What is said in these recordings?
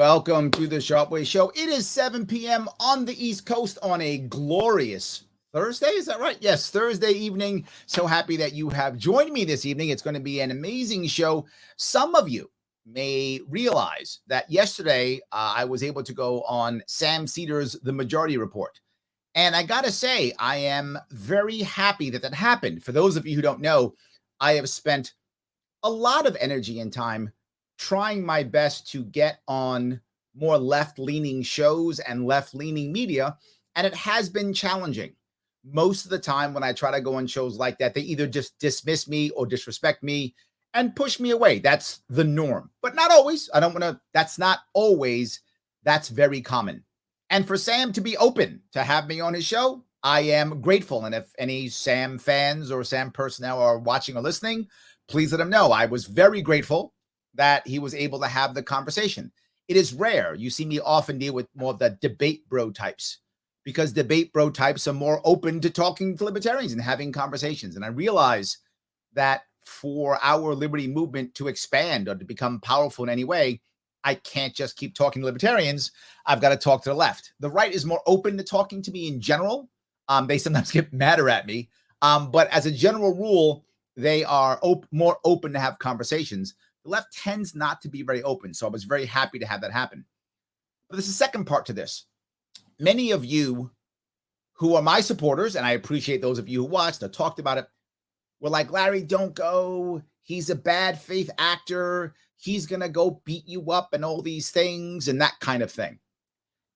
Welcome to the Sharpe Show. It is 7 p.m. on the East Coast on a glorious Thursday. Is that right? Yes, Thursday evening. So happy that you have joined me this evening. It's going to be an amazing show. Some of you may realize that yesterday I was able to go on Sam Seder's The Majority Report. And I got to say, I am very happy that that happened. For those of you who don't know, I have spent a lot of energy and time trying my best to get on more left-leaning shows and left-leaning media, and it has been challenging. Most of the time when I try to go on shows like that, they either just dismiss me or disrespect me and push me away. That's the norm, but not always. That's not always. That's very common. And for Sam to be open to have me on his show, I am grateful. And if any Sam fans or Sam personnel are watching or listening, please let him know. I was very grateful that he was able to have the conversation. It is rare. You see me often deal with more of the debate bro types because debate bro types are more open to talking to libertarians and having conversations. And I realize that for our liberty movement to expand or to become powerful in any way, I can't just keep talking to libertarians. I've got to talk to the left. The right is more open to talking to me in general. They sometimes get madder at me. But as a general rule, they are more open to have conversations. The left tends not to be very open. So I was very happy to have that happen. But there's a second part to this. Many of you who are my supporters, and I appreciate those of you who watched or talked about it, were like, Larry, don't go. He's a bad faith actor. He's going to go beat you up and all these things and that kind of thing.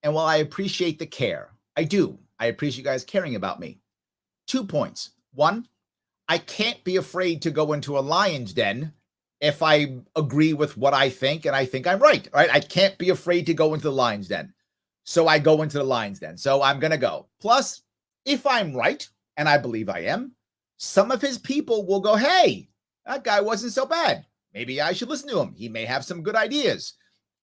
And while I appreciate the care, I do. I appreciate you guys caring about me. 2 points. One, I can't be afraid to go into a lion's den if I agree with what I think and I think I'm right. I can't be afraid to go into the lion's den. So I go into the lion's den. So I'm going to go. Plus, if I'm right, and I believe I am, some of his people will go, hey, that guy wasn't so bad. Maybe I should listen to him. He may have some good ideas.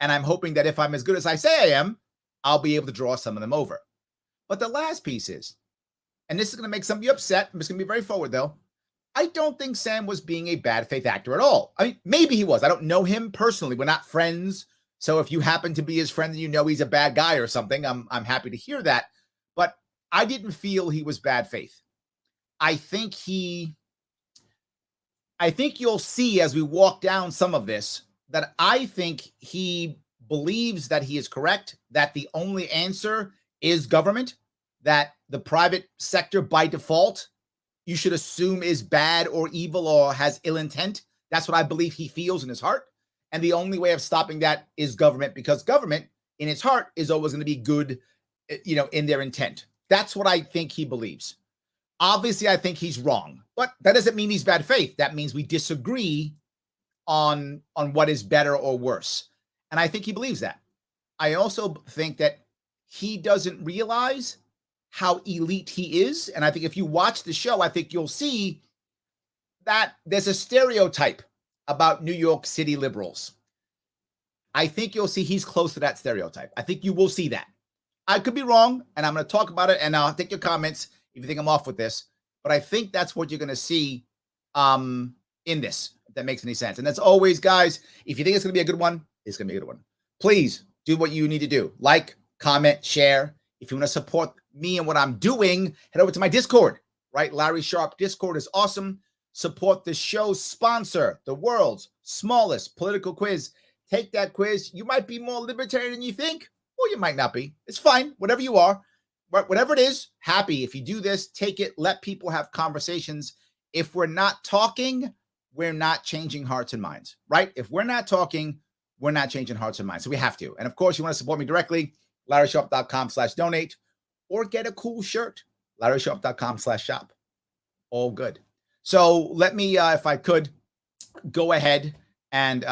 And I'm hoping that if I'm as good as I say I am, I'll be able to draw some of them over. But the last piece is, and this is going to make some of you upset. I'm just going to be very forward, though. I don't think Sam was being a bad faith actor at all. I mean, maybe he was. I don't know him personally. We're not friends. So if you happen to be his friend and you know he's a bad guy or something, I'm happy to hear that. But I didn't feel he was bad faith. I think you'll see as we walk down some of this that I think he believes that he is correct, that the only answer is government, that the private sector by default you should assume is bad or evil or has ill intent. That's what I believe he feels in his heart. And the only way of stopping that is government, because government in its heart is always going to be good, in their intent. That's what I think he believes. Obviously, I think he's wrong, but that doesn't mean he's bad faith. That means we disagree on what is better or worse. And I think he believes that. I also think that he doesn't realize how elite he is. And I think if you watch the show, I think you'll see that there's a stereotype about New York City liberals. I think you'll see he's close to that stereotype. I think you will see that. I could be wrong, and I'm going to talk about it, and I'll take your comments if you think I'm off with this. But I think that's what you're going to see in this, if that makes any sense. And that's always, guys, if you think it's going to be a good one, it's going to be a good one. Please do what you need to do. Like, comment, share. If you want to support me and what I'm doing, head over to my Discord, right? Larry Sharpe Discord is awesome. Support the show's sponsor, the world's smallest political quiz. Take that quiz. You might be more libertarian than you think, or you might not be. It's fine, whatever you are. Whatever it is, happy. If you do this, take it. Let people have conversations. If we're not talking, we're not changing hearts and minds, right? If we're not talking, we're not changing hearts and minds. So we have to. And of course, you want to support me directly, LarrySharpe.com/donate, or get a cool shirt, LarrySharpe.com/shop. All good. So let me, if I could, go ahead and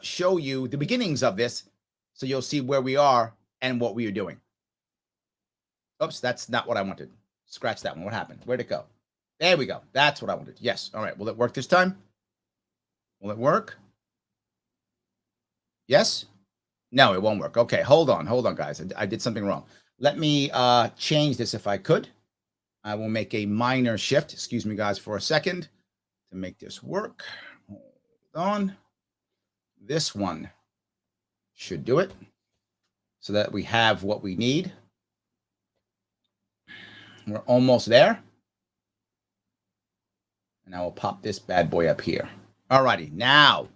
show you the beginnings of this so you'll see where we are and what we are doing. Oops, that's not what I wanted. Scratch that one. What happened? Where'd it go? There we go. That's what I wanted. Yes. All right. Will it work this time? Will it work? Yes? No, it won't work. Okay. Hold on, guys. I did something wrong. Let me change this if I could. I will make a minor shift. Excuse me, guys, for a second to make this work. Hold on. This one should do it. so that we have what we need. We're almost there. And I will pop this bad boy up here. All righty. Now,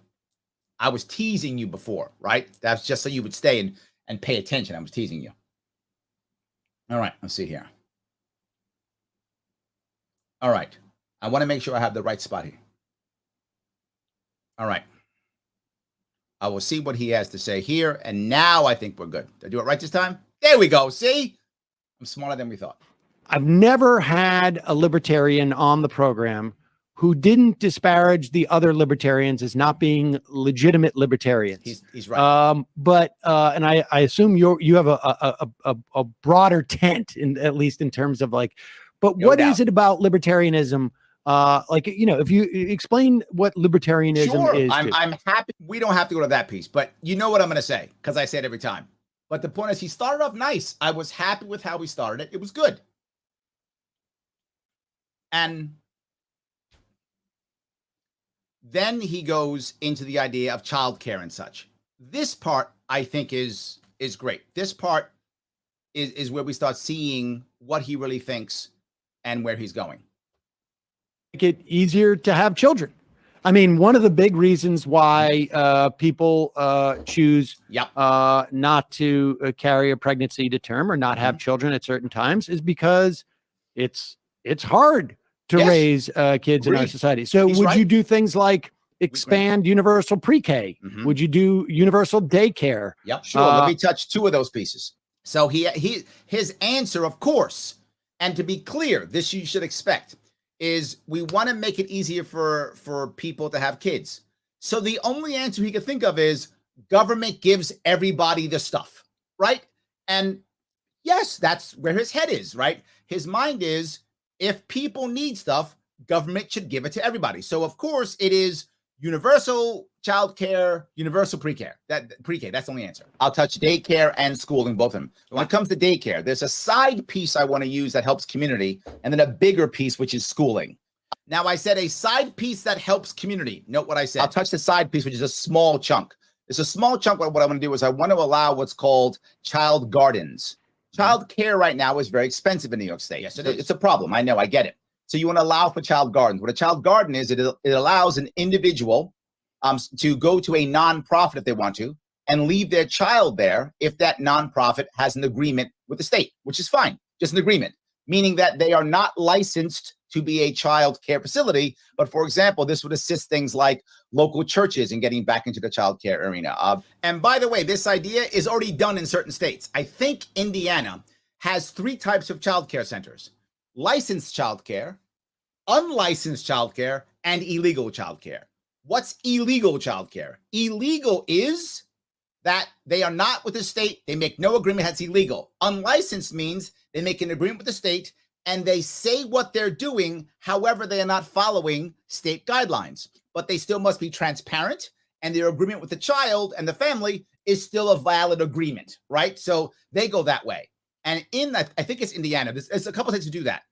I was teasing you before, right? That's just so you would stay and pay attention. I was teasing you. All right. Let's see here. All right. I want to make sure I have the right spot here. All right. I will see what he has to say here. And now I think we're good. Did I do it right this time? There we go. See? I'm smarter than we thought. I've never had a libertarian on the program who didn't disparage the other libertarians as not being legitimate libertarians. He's right. And I assume you have a broader tent, at least in terms of like, but No what doubt. is it about libertarianism? If you explain what libertarianism is. I'm happy. We don't have to go to that piece, but you know what I'm going to say, because I say it every time. But the point is, he started off nice. I was happy with how he started it. It was good. And then he goes into the idea of childcare and such. This part, I think, is great. This part is where we start seeing what he really thinks and where he's going. Make it easier to have children. I mean, one of the big reasons why people choose not to carry a pregnancy to term or not have children at certain times is because it's hard to raise kids in our society. So would you do things like expand universal pre-K? Would you do universal daycare? Yep, sure. Let me touch two of those pieces. So his answer, of course, and to be clear, this you should expect, is we want to make it easier for people to have kids. So the only answer he could think of is government gives everybody the stuff, right? And yes, that's where his head is, right? His mind is, if people need stuff, government should give it to everybody. So of course it is universal childcare, universal pre-K. That's the only answer. I'll touch daycare and schooling, both of them. When it comes to daycare, there's a side piece I want to use that helps community, and then a bigger piece, which is schooling. Now, I said a side piece that helps community. Note what I said. I'll touch the side piece, which is a small chunk. It's a small chunk. What I want to do is I want to allow what's called child gardens. Child care right now is very expensive in New York State. Yes, it's a problem. I know, I get it. So you want to allow for child gardens. What a child garden is, it allows an individual to go to a nonprofit if they want to and leave their child there if that nonprofit has an agreement with the state, which is fine, just an agreement, meaning that they are not licensed to be a child care facility. But for example, this would assist things like local churches in getting back into the child care arena. And by the way, this idea is already done in certain states. I think Indiana has 3 types of child care centers: licensed child care, unlicensed child care, and illegal child care. What's illegal child care? Illegal is that they are not with the state. They make no agreement. That's illegal. Unlicensed means they make an agreement with the state and they say what they're doing. However, they are not following state guidelines, but they still must be transparent, and their agreement with the child and the family is still a valid agreement, right? So they go that way. And in that, I think it's Indiana. There's a couple things to do that.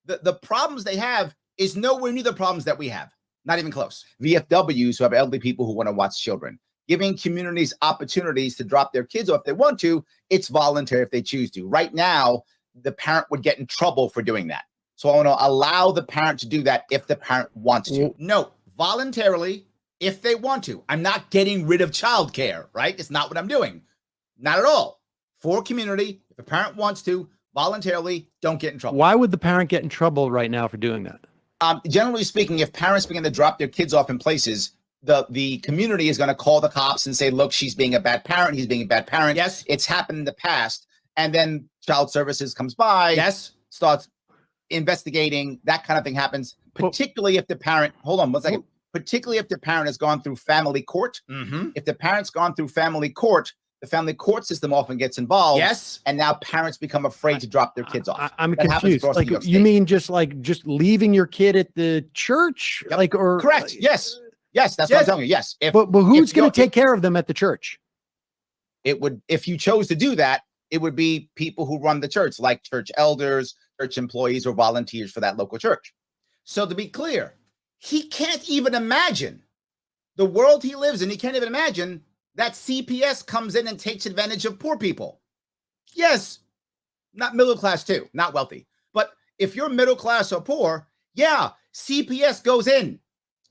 The problems they have is nowhere near the problems that we have. Not even close. VFWs who have elderly people who want to watch children. Giving communities opportunities to drop their kids off if they want to. It's voluntary if they choose to. Right now, the parent would get in trouble for doing that. So I want to allow the parent to do that if the parent wants to. No, voluntarily if they want to. I'm not getting rid of childcare, right? It's not what I'm doing. Not at all. For community, if a parent wants to, voluntarily, don't get in trouble. Why would the parent get in trouble right now for doing that? Generally speaking, if parents begin to drop their kids off in places, the community is going to call the cops and say, look, she's being a bad parent. He's being a bad parent. Yes. It's happened in the past. And then child services comes by. Yes. Starts investigating. That kind of thing happens, particularly if the parent, hold on one second. Particularly if the parent has gone through family court. If the parent's gone through family court, the family court system often gets involved. Yes. And now parents become afraid to drop their kids off. I'm confused. Like, you mean just leaving your kid at the church? Yep. Like, or correct. Yes. Yes. That's what I'm telling you. Yes. But who's going to take care of them at the church? It would, if you chose to do that, it would be people who run the church, like church elders, church employees, or volunteers for that local church. So to be clear, he can't even imagine the world he lives in. He can't even imagine that CPS comes in and takes advantage of poor people. Yes, not middle class too, not wealthy. But if you're middle class or poor, yeah, CPS goes in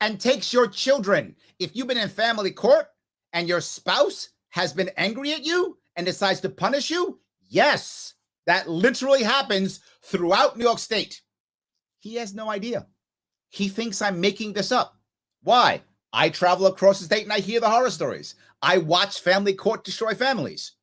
and takes your children. If you've been in family court and your spouse has been angry at you and decides to punish you, yes, that literally happens throughout New York State. He has no idea. He thinks I'm making this up. Why? I travel across the state and I hear the horror stories. I watch family court destroy families.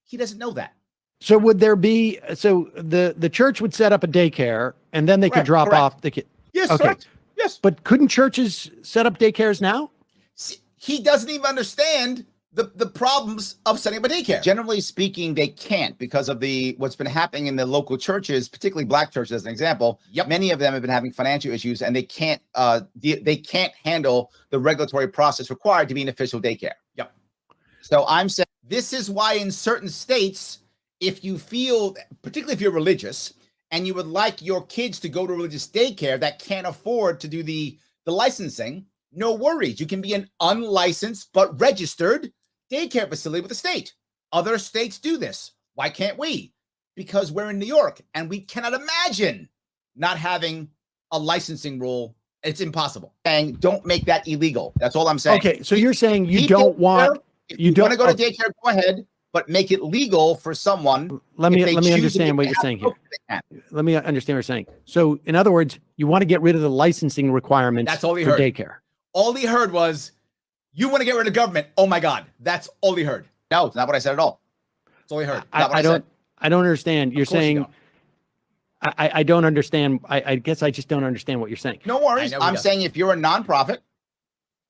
He doesn't know that. So would there be, so the church would set up a daycare and then they could drop off the kid? Yes, okay. Correct. Yes. But couldn't churches set up daycares now? See, he doesn't even understand the problems of setting up a daycare. Generally speaking, they can't because of what's been happening in the local churches, particularly black churches as an example. Yep. Many of them have been having financial issues and they can't handle the regulatory process required to be an official daycare. Yep. So I'm saying this is why in certain states, if you feel, particularly if you're religious and you would like your kids to go to religious daycare that can't afford to do the licensing, no worries. You can be an unlicensed but registered daycare facility with the state. Other states do this. Why can't we? Because we're in New York and we cannot imagine not having a licensing rule. It's impossible. And don't make that illegal. That's all I'm saying. Okay, so you're saying you don't want... If you want to go to daycare, go ahead, but make it legal for someone. Let me understand what you're saying here. Let me understand what you're saying. So in other words, you want to get rid of the licensing requirements for daycare. All he heard was, you want to get rid of government. Oh my God. That's all he heard. No, it's not what I said at all. That's all he heard. I don't understand. You're saying, I don't understand. I guess I just don't understand what you're saying. No worries. I'm saying if you're a nonprofit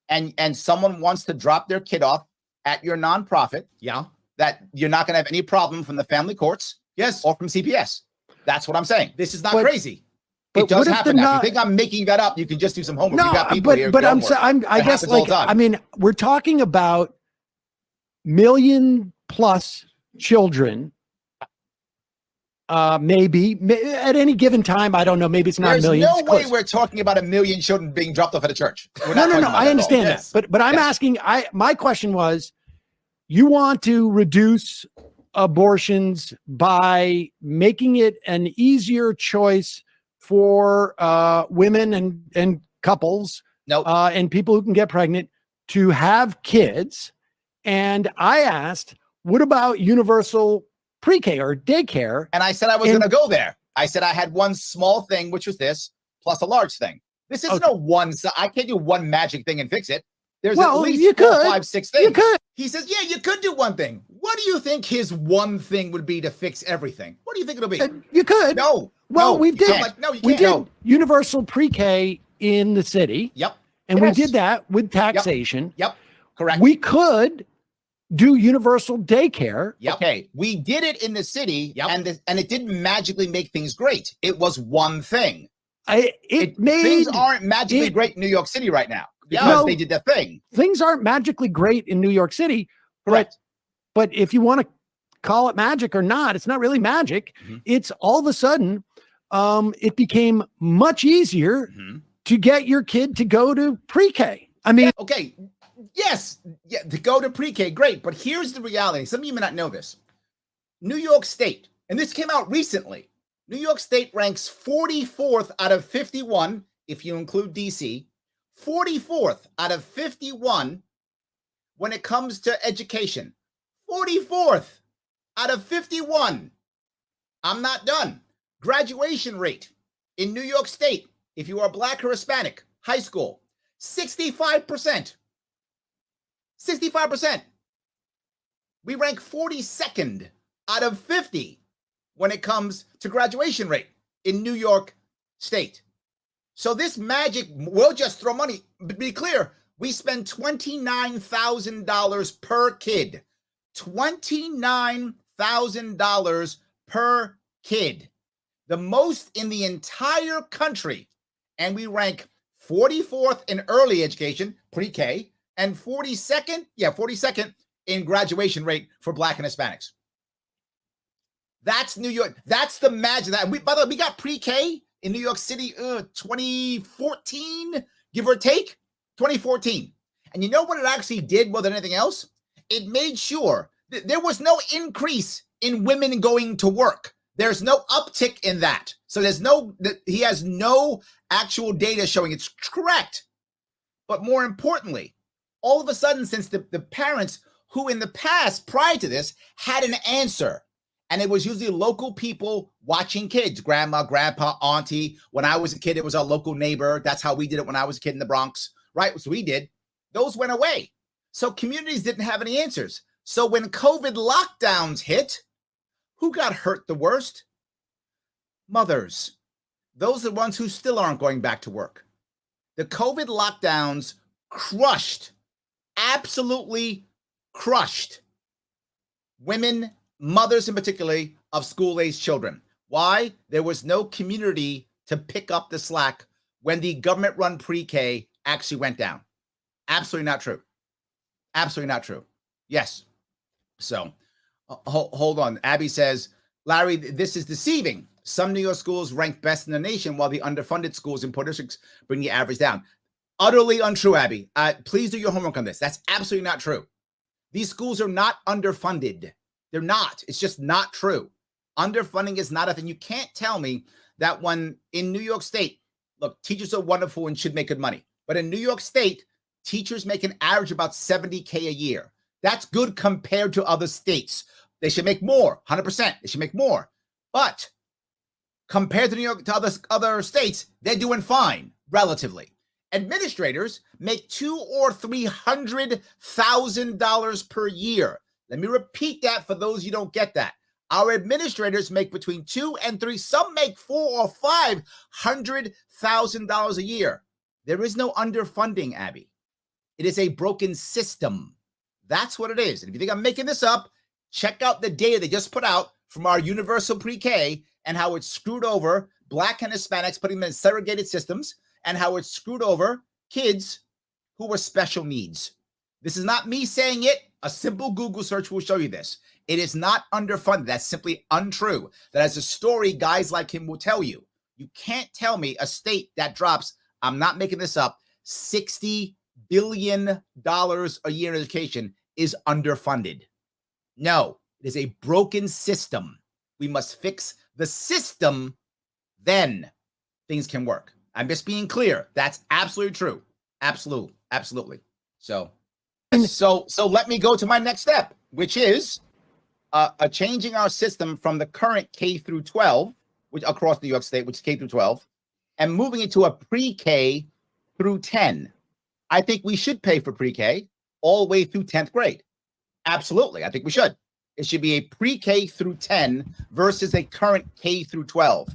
and someone wants to drop their kid off at your nonprofit, that you're not going to have any problem from the family courts. Yes. Or from CPS. That's what I'm saying. This is not crazy. It does happen now. If you think I'm making that up, you can just do some homework. No, I guess like, I mean, we're talking about million plus children. Maybe at any given time, I don't know. Maybe it's not millions. There's no way we're talking about 1 million children being dropped off at a church. No. I understand that. But I'm asking, my question was, you want to reduce abortions by making it an easier choice for women and couples and people who can get pregnant to have kids. And I asked, what about universal pre-K or daycare? And I said I was going to go there. I said I had one small thing, which was this, plus a large thing. This is no one. So I can't do one magic thing and fix it. There's at least 4, 5, 6 things. You could. He says, yeah, you could do one thing. What do you think his one thing would be to fix everything? What do you think it'll be? You could. No. Well, we did. We did universal pre-K in the city. Yep. And we did that with taxation. Yep. Correct. We could do universal daycare. Yep. Okay. We did it in the city, and it didn't magically make things great. It was one thing. Things aren't magically great in New York City right now because they did that thing. Things aren't magically great in New York City. Correct. But if you want to call it magic or not, it's not really magic. It's all of a sudden, it became much easier to get your kid to go to pre-K. I mean, okay. Yes. Yeah. To go to pre-K. Great. But here's the reality. Some of you may not know this. New York State, and this came out recently. New York State ranks 44th out of 51, if you include DC, 44th out of 51 when it comes to education. 44th out of 51. I'm not done. Graduation rate in New York State, if you are Black or Hispanic, high school, 65%. 65%. We rank 42nd out of 50 when it comes to graduation rate in New York State. So this magic, we'll just throw money. But be clear, we spend $29,000 per kid. $29,000 per kid. The most in the entire country. And we rank 44th in early education, pre-K, and 42nd in graduation rate for Black and Hispanics. That's New York. That's the magic. By the way, we got pre-K in New York City 2014, give or take, 2014. And you know what it actually did more than anything else? It made sure that there was no increase in women going to work. There's no uptick in that. So he has no actual data showing it's correct. But more importantly, all of a sudden, since the parents who in the past, prior to this, had an answer, and it was usually local people watching kids, grandma, grandpa, auntie. When I was a kid, it was our local neighbor. That's how we did it when I was a kid in the Bronx, right? So we did. Those went away. So communities didn't have any answers. So when COVID lockdowns hit, who got hurt the worst? Mothers. Those are the ones who still aren't going back to work. The COVID lockdowns crushed, absolutely crushed women, mothers in particular, of school-aged children. Why? There was no community to pick up the slack when the government-run pre-K actually went down. Absolutely not true. Absolutely not true. Yes. So hold on. Abby says, Larry, this is deceiving. Some New York schools rank best in the nation, while the underfunded schools in poor districts bring the average down. Utterly untrue, Abby. Please do your homework on this. That's absolutely not true. These schools are not underfunded. They're not. It's just not true. Underfunding is not a thing. You can't tell me that when in New York State, look, teachers are wonderful and should make good money. But in New York State, teachers make an average about $70K a year. That's good compared to other states. They should make more, 100%. They should make more. But compared to New York, to other states, they're doing fine, relatively. Administrators make $200,000 or $300,000 per year. Let me repeat that for those you don't get that. Our administrators make between $200,000 and $300,000. Some make $400,000 or $500,000 a year. There is no underfunding, Abby. It is a broken system. That's what it is. And if you think I'm making this up, check out the data they just put out from our universal pre-K and how it's screwed over Black and Hispanics, putting them in segregated systems, and how it's screwed over kids who were special needs. This is not me saying it. A simple Google search will show you this. It is not underfunded. That's simply untrue. That as a story, guys like him will tell you. You can't tell me a state that drops, I'm not making this up, $60 billion a year in education is underfunded. No, it is a broken system. We must fix the system, then things can work. I'm just being clear. That's absolutely true. Absolutely. So let me go to my next step, which is changing our system from the current K through 12, which across New York State, which is K through 12, and moving it to a pre-K through 10. I think we should pay for pre-K all the way through 10th grade. Absolutely. I think we should. It should be a pre-K through 10 versus a current K through 12.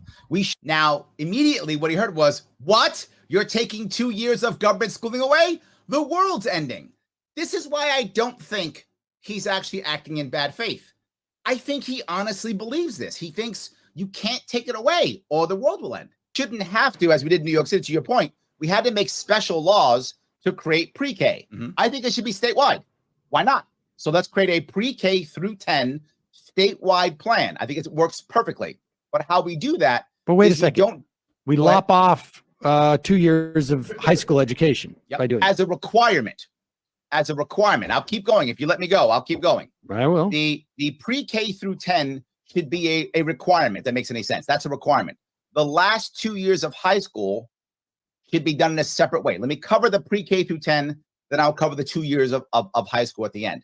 Now, immediately what he heard was, what? You're taking 2 years of government schooling away? The world's ending. This is why I don't think he's actually acting in bad faith. I think he honestly believes this. He thinks you can't take it away or the world will end. Shouldn't have to, as we did in New York City, to your point. We had to make special laws to create pre-K. I think it should be statewide. Why not? So let's create a pre-K through 10 statewide plan. I think it works perfectly. But how we do that? But wait a second. We lop off 2 years of high school education by doing as a requirement. As a requirement. I'll keep going. If you let me go, I'll keep going. I will. The pre-K through 10 should be a requirement. That makes any sense. That's a requirement. The last 2 years of high school should be done in a separate way. Let me cover the pre-K through 10, then I'll cover the 2 years of high school at the end.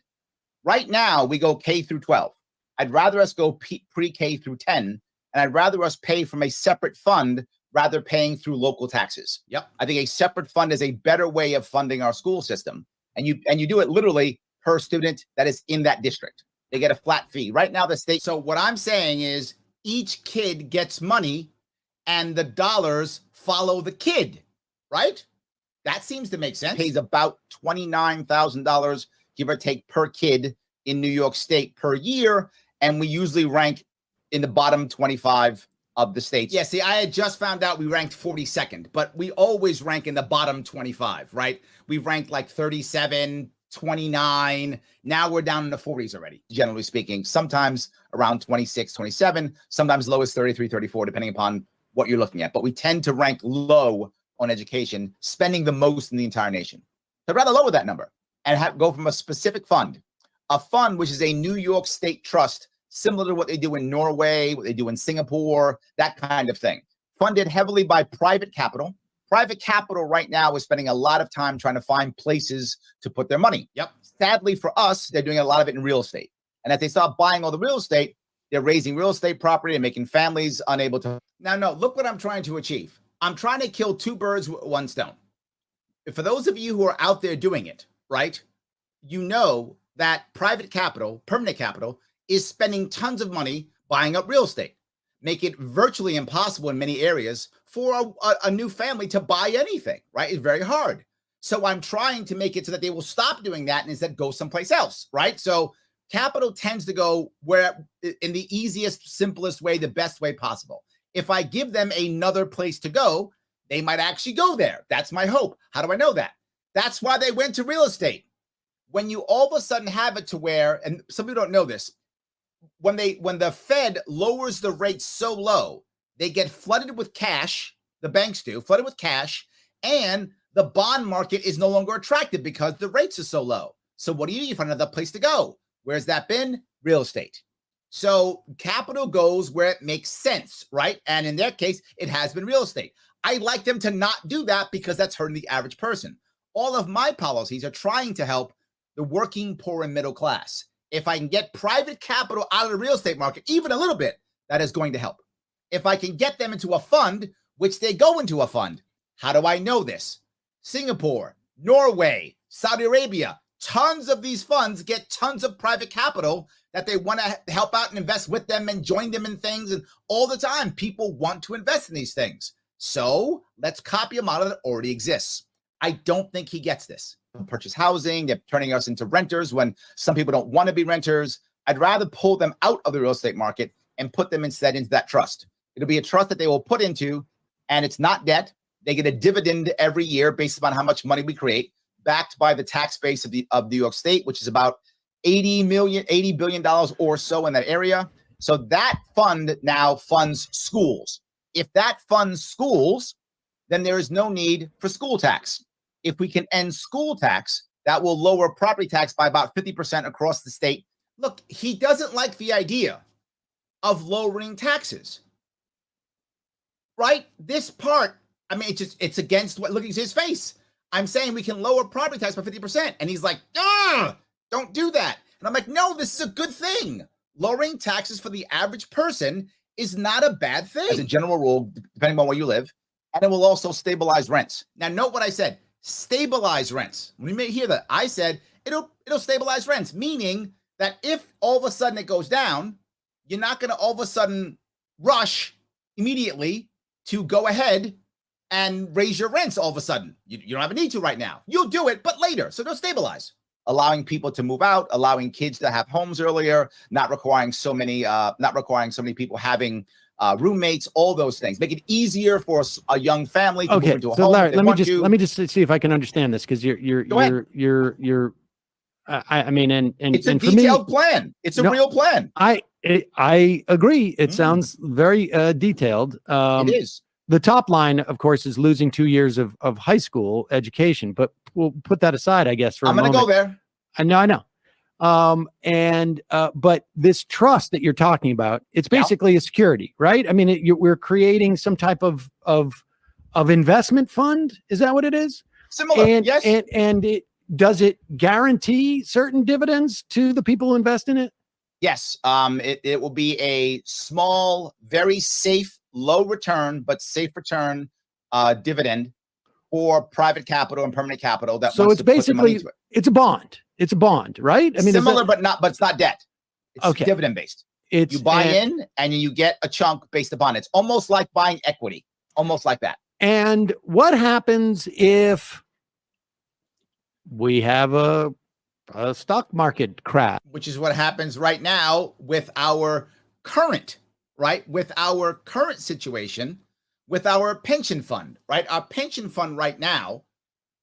Right now, we go K through 12. I'd rather us go pre-K through 10, and I'd rather us pay from a separate fund rather paying through local taxes. I think a separate fund is a better way of funding our school system. And you do it literally per student that is in that district. They get a flat fee. Right now, the state. So what I'm saying is each kid gets money and the dollars follow the kid, right? That seems to make sense. Pays about $29,000, give or take, per kid in New York State per year. And we usually rank in the bottom 25 of the states. Yeah, see, I had just found out we ranked 42nd, but we always rank in the bottom 25, right? We've ranked like 37, 29. Now we're down in the 40s already, generally speaking. Sometimes around 26, 27, sometimes low as 33, 34, depending upon what you're looking at. But we tend to rank low on education, spending the most in the entire nation. So I'd rather lower that number and go from a specific fund, a fund which is a New York State trust similar to what they do in Norway, what they do in Singapore, that kind of thing. Funded heavily by private capital. Private capital right now is spending a lot of time trying to find places to put their money. Yep. Sadly for us, they're doing a lot of it in real estate. And as they start buying all the real estate, they're raising real estate property and making families unable to. Now, no, look what I'm trying to achieve. I'm trying to kill two birds with one stone. For those of you who are out there doing it, right, you know that private capital, permanent capital, is spending tons of money buying up real estate, make it virtually impossible in many areas for a new family to buy anything, right? It's very hard. So I'm trying to make it so that they will stop doing that and instead go someplace else, right? So capital tends to go where in the easiest, simplest way, the best way possible. If I give them another place to go, they might actually go there. That's my hope. How do I know that? That's why they went to real estate. When you all of a sudden have it to where, and some people don't know this, when the Fed lowers the rates so low, they get flooded with cash, the banks do, flooded with cash, and the bond market is no longer attractive because the rates are so low. So what do? You find another place to go. Where's that been? Real estate. So capital goes where it makes sense, right? And in their case, it has been real estate. I like them to not do that because that's hurting the average person. All of my policies are trying to help the working poor and middle class. If I can get private capital out of the real estate market, even a little bit, that is going to help. If I can get them into a fund, which they go into a fund, how do I know this? Singapore, Norway, Saudi Arabia, tons of these funds get tons of private capital that they want to help out and invest with them and join them in things. And all the time, people want to invest in these things. So let's copy a model that already exists. I don't think he gets this. Purchase housing, they're turning us into renters when some people don't want to be renters. I'd rather pull them out of the real estate market and put them instead into that trust. It'll be a trust that they will put into, and it's not debt. They get a dividend every year based upon how much money we create, backed by the tax base of New York State, which is about $80 billion or so in that area. So that fund now funds schools. If that funds schools, then there is no need for school tax. If we can end school tax, that will lower property tax by about 50% across the state. Look, he doesn't like the idea of lowering taxes, right? This part, I mean, it's against what, look at his face. I'm saying we can lower property tax by 50%. And he's like, don't do that. And I'm like, no, this is a good thing. Lowering taxes for the average person is not a bad thing. As a general rule, depending on where you live, and it will also stabilize rents. Now, note what I said, stabilize rents. When you may hear that, I said it'll stabilize rents, meaning that if all of a sudden it goes down, you're not going to all of a sudden rush immediately to go ahead and raise your rents all of a sudden. You don't have a need to right now. You'll do it, but later. So they'll stabilize. Allowing people to move out, allowing kids to have homes earlier, not requiring so many people having roommates, all those things. Make it easier for a young family to move into a home. Larry, let me just see if I can understand this, because I mean, and it's a and detailed plan. It's a real plan. I agree. It sounds very detailed. It is. The top line, of course, is losing 2 years of high school education, but we'll put that aside, I guess, for a moment. I'm going to go there. I know. But this trust that you're talking about, it's basically a security, right? I mean, we're creating some type of investment fund. Is that what it is? Similar, yes. And does it guarantee certain dividends to the people who invest in it? Yes. It will be a small, very safe, low return, but safe return dividend for private capital and permanent capital. So it's basically, it's a bond. It's a bond, right? I mean, similar, but it's not debt. It's okay. Dividend based. You buy in and you get a chunk based upon it. It's almost like buying equity, almost like that. And what happens if we have a stock market crash? Which is what happens right now with our current, situation, with our pension fund, right? Our pension fund right now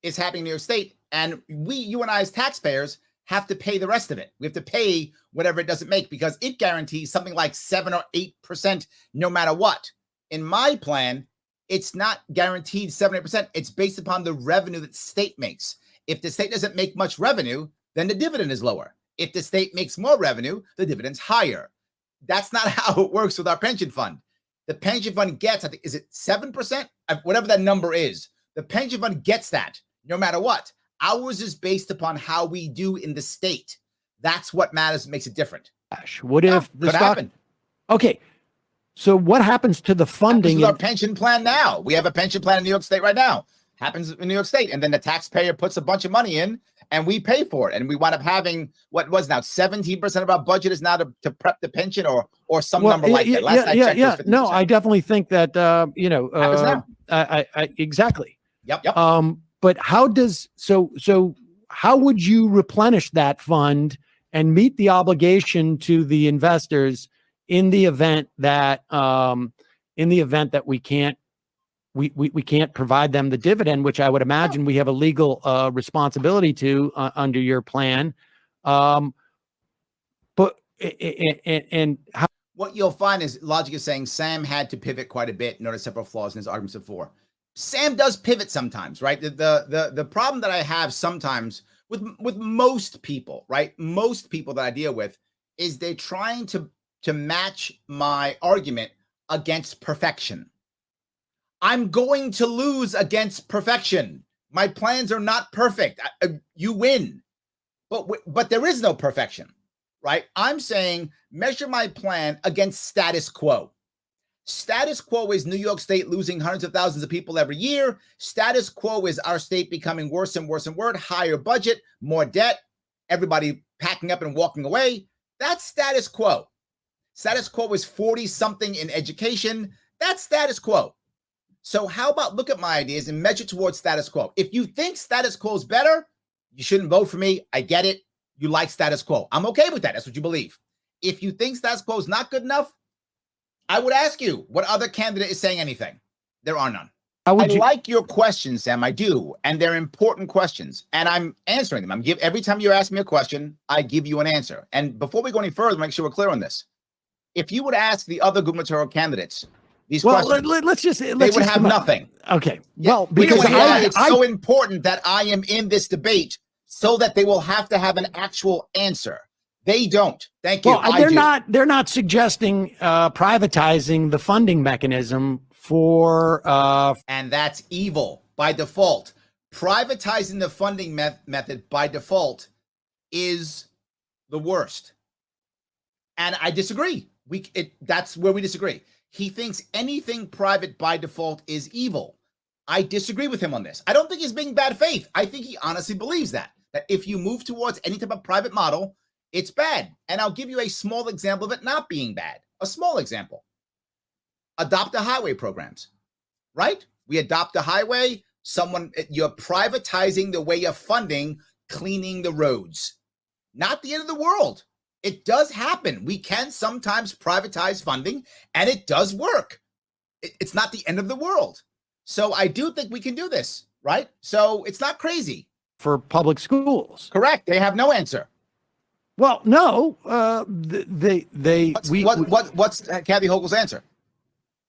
is happening in New York State. And you and I as taxpayers have to pay the rest of it. We have to pay whatever it doesn't make because it guarantees something like 7 or 8% no matter what. In my plan, it's not guaranteed 7 or 8%. It's based upon the revenue that the state makes. If the state doesn't make much revenue, then the dividend is lower. If the state makes more revenue, the dividend's higher. That's not how it works with our pension fund. The pension fund gets, I think, is it 7%? Whatever that number is. The pension fund gets that no matter what. Ours is based upon how we do in the state. That's what matters, makes it different. What if the stock happen? Okay. So what happens to the funding with our pension plan now? We have a pension plan in New York State right now. Happens in New York State. And then the taxpayer puts a bunch of money in and we pay for it. And we wind up having what was now 17% of our budget is now to prep the pension or some number like that. Last I checked, yeah. No, I definitely think that, exactly. Yep. But how would you replenish that fund and meet the obligation to the investors in the event that we can't provide them the dividend, which I would imagine we have a legal responsibility to under your plan. What you'll find is logic is saying Sam had to pivot quite a bit. Notice several flaws in his arguments before. Sam does pivot sometimes, right? The problem that I have sometimes with most people, right? Most people that I deal with is they're trying to match my argument against perfection. I'm going to lose against perfection. My plans are not perfect. You win, but there is no perfection, right? I'm saying measure my plan against status quo. Status quo is New York State losing hundreds of thousands of people every year. Status quo is our state becoming worse and worse and worse, higher budget, more debt, everybody packing up and walking away. That's status quo. Status quo is 40-something in education. That's status quo. So how about look at my ideas and measure towards status quo? If you think status quo is better, you shouldn't vote for me. I get it. You like status quo. I'm okay with that. That's what you believe. If you think status quo is not good enough, I would ask you what other candidate is saying anything. There are none. I like your questions, Sam. I do. And they're important questions. And I'm answering them. Every time you ask me a question, I give you an answer. And before we go any further, make sure we're clear on this. If you would ask the other gubernatorial candidates these questions, they would have nothing. Okay. Yeah. Well, because it's so important that I am in this debate so that they will have to have an actual answer. They don't. Thank you. Well, they're not suggesting privatizing the funding mechanism for and that's evil by default. Privatizing the funding method by default is the worst. And I disagree. That's where we disagree. He thinks anything private by default is evil. I disagree with him on this. I don't think he's being bad faith. I think he honestly believes that if you move towards any type of private model, it's bad. And I'll give you a small example of it not being bad. A small example. Adopt a highway programs, right? We adopt a highway. You're privatizing the way of funding, cleaning the roads. Not the end of the world. It does happen. We can sometimes privatize funding and it does work. It's not the end of the world. So I do think we can do this, right? So it's not crazy. For public schools. Correct. They have no answer. Well, no, what's Kathy Hochul's answer?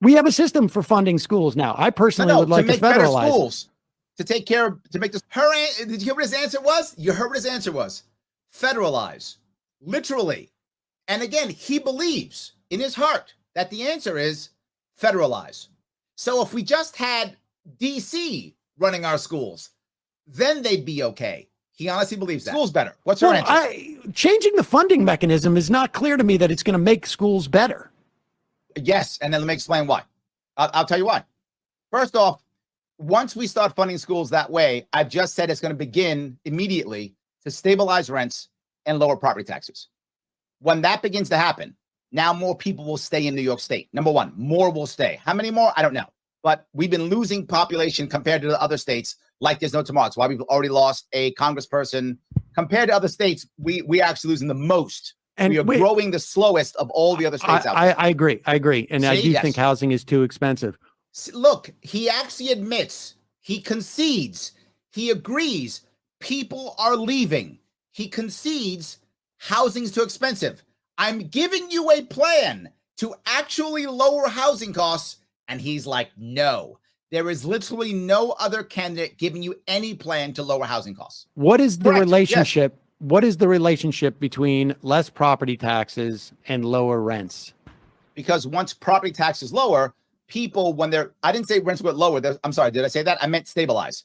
We have a system for funding schools now. I personally would like to federalize schools to take care of, to make this. Did you hear what his answer was? You heard what his answer was. Federalize, literally. And again, he believes in his heart that the answer is federalize. So if we just had DC running our schools, then they'd be okay. He honestly believes that. Schools better. What's your answer? Changing the funding mechanism is not clear to me that it's going to make schools better. Yes, and then let me explain why. I'll tell you why. First off, once we start funding schools that way, I've just said it's going to begin immediately to stabilize rents and lower property taxes. When that begins to happen, now more people will stay in New York State. Number one, more will stay. How many more? I don't know. But we've been losing population compared to the other states like there's no tomorrow. That's why we've already lost a congressperson. Compared to other states, we're actually losing the most. And we are growing the slowest of all the other states out there. I agree. And I do think housing is too expensive. Look, he actually admits, he concedes, he agrees people are leaving. He concedes housing's too expensive. I'm giving you a plan to actually lower housing costs. And he's like, no, there is literally no other candidate giving you any plan to lower housing costs. What is the relationship? Yes. what is the relationship between less property taxes and lower rents? Because once property tax is lower, people, when they're, I didn't say rents will get lower. I'm sorry, did I say that? I meant stabilize.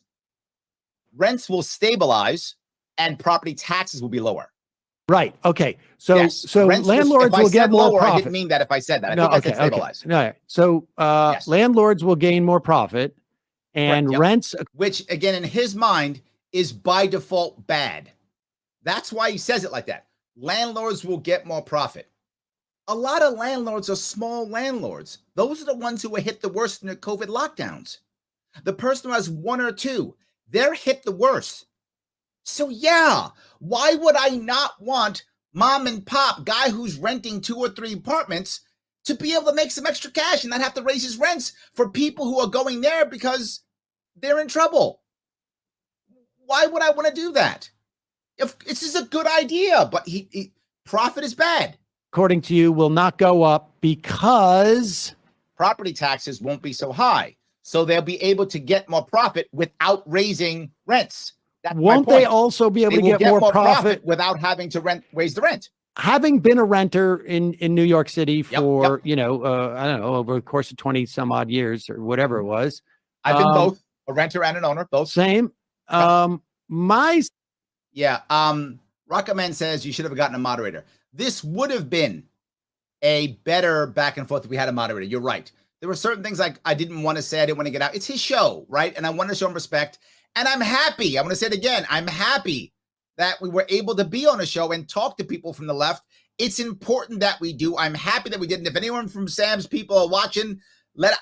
Rents will stabilize and property taxes will be lower. Right. Okay. So, yes. so landlords will get more profit. I didn't mean that if I said that. I said stabilize. Okay. No. So, yes. Landlords will gain more profit and rents. Which again, in his mind is by default bad. That's why he says it like that. Landlords will get more profit. A lot of landlords are small landlords. Those are the ones who were hit the worst in the COVID lockdowns. The person who has one or two, they're hit the worst. So yeah, why would I not want mom and pop guy who's renting 2 or 3 apartments to be able to make some extra cash and not have to raise his rents for people who are going there because they're in trouble? Why would I want to do that? If this is a good idea, but profit is bad. According to you, will not go up because property taxes won't be so high. So they'll be able to get more profit without raising rents. That's won't they also be able to get more profit without having to raise the rent? Having been a renter in New York City for, I don't know, over the course of 20 some odd years or whatever it was. I've been both a renter and an owner, both. Same. Rocketman says you should have gotten a moderator. This would have been a better back and forth if we had a moderator. You're right. There were certain things like I didn't want to say, I didn't want to get out. It's his show, right? And I want to show him respect. And I'm happy. I'm going to say it again. I'm happy that we were able to be on a show and talk to people from the left. It's important that we do. I'm happy that we didn't. If anyone from Sam's people are watching,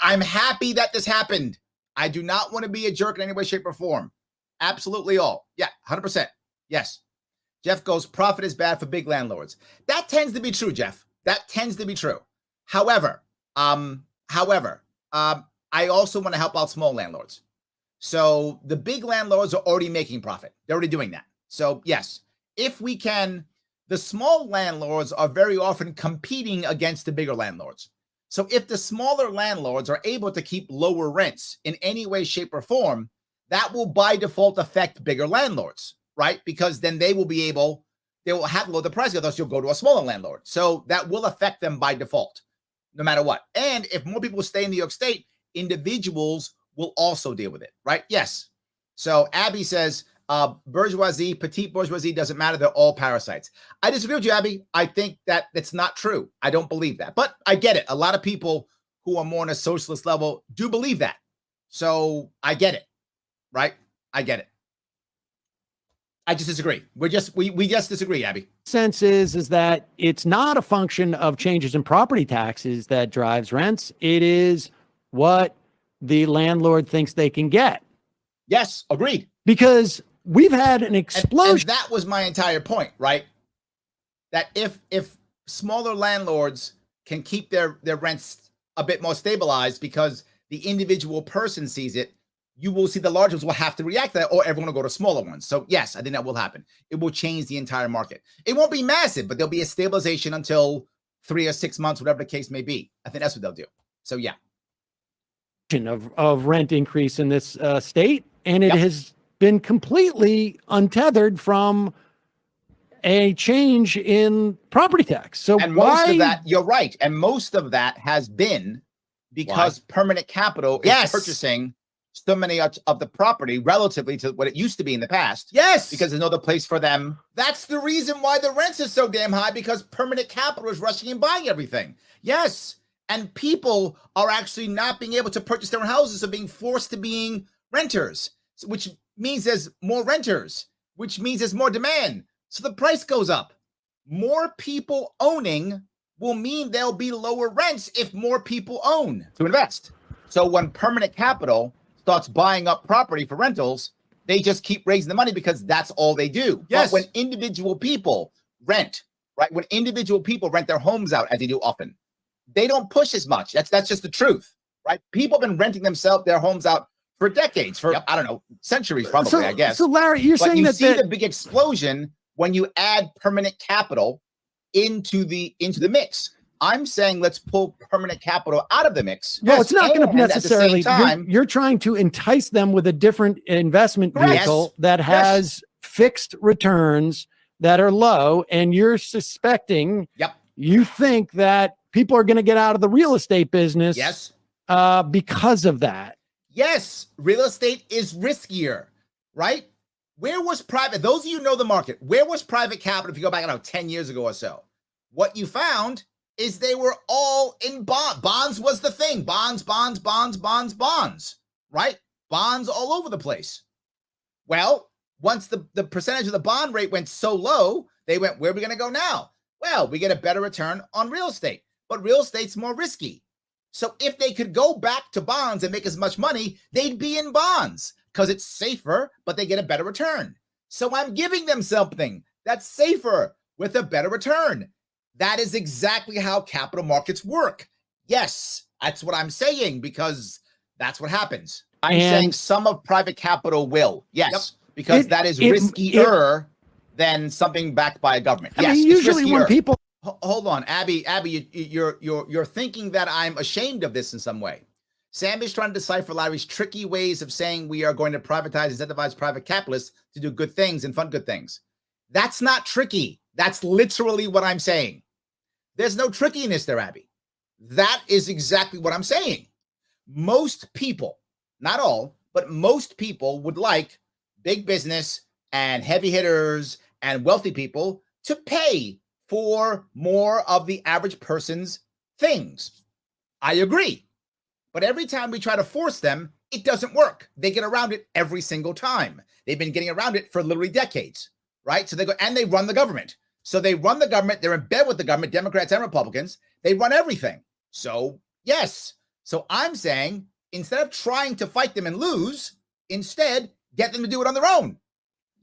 I'm happy that this happened. I do not want to be a jerk in any way, shape, or form. Absolutely all. Yeah, 100%. Yes. Jeff goes, profit is bad for big landlords. That tends to be true, Jeff. That tends to be true. However, I also want to help out small landlords. So the big landlords are already making profit. They're already doing that. So yes, if we can, the small landlords are very often competing against the bigger landlords. So if the smaller landlords are able to keep lower rents in any way, shape, or form, that will by default affect bigger landlords, right? Because then they will have to lower the price, otherwise you'll go to a smaller landlord. So that will affect them by default, no matter what. And if more people stay in New York State, individuals will also deal with it, right? Yes. So Abby says, bourgeoisie, petite bourgeoisie, doesn't matter. They're all parasites. I disagree with you, Abby. I think that that's not true. I don't believe that, but I get it. A lot of people who are more on a socialist level do believe that. So I get it, right? I get it. I just disagree. We just disagree, Abby. Sense is that it's not a function of changes in property taxes that drives rents. It is what the landlord thinks they can get. Yes, agreed. Because we've had an explosion. And that was my entire point, right? That if smaller landlords can keep their rents a bit more stabilized because the individual person sees it, you will see the larger ones will have to react to that, or everyone will go to smaller ones. So yes, I think that will happen. It will change the entire market. It won't be massive, but there'll be a stabilization until 3 or 6 months, whatever the case may be. I think that's what they'll do. So yeah. Of rent increase in this state, and it has been completely untethered from a change in property tax. So most of that, you're right, and most of that has been because permanent capital is purchasing so many of the property relatively to what it used to be in the past. Yes, because there's no other place for them. That's the reason why the rents are so damn high, because permanent capital is rushing and buying everything. Yes. And people are actually not being able to purchase their own houses, so being forced to being renters, which means there's more renters, which means there's more demand. So the price goes up. More people owning will mean there'll be lower rents if more people own to invest. So when permanent capital starts buying up property for rentals, they just keep raising the money because that's all they do. Yes. But when individual people rent, right? When individual people rent their homes out, as they do often, they don't push as much. That's just the truth, right? People have been renting their homes out for decades, for I don't know, centuries probably, I guess. So Larry, you're saying you see the big explosion when you add permanent capital into the mix. I'm saying let's pull permanent capital out of the mix. No, it's not going to necessarily. You're trying to entice them with a different investment vehicle that has fixed returns that are low, and you're suspecting, you think that people are going to get out of the real estate business because of that. Yes, real estate is riskier, right? Where was private, those of you who know the market, where was private capital if you go back, I don't know, 10 years ago or so? What you found is they were all in bonds. Bonds was the thing. Bonds, right? Bonds all over the place. Well, once the percentage of the bond rate went so low, they went, where are we going to go now? Well, we get a better return on real estate, but real estate's more risky. So if they could go back to bonds and make as much money, they'd be in bonds because it's safer, but they get a better return. So I'm giving them something that's safer with a better return. That is exactly how capital markets work. Yes, that's what I'm saying, because that's what happens. I'm saying some of private capital will. Yes, because that is riskier than something backed by a government. I mean, usually when people hold on, Abby, you're thinking that I'm ashamed of this in some way. Sam is trying to decipher Larry's tricky ways of saying we are going to privatize, incentivize private capitalists to do good things and fund good things. That's not tricky. That's literally what I'm saying. There's no trickiness there, Abby. That is exactly what I'm saying. Most people, not all, but most people would like big business and heavy hitters and wealthy people to pay for more of the average person's things. I agree. But every time we try to force them, it doesn't work. They get around it every single time. They've been getting around it for literally decades, right? So they go, and they run the government. So they run the government. They're in bed with the government, Democrats and Republicans. They run everything. So yes. So I'm saying, instead of trying to fight them and lose, instead get them to do it on their own.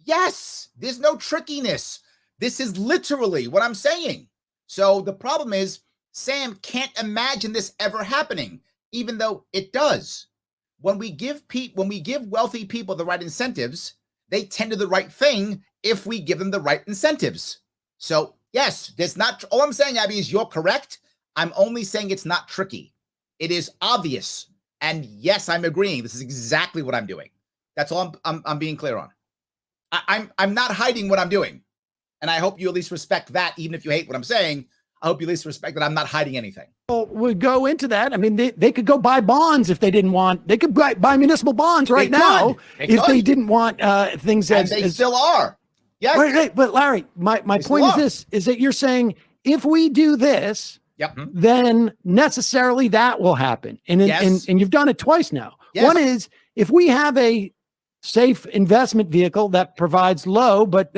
Yes, there's no trickiness. This is literally what I'm saying. So the problem is, Sam can't imagine this ever happening, even though it does. When we give wealthy people the right incentives, they tend to do the right thing if we give them the right incentives. So yes, there's not, all I'm saying, Abby, is you're correct. I'm only saying it's not tricky. It is obvious. And yes, I'm agreeing. This is exactly what I'm doing. That's all I'm being clear on. I'm not hiding what I'm doing. And I hope you at least respect that, even if you hate what I'm saying. I hope you at least respect that I'm not hiding anything. Well, we go into that. I mean, they could go buy bonds if they didn't want. They could buy municipal bonds right now if they didn't want things as they still are. Yes. Right. But Larry, my point is this: is that you're saying if we do this, then necessarily that will happen, and and you've done it twice now. Yes. One is if we have a safe investment vehicle that provides low but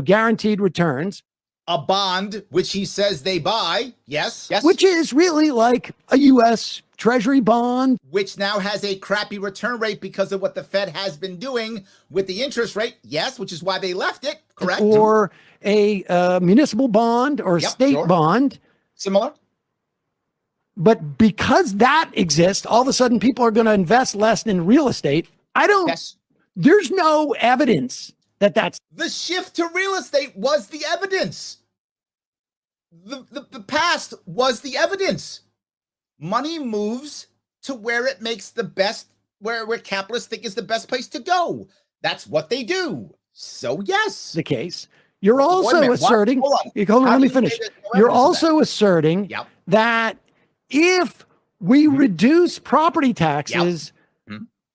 guaranteed returns. A bond, which he says they buy, yes, which is really like a U.S. Treasury bond, which now has a crappy return rate because of what the Fed has been doing with the interest rate, yes, which is why they left it, correct? Or a municipal bond or a state bond. Similar. But because that exists, all of a sudden people are going to invest less in real estate. There's no evidence that's the shift to real estate was the evidence. The past was the evidence. Money moves to where it makes the best, where capitalists think is the best place to go. That's what they do. So yes, the case. You're also asserting. Hold on, let me finish. You're also asserting that if we reduce property taxes,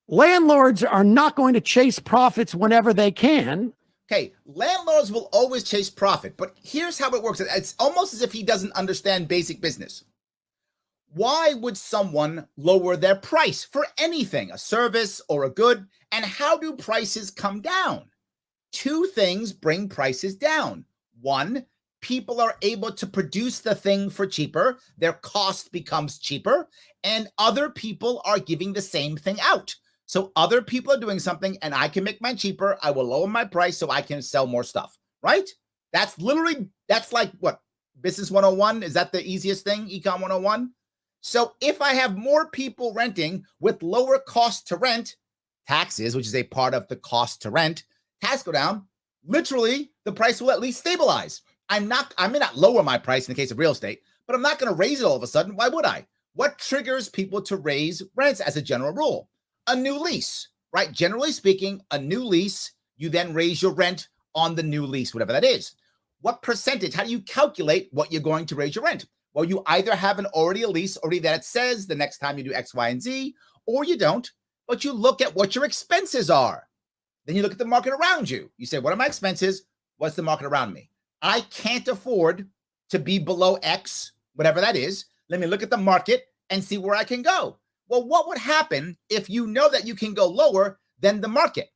landlords are not going to chase profits whenever they can. Okay, landlords will always chase profit, but here's how it works. It's almost as if he doesn't understand basic business. Why would someone lower their price for anything, a service or a good? And how do prices come down? Two things bring prices down. One, people are able to produce the thing for cheaper. Their cost becomes cheaper, and other people are giving the same thing out. So other people are doing something and I can make mine cheaper. I will lower my price so I can sell more stuff, right? That's like what? Business 101? Is that the easiest thing? Econ 101? So if I have more people renting with lower cost to rent, taxes, which is a part of the cost to rent, tax go down, literally the price will at least stabilize. I may not lower my price in the case of real estate, but I'm not going to raise it all of a sudden. Why would I? What triggers people to raise rents as a general rule? A new lease, right? Generally speaking, a new lease, you then raise your rent on the new lease, whatever that is. What percentage? How do you calculate what you're going to raise your rent? Well, you either have a lease already that it says the next time you do X, Y, and Z, or you don't, but you look at what your expenses are. Then you look at the market around you. You say, what are my expenses? What's the market around me? I can't afford to be below X, whatever that is. Let me look at the market and see where I can go. Well, what would happen if you know that you can go lower than the market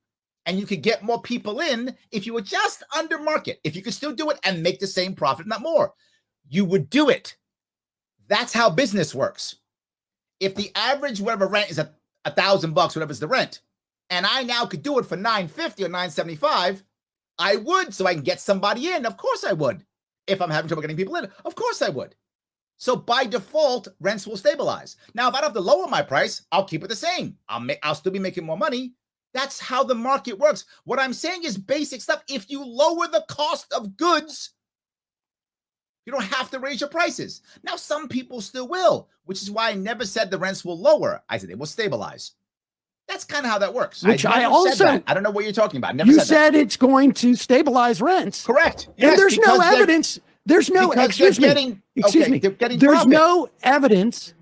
and you could get more people in if you were just under market? If you could still do it and make the same profit, not more, you would do it. That's how business works. If the average whatever rent is $1,000, whatever is the rent, and I now could do it for $950 or $975, I would, so I can get somebody in. Of course I would. If I'm having trouble getting people in, of course I would. So by default, rents will stabilize. Now, if I don't have to lower my price, I'll keep it the same. I'll still be making more money. That's how the market works. What I'm saying is basic stuff. If you lower the cost of goods, you don't have to raise your prices. Now, some people still will, which is why I never said the rents will lower. I said they will stabilize. That's kind of how that works. Which I also, I don't know what you're talking about. Never you said it's going to stabilize rents. Correct. And Yes, there's no evidence. There's no, excuse me. There's no evidence.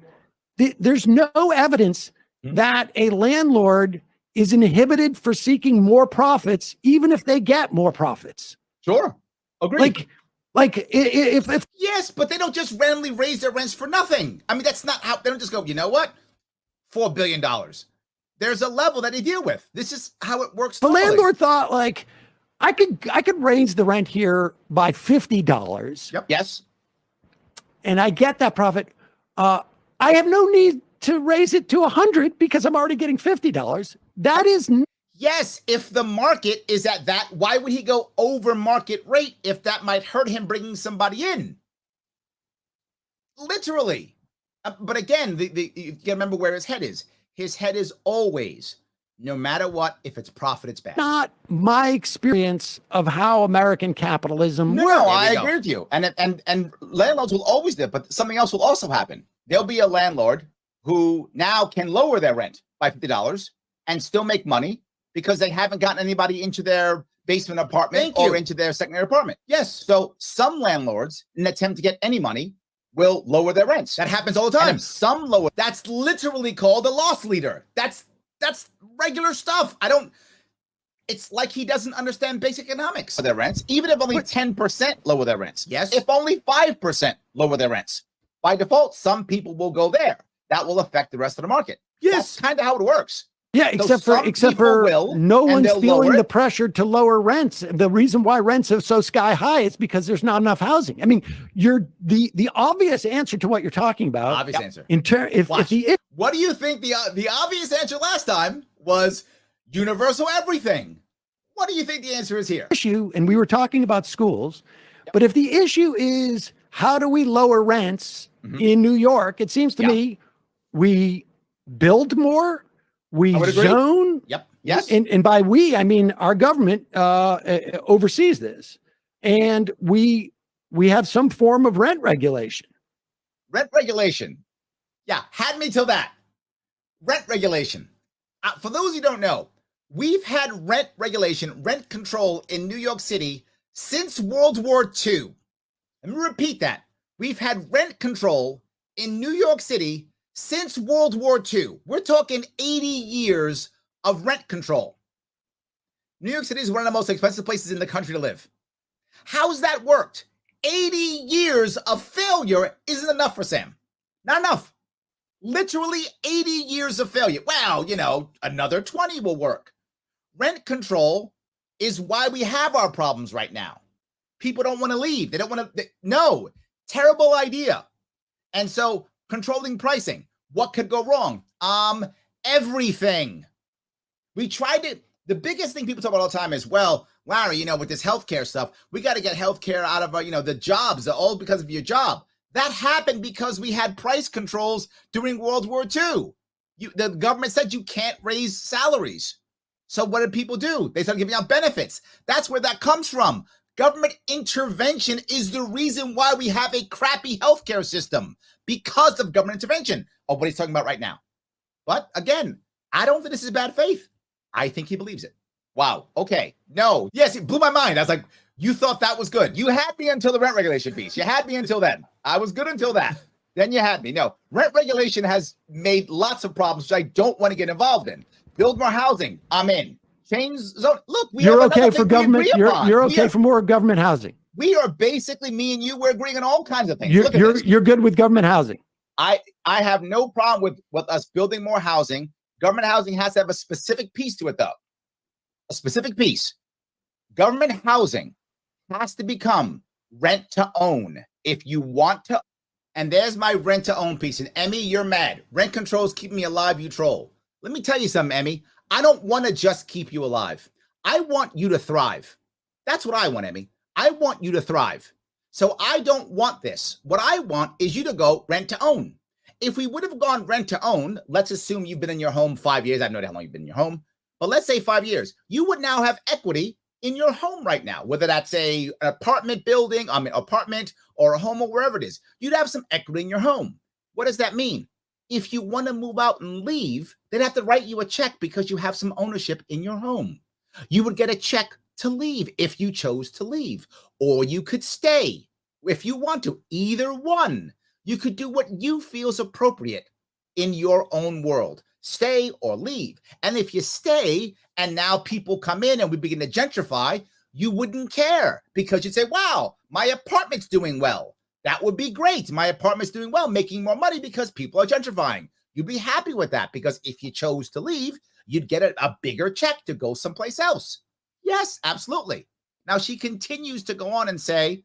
There's no evidence that a landlord is inhibited for seeking more profits, even if they get more profits. Sure. Agreed. Like if yes, but they don't just randomly raise their rents for nothing. I mean, that's not how they don't just go, you know what? $4 billion. There's a level that they deal with. This is how it works. The landlord thought like, I could raise the rent here by $50. Yep. Yes. And I get that profit. I have no need to raise it to 100 because I'm already getting $50. That is yes. If the market is at that, why would he go over market rate if that might hurt him bringing somebody in? Literally. But again, you gotta remember where his head is. His head is always, no matter what, if it's profit, it's bad. Not my experience of how American capitalism works. No, I agree with you. And landlords will always do it, but something else will also happen. There'll be a landlord who now can lower their rent by $50 and still make money because they haven't gotten anybody into their basement apartment or into their secondary apartment. Yes. So some landlords, in an attempt to get any money, will lower their rents. That happens all the time. And some lower. That's literally called a loss leader. That's regular stuff. It's like he doesn't understand basic economics. Their rents, even if only 10% lower their rents. Yes. If only 5% lower their rents. By default, some people will go there. That will affect the rest of the market. Yes. That's kind of how it works. Yeah, except for no one's feeling the pressure to lower rents. The reason why rents are so sky high is because there's not enough housing. I mean, the obvious answer to what you're talking about. Obvious answer. What do you think the obvious answer last time was universal everything? What do you think the answer is here? Issue, and we were talking about schools, but if the issue is how do we lower rents in New York, it seems to me we build more. We zone. Yep. Yes. And by we, I mean our government oversees this. And we have some form of rent regulation. Rent regulation. Yeah. Had me till that. Rent regulation. For those who don't know, we've had rent regulation, rent control in New York City since World War II. Let me repeat that. We've had rent control in New York City since World War II. We're talking 80 years of rent control. New York City is one of the most expensive places in the country to live. How's that worked? 80 years of failure isn't enough for Sam. Not enough. Literally 80 years of failure. Well, another 20 will work. Rent control is why we have our problems right now. People don't want to leave. They don't want to. No, terrible idea. And so controlling pricing. What could go wrong? Everything. We tried to. The biggest thing people talk about all the time is, well, Larry, with this healthcare stuff, we got to get healthcare out of, the jobs, all because of your job. That happened because we had price controls during World War II. The government said you can't raise salaries. So what did people do? They started giving out benefits. That's where that comes from. Government intervention is the reason why we have a crappy healthcare system, because of government intervention, of what he's talking about right now. But again, I don't think this is bad faith. I think he believes it. Wow. Okay. No. Yes, it blew my mind. I was like, you thought that was good. You had me until the rent regulation piece. You had me until then. I was good until that. Then you had me. No, rent regulation has made lots of problems which I don't want to get involved in. Build more housing. I'm in. Change zone. Look, you're okay for government. You're okay for more government housing. We are basically, me and you, we're agreeing on all kinds of things. You're good with government housing. I have no problem with us building more housing. Government housing has to have a specific piece to it, though. A specific piece. Government housing has to become rent to own if you want to. And there's my rent to own piece. And Emmy, you're mad. Rent controls keep me alive, you troll. Let me tell you something, Emmy. I don't want to just keep you alive. I want you to thrive. That's what I want, Emmy. I want you to thrive. So I don't want this. What I want is you to go rent to own. If we would have gone rent to own, let's assume you've been in your home 5 years. I have no idea how long you've been in your home, but let's say 5 years. You would now have equity in your home right now, whether that's an apartment building, apartment or a home or wherever it is. You'd have some equity in your home. What does that mean? If you want to move out and leave, they'd have to write you a check because you have some ownership in your home. You would get a check to leave if you chose to leave, or you could stay if you want to. Either one. You could do what you feel is appropriate in your own world. Stay or leave. And if you stay and now people come in and we begin to gentrify, you wouldn't care because you'd say, wow, my apartment's doing well. That would be great. My apartment's doing well, making more money because people are gentrifying. You'd be happy with that because if you chose to leave, you'd get a bigger check to go someplace else. Yes, absolutely. Now she continues to go on and say,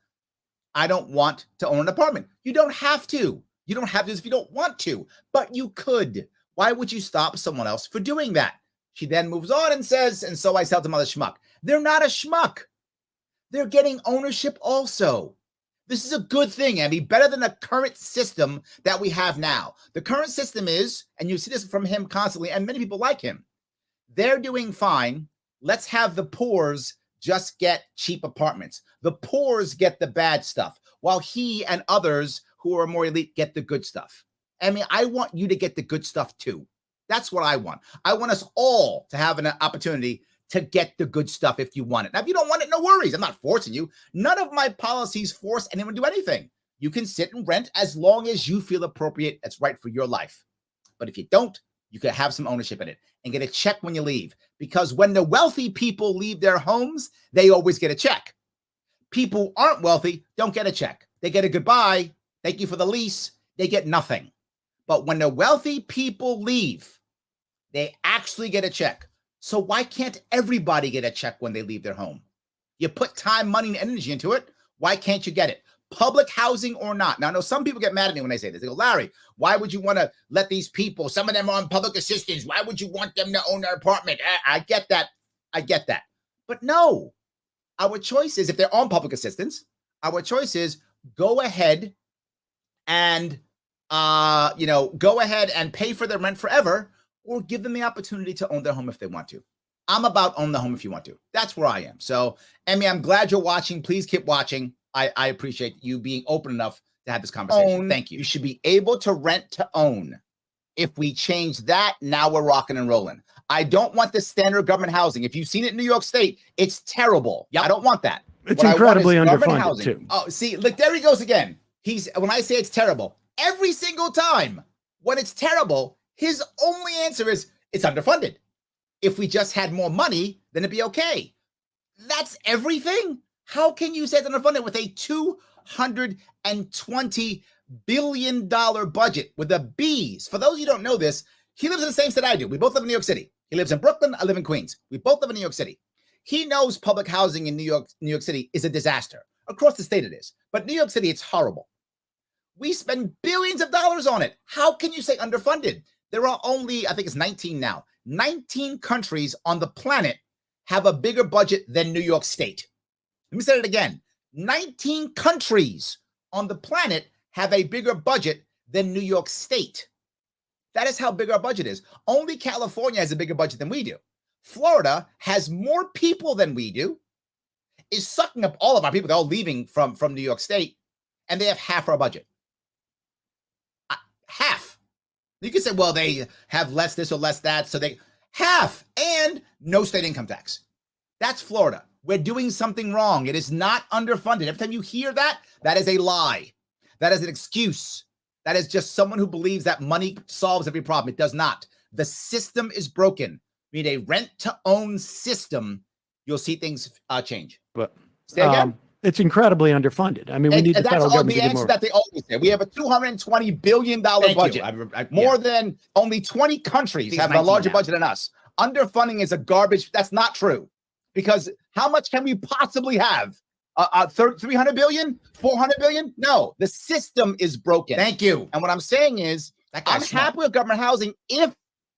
I don't want to own an apartment. You don't have to. You don't have to if you don't want to, but you could. Why would you stop someone else for doing that? She then moves on and says, and so I sell to mother schmuck. They're not a schmuck. They're getting ownership also. This is a good thing, Emmy, better than the current system that we have now. The current system is, and you see this from him constantly, and many people like him, they're doing fine. Let's have the poors just get cheap apartments. The poors get the bad stuff, while he and others who are more elite get the good stuff. I mean, I want you to get the good stuff too. That's what I want. I want us all to have an opportunity to get the good stuff if you want it. Now, if you don't want it, no worries. I'm not forcing you. None of my policies force anyone to do anything. You can sit and rent as long as you feel appropriate. That's right for your life. But if you don't, you can have some ownership in it and get a check when you leave. Because when the wealthy people leave their homes, they always get a check. People who aren't wealthy don't get a check. They get a goodbye. Thank you for the lease. They get nothing. But when the wealthy people leave, they actually get a check. So why can't everybody get a check when they leave their home? You put time, money, and energy into it. Why can't you get it? Public housing or not. Now, I know some people get mad at me when I say this. They go, Larry, why would you want to let these people, some of them are on public assistance. Why would you want them to own their apartment? I get that. I get that. But no, our choice is, if they're on public assistance, our choice is go ahead and, go ahead and pay for their rent forever, or give them the opportunity to own their home if they want to. I'm about own the home if you want to. That's where I am. So, Emmy, I'm glad you're watching. Please keep watching. I appreciate you being open enough to have this conversation. Thank you. You should be able to rent to own. If we change that, now we're rocking and rolling. I don't want the standard government housing. If you've seen it in New York State, it's terrible. I don't want that. It's incredibly underfunded too. Oh, see, look, there he goes again. When I say it's terrible, every single time when it's terrible, his only answer is it's underfunded. If we just had more money, then it'd be okay. That's everything. How can you say it's underfunded with a $220 billion budget with the B's? For those of you who don't know this, he lives in the same state I do. We both live in New York City. He lives in Brooklyn. I live in Queens. We both live in New York City. He knows public housing in New York City is a disaster. Across the state it is. But New York City, it's horrible. We spend billions of dollars on it. How can you say underfunded? There are only, I think it's 19 now. 19 countries on the planet have a bigger budget than New York State. Let me say it again. 19 countries on the planet have a bigger budget than New York State. That is how big our budget is. Only California has a bigger budget than we do. Florida has more people than we do, is sucking up all of our people. They're all leaving from New York State, and they have half our budget. Half. You can say, well, they have less this or less that, so they half, and no state income tax. That's Florida. We're doing something wrong. It is not underfunded. Every time you hear that, that is a lie. That is an excuse. That is just someone who believes that money solves every problem. It does not. The system is broken. We need a rent-to-own system. You'll see things change. But say again. It's incredibly underfunded. I mean, we need the federal government to do more. That's the answer that they always say. We have a $220 billion budget. More than only 20 countries have a larger budget than us. Underfunding is a garbage. That's not true. Because how much can we possibly have? 300 billion? 400 billion? No, the system is broken. Thank you. And what I'm saying is, I'm happy with government housing if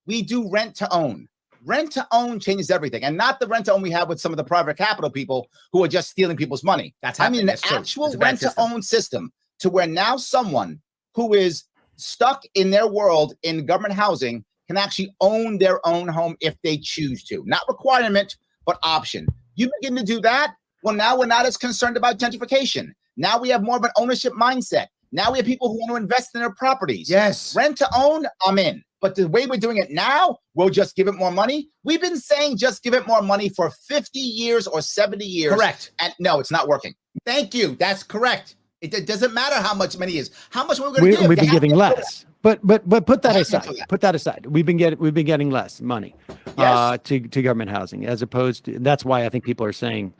we do rent to own. Rent to own changes everything, and not the rent to own we have with some of the private capital people who are just stealing people's money. That's I mean, an actual rent to own system to where now someone who is stuck in their world in government housing can actually own their own home if they choose to. Not requirement, but option. You begin to do that, well, now we're not as concerned about gentrification. Now we have more of an ownership mindset. Now we have people who want to invest in their properties. Yes. Rent to own, I'm in. But the way we're doing it now, we'll just give it more money. We've been saying just give it more money for 50 years or 70 years. Correct. And no, it's not working. Thank you. That's correct. It doesn't matter how much money is. How much are we going to give? We've been giving less. But put that aside. Put that aside. We've been getting less money to government housing, as opposed to. That's why I think people are saying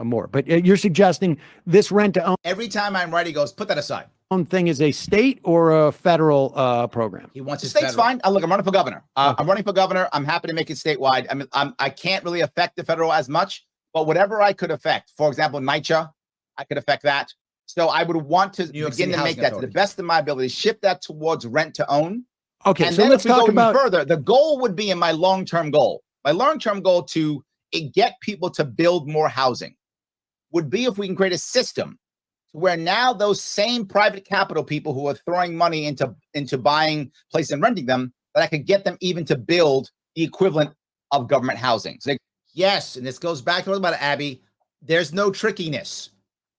more. But you're suggesting this rent to own. Every time I'm right, he goes, put that aside. Own thing is a state or a federal program. He wants the his state's federal. fine. Look, I'm running for governor. I'm running for governor. I'm happy to make it statewide. I mean, I can't really affect the federal as much, but whatever I could affect, for example, NYCHA, I could affect that. So I would want to begin to make that to the best of my ability, shift that towards rent to own. Okay, and so then let's if we talk go about further. The goal would be in my long-term goal. My long-term goal to get people to build more housing would be if we can create a system where now those same private capital people who are throwing money into buying places and renting them, that I could get them even to build the equivalent of government housing. So yes, and this goes back to what about Abby. There's no trickiness.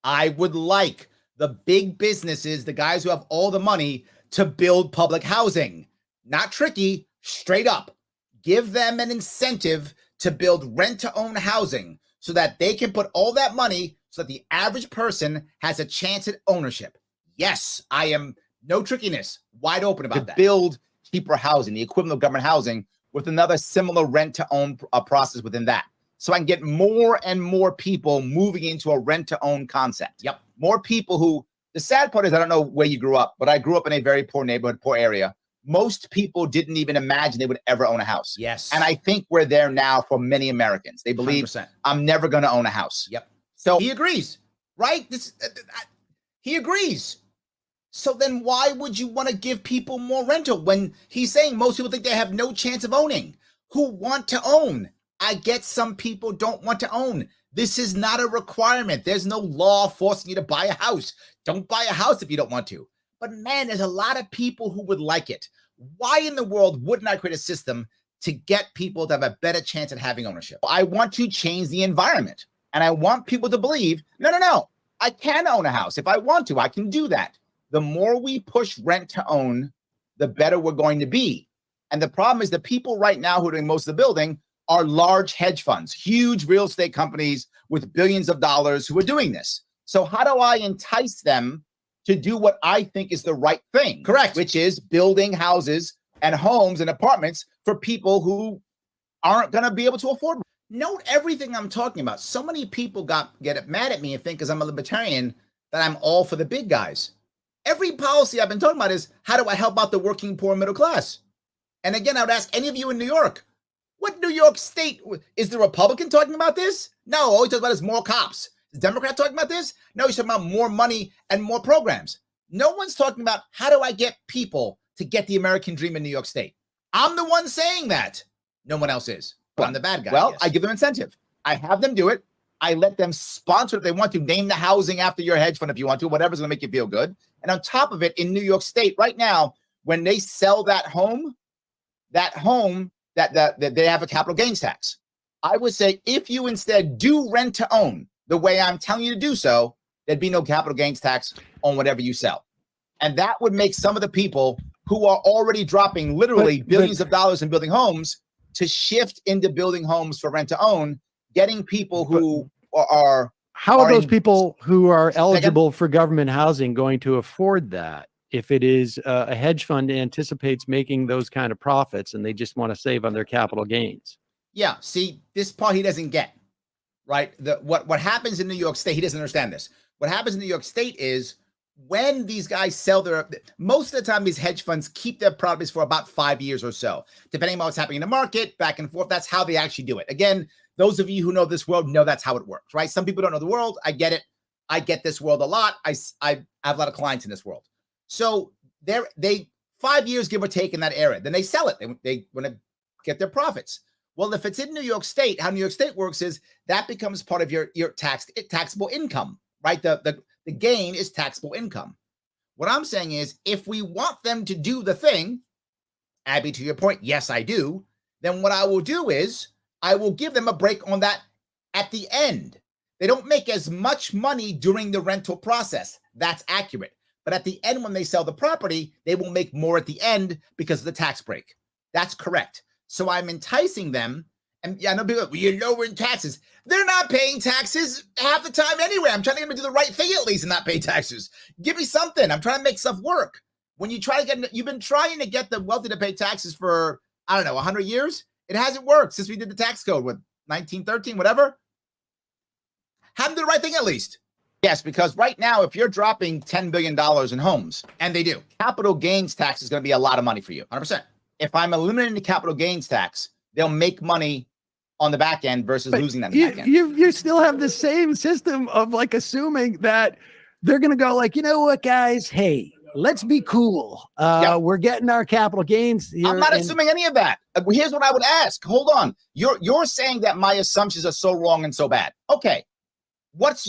I would like the big businesses, the guys who have all the money, to build public housing. Not tricky, straight up. Give them an incentive to build rent-to-own housing so that they can put all that money so that the average person has a chance at ownership. Yes, I am, no trickiness, wide open about that. Build cheaper housing, the equivalent of government housing, with another similar rent-to-own process within that. So I can get more and more people moving into a rent-to-own concept. Yep. More people who, the sad part is, I don't know where you grew up, but I grew up in a very poor neighborhood, poor area. Most people didn't even imagine they would ever own a house. Yes. And I think we're there now for many Americans. They believe 100%. I'm never going to own a house. Yep. So he agrees, right? He agrees. So then why would you want to give people more rental when he's saying most people think they have no chance of owning? Who want to own? I get some people don't want to own. This is not a requirement. There's no law forcing you to buy a house. Don't buy a house if you don't want to. But man, there's a lot of people who would like it. Why in the world wouldn't I create a system to get people to have a better chance at having ownership? I want to change the environment. And I want people to believe, no, I can own a house. If I want to, I can do that. The more we push rent to own, the better we're going to be. And the problem is the people right now who are doing most of the building are large hedge funds, huge real estate companies with billions of dollars who are doing this. So how do I entice them to do what I think is the right thing? Correct. Which is building houses and homes and apartments for people who aren't going to be able to afford them. Note everything I'm talking about. So many people get mad at me and think because I'm a libertarian that I'm all for the big guys. Every policy I've been talking about is how do I help out the working poor middle class? And again, I would ask any of you in New York, what New York State, is the Republican talking about this? No, all he talks about is more cops. Is the Democrat talking about this? No, he's talking about more money and more programs. No one's talking about how do I get people to get the American dream in New York State. I'm the one saying that. No one else is. But I'm the bad guy. Well, I give them incentive. I have them do it. I let them sponsor if they want to. Name the housing after your hedge fund if you want to. Whatever's going to make you feel good. And on top of it, in New York State right now, when they sell that home that they have a capital gains tax. I would say if you instead do rent to own the way I'm telling you to do so, there'd be no capital gains tax on whatever you sell. And that would make some of the people who are already dropping literally billions of dollars in building homes to shift into building homes for rent to own. getting people who are how are those people who are eligible for government housing going to afford that if it is a hedge fund anticipates making those kind of profits and they just want to save on their capital gains? Yeah, see, this part he doesn't get, right? What happens in New York State, he doesn't understand this. What happens in New York State is when these guys sell most of the time, these hedge funds keep their properties for about 5 years or so, depending on what's happening in the market, back and forth. That's how they actually do it. Again, those of you who know this world know that's how it works, right? Some people don't know the world. I get it. I get this world a lot. I have a lot of clients in this world. So they 5 years, give or take, in that area. Then they sell it. They want to get their profits. Well, if it's in New York State, how New York State works is that becomes part of your taxable income, right? The gain is taxable income. What I'm saying is, if we want them to do the thing, Abby, to your point, yes, I do, then what I will do is I will give them a break on that at the end. They don't make as much money during the rental process. That's accurate. But at the end, when they sell the property, they will make more at the end because of the tax break. That's correct. So I'm enticing them. And yeah, I know people, well, you're lowering taxes. They're not paying taxes half the time anyway. I'm trying to get them to do the right thing at least and not pay taxes. Give me something. I'm trying to make stuff work. When you try to get, you've been trying to get the wealthy to pay taxes for, I don't know, 100 years. It hasn't worked since we did the tax code with 1913, whatever. Have them do the right thing at least. Yes, because right now, if you're dropping $10 billion in homes, and they do, capital gains tax is going to be a lot of money for you, 100%. If I'm eliminating the capital gains tax, they'll make money on the back end versus losing that in the back end. You still have the same system of like assuming that they're going to go like, you know what, guys? Hey, let's be cool. We're getting our capital gains here. I'm not assuming any of that. Here's what I would ask. Hold on. You're saying that my assumptions are so wrong and so bad. Okay. That's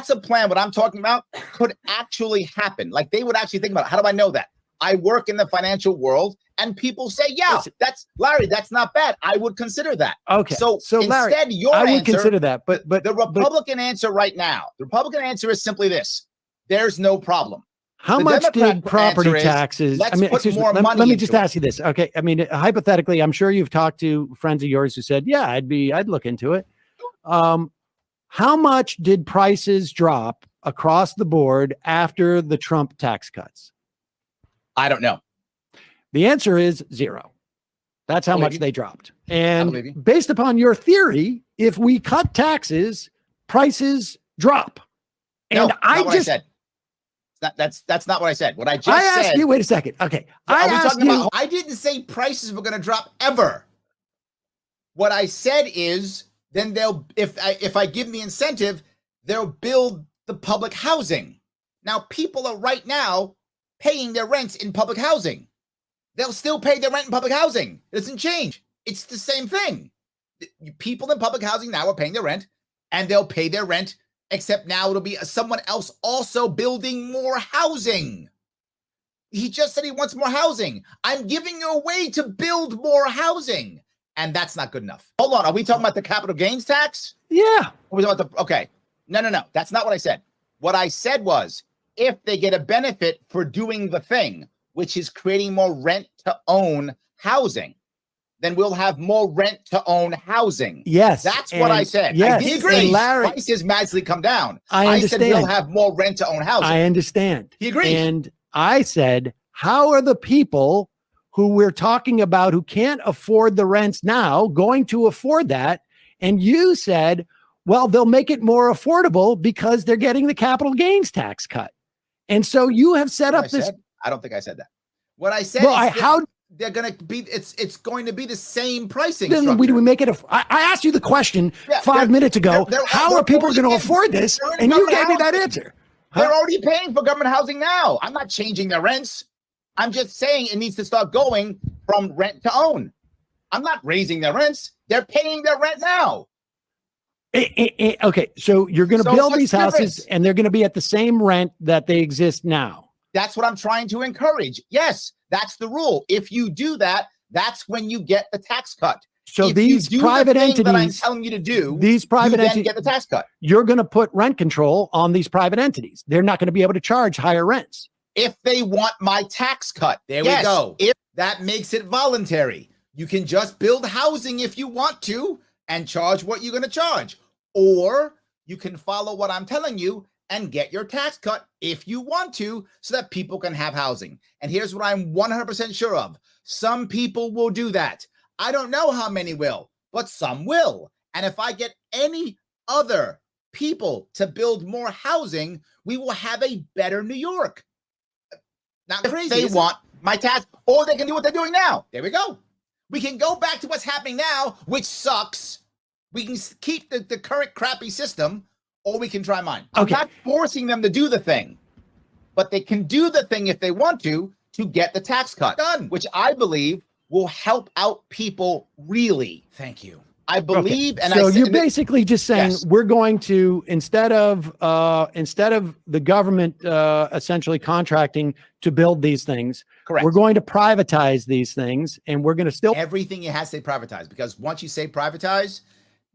a plan. What I'm talking about could actually happen. Like they would actually think about it. How do I know that? I work in the financial world and people say, yeah, that's Larry, that's not bad. I would consider that. Okay. So Larry, instead, I would consider that. But the Republican answer right now, the Republican answer is simply this. There's no problem. How much did property taxes? Let me just ask you this. Okay. I mean, hypothetically, I'm sure you've talked to friends of yours who said, yeah, I'd look into it. How much did prices drop across the board after the Trump tax cuts? I don't know. The answer is 0. That's how much they dropped. And based upon your theory, if we cut taxes, prices drop. And I said. That's not what I said. What I just said. I asked you, wait a second. Okay. I didn't say prices were going to drop ever. What I said is then if I give them the incentive, they'll build the public housing. Now, people are right now paying their rents in public housing. They'll still pay their rent in public housing. It doesn't change. It's the same thing. People in public housing now are paying their rent, and they'll pay their rent, except now it'll be someone else also building more housing. He just said he wants more housing. I'm giving you a way to build more housing, and that's not good enough. Hold on. Are we talking about the capital gains tax? Yeah. Okay. No. That's not what I said. What I said was, if they get a benefit for doing the thing, which is creating more rent-to-own housing, then we'll have more rent-to-own housing. Yes. That's what I said. Yes, I did agree. Larry, prices magically come down. I said we'll have more rent-to-own housing. I understand. He agreed. And I said, how are the people who we're talking about who can't afford the rents now going to afford that? And you said, well, they'll make it more affordable because they're getting the capital gains tax cut. And so you have set up this. I don't think I said that. What I said is how they're going to be, it's going to be the same pricing. Then we make it I asked you the question 5 minutes ago. How are people going to afford this? And you gave me that answer. They're already paying for government housing now. I'm not changing their rents. I'm just saying it needs to start going from rent to own. I'm not raising their rents. They're paying their rent now. Okay, so you're going to build these houses and they're going to be at the same rent that they exist now. That's what I'm trying to encourage. Yes, that's the rule. If you do that, that's when you get the tax cut. So if these private entities that I'm telling you to do, these private entities get the tax cut. You're going to put rent control on these private entities. They're not going to be able to charge higher rents. If they want my tax cut. There we go. If that makes it voluntary. You can just build housing if you want to. and charge what you're going to charge. Or you can follow what I'm telling you and get your tax cut if you want to, so that people can have housing. And here's what I'm 100% sure of. Some people will do that. I don't know how many will, but some will. And if I get any other people to build more housing, we will have a better New York. Not crazy. They want my tax, or they can do what they're doing now. There we go. We can go back to what's happening now, which sucks. We can keep the current crappy system, or we can try mine. I'm not forcing them to do the thing, but they can do the thing if they want to get the tax cut done, which I believe will help out people really. Thank you. I believe, and so you're basically just saying we're going to, instead of the government essentially contracting to build these things, correct, we're going to privatize these things, and we're going to still everything it has to say privatized, because once you say privatize,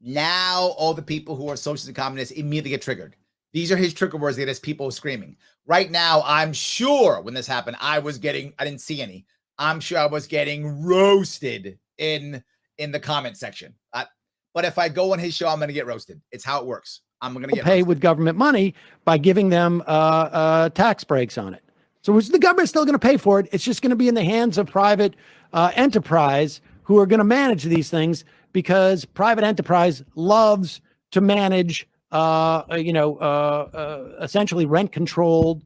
now all the people who are socialists and communists immediately get triggered. These are his trigger words. They get his people screaming. Right now, I'm sure when this happened, I didn't see any. I'm sure I was getting roasted in the comment section. But if I go on his show, I'm going to get roasted. It's how it works. I'm going to get pay with government money by giving them tax breaks on it. So the government's still going to pay for it. It's just going to be in the hands of private enterprise who are going to manage these things, because private enterprise loves to manage, essentially rent-controlled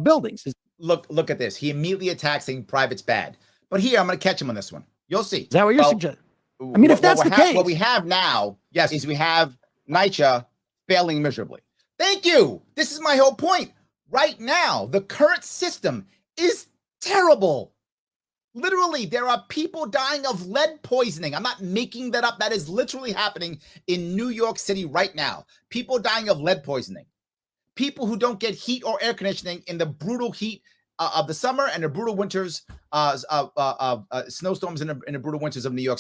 buildings. Look at this. He immediately attacks saying private's bad. But here, I'm going to catch him on this one. You'll see. Is that what you're suggesting? I mean, if that's the case. What we have now, yes, is we have NYCHA failing miserably. Thank you. This is my whole point. Right now, the current system is terrible. Literally, there are people dying of lead poisoning. I'm not making that up. That is literally happening in New York City right now. People dying of lead poisoning. People who don't get heat or air conditioning in the brutal heat of the summer and the brutal winters, snowstorms in the brutal winters of New York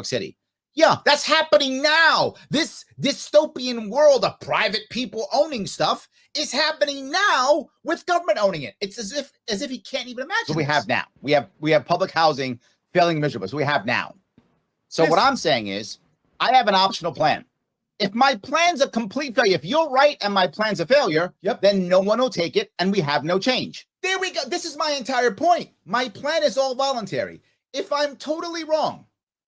City. Yeah, that's happening now. This dystopian world of private people owning stuff is happening now with government owning it. It's as if he can't even imagine. So we have now. We have public housing failing miserably. So we have now. So what I'm saying is, I have an optional plan. If my plan's a complete failure, if you're right and my plan's a failure, then no one will take it and we have no change. There we go. This is my entire point. My plan is all voluntary. If I'm totally wrong,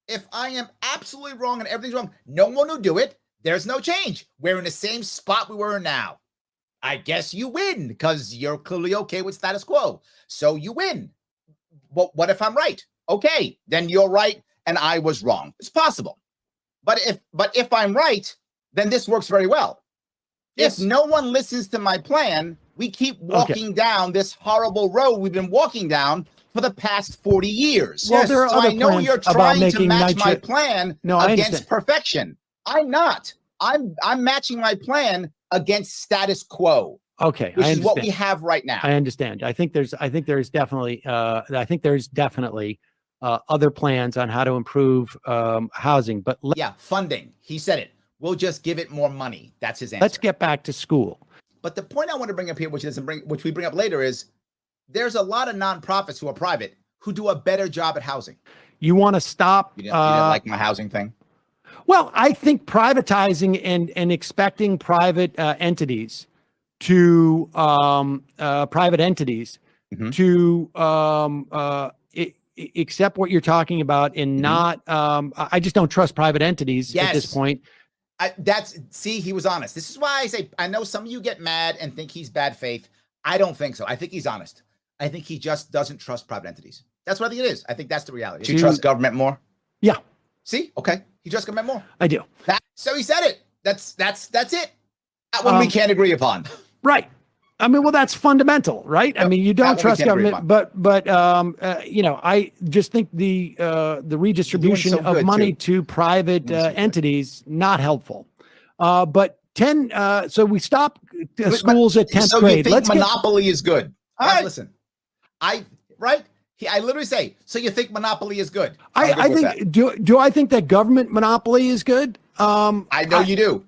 if I am absolutely wrong and everything's wrong, no one will do it. There's no change. We're in the same spot we were in now. I guess you win because you're clearly okay with status quo. So you win. But what if I'm right? Okay, then you're right and I was wrong. It's possible. But if I'm right, then this works very well. Yes. If no one listens to my plan, we keep walking down this horrible road we've been walking down for the past 40 years. Well, there are so other I know you're trying to match my plan against perfection. I'm not. I'm matching my plan against status quo. Okay, which is what we have right now. I understand. I think there's definitely other plans on how to improve housing, but funding. He said it. We'll just give it more money. That's his answer. Let's get back to school. But the point I want to bring up here, which we bring up later, is there's a lot of nonprofits who are private who do a better job at housing. You want to stop? You didn't like my housing thing? Well, I think privatizing and expecting private entities to accept what you're talking about and not. I just don't trust private entities at this point. He was honest. This is why I say, I know some of you get mad and think he's bad faith. I don't think so. I think he's honest. I think he just doesn't trust private entities. That's what I think it is. I think that's the reality. Do you trust government more? Yeah. See? Okay. He trusts government more. I do. So he said it. That's it. What we can't agree upon. Right. I mean, well, that's fundamental, right? I mean, you don't trust government, but I just think the redistribution of money to private entities not helpful. But so we stop schools at 10th grade. You think monopoly is good? All right, listen. I literally say, so you think monopoly is good? I think. Do I think that government monopoly is good? I know you do.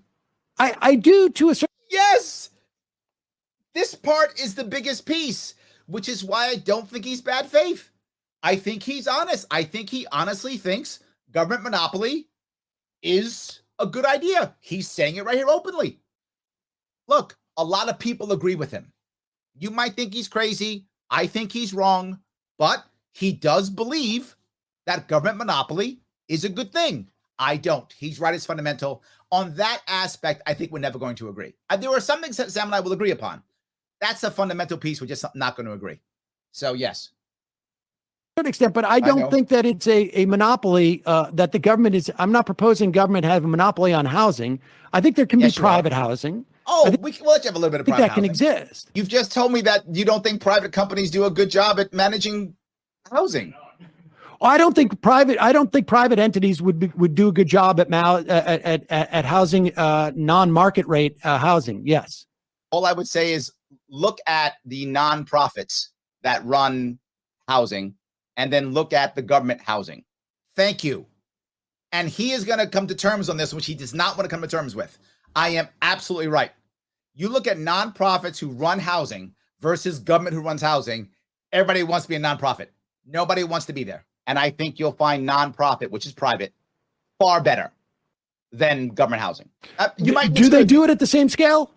I do to a certain. Yes. This part is the biggest piece, which is why I don't think he's bad faith. I think he's honest. I think he honestly thinks government monopoly is a good idea. He's saying it right here openly. Look, a lot of people agree with him. You might think he's crazy. I think he's wrong, but he does believe that government monopoly is a good thing. I don't. He's right. It's fundamental. On that aspect, I think we're never going to agree. There are some things that Sam and I will agree upon. That's a fundamental piece. We're just not going to agree. So, yes. To an extent, but I don't think that it's a monopoly that the government is. I'm not proposing government have a monopoly on housing. I think there can be private housing. Oh, we'll let you have a little bit of private housing. That can exist. You've just told me that you don't think private companies do a good job at managing housing. I don't think private entities would do a good job at housing non-market rate housing. Yes. All I would say is look at the nonprofits that run housing and then look at the government housing. Thank you. And he is going to come to terms on this, which he does not want to come to terms with. I am absolutely right. You look at nonprofits who run housing versus government who runs housing. Everybody wants to be a nonprofit. Nobody wants to be there. And I think you'll find nonprofit, which is private, far better than government housing. Do they do it at the same scale?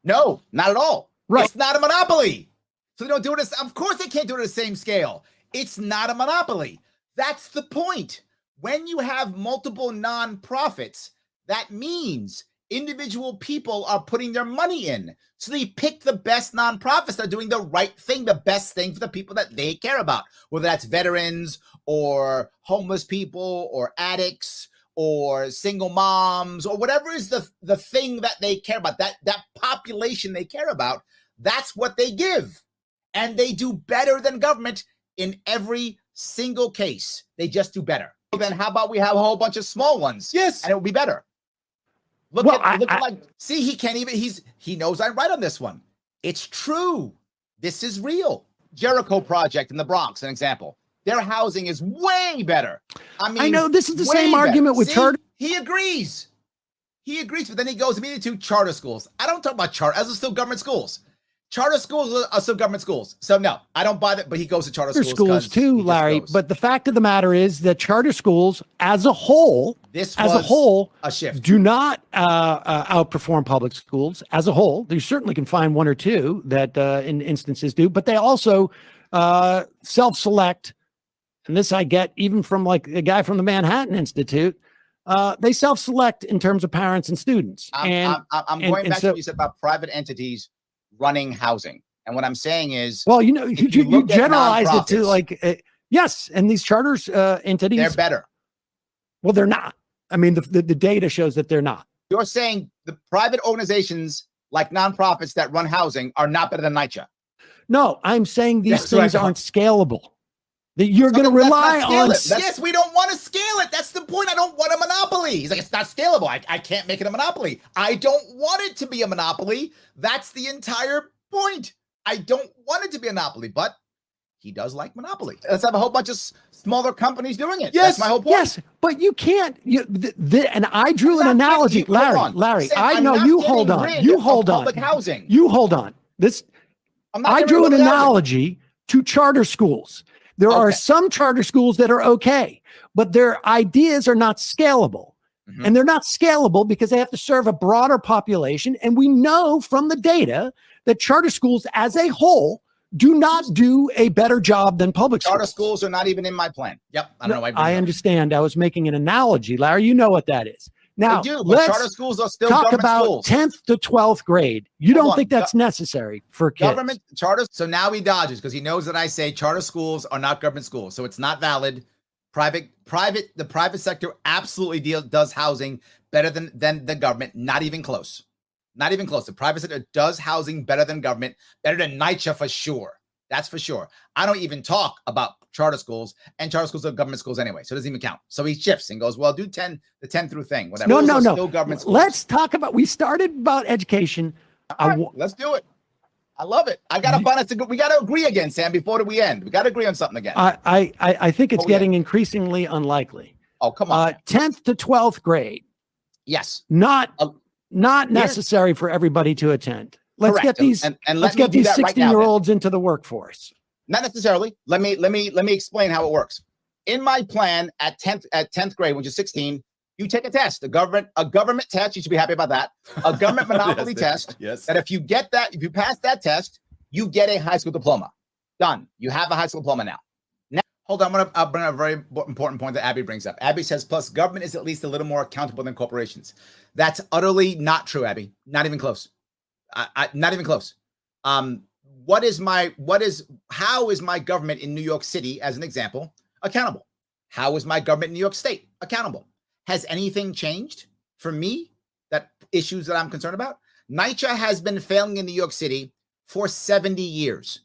No, not at all. Right. It's not a monopoly. So they don't do it. Of course, they can't do it at the same scale. It's not a monopoly. That's the point. When you have multiple nonprofits, that means individual people are putting their money in. So they pick the best nonprofits that are doing the right thing, the best thing for the people that they care about, whether that's veterans or homeless people or addicts or single moms or whatever is the thing that they care about, that population they care about. That's what they give. And they do better than government in every single case. They just do better. Then how about we have a whole bunch of small ones? Yes. And it will be better. See, he can't even, he knows I'm right on this one. It's true. This is real. Jericho Project in the Bronx, an example. Their housing is way better. I know this is the same argument with charter. He agrees. But then he goes immediately to charter schools. I don't talk about charter. Those are still government schools. Charter schools are still government schools. So no, I don't buy that, but he goes to charter schools too, Larry. But the fact of the matter is that charter schools as a whole, a shift, do not outperform public schools as a whole. You certainly can find one or two that in instances do, but they also self-select. And this I get even from like a guy from the Manhattan Institute. They self-select in terms of parents and students. I'm going back to what you said about private entities running housing. And what I'm saying is, well, you generalize it to like, yes. And these charters entities, they're better. Well, they're not. I mean, the data shows that they're not. You're saying the private organizations like nonprofits that run housing are not better than NYCHA. No, I'm saying these things aren't scalable. That you're going to rely on. Yes, we don't want to scale it. That's the point. I don't want a monopoly. He's like, it's not scalable. I can't make it a monopoly. I don't want it to be a monopoly. That's the entire point. I don't want it to be a monopoly, but he does like monopoly. Let's have a whole bunch of smaller companies doing it. Yes, that's my whole point. Yes, but you can't. And I drew an analogy, Larry. I know you hold on. You hold on. Public housing. You hold on. I drew an analogy to charter schools. There are some charter schools that are okay, but their ideas are not scalable. Mm-hmm. And they're not scalable because they have to serve a broader population. And we know from the data that charter schools as a whole do not do a better job than public schools. Charter schools are not even in my plan. Yep. I don't know why. I understand. I was making an analogy, Larry. You know what that is. Now, let's charter schools are still talk about schools. 10th to 12th grade. You don't think that's necessary for kids? Government charters. So now he dodges because he knows that I say charter schools are not government schools. So it's not valid. The private sector absolutely does housing better than the government. Not even close. Not even close. The private sector does housing better than government, better than NYCHA for sure. That's for sure. I don't even talk about charter schools, and charter schools are government schools anyway, so it doesn't even count. So he shifts and goes, well, do the 10 through thing, whatever. No. Still government schools. Let's talk about, we started about education. Let's do it. I love it. I got to find us we got to agree again, Sam, before we end. We got to agree on something again. I think it's getting increasingly unlikely. Oh, come on. 10th to 12th grade. Yes. Not necessary for everybody to attend. Let's correct. Get these let's get these 16-year-olds into the workforce. Not necessarily. Let me explain how it works. In my plan at 10th grade, which is 16, You take a test, a government test. You should be happy about that. A government monopoly test. Yes. That if you get that, if you pass that test, you get a high school diploma. Done. You have a high school diploma now. Now, hold on. I'll bring up a very important point that Abby brings up. Abby says, plus government is at least a little more accountable than corporations. That's utterly not true, Abby. Not even close. Not even close. How is my government in New York City, as an example, accountable? How is my government in New York State accountable? Has anything changed for me? That issues that I'm concerned about? NYCHA has been failing in New York City for 70 years.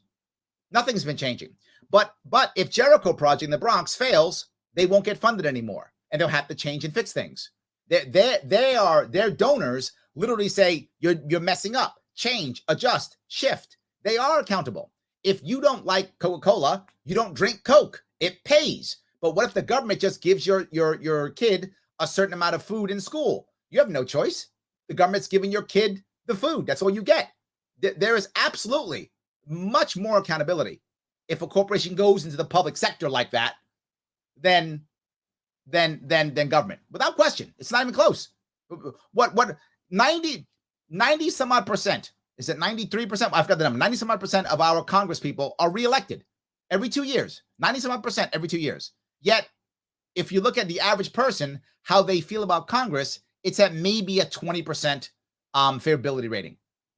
Nothing's been changing. But if Jericho Project in the Bronx fails, they won't get funded anymore, and they'll have to change and fix things. Their donors literally say you're messing up. Change, adjust, shift. They are accountable. If you don't like Coca-Cola, you don't drink Coke. It pays. But what if the government just gives your kid a certain amount of food in school? You have no choice. The government's giving your kid the food. That's all you get. There is absolutely much more accountability if a corporation goes into the public sector like that than government. Without question. It's not even close. What 90 some odd percent? Is it 93%? I've got the number. 90 some odd percent of our Congress people are reelected every 2 years. 90 some odd percent every 2 years. Yet, if you look at the average person, how they feel about Congress, it's at maybe a 20% favorability rating.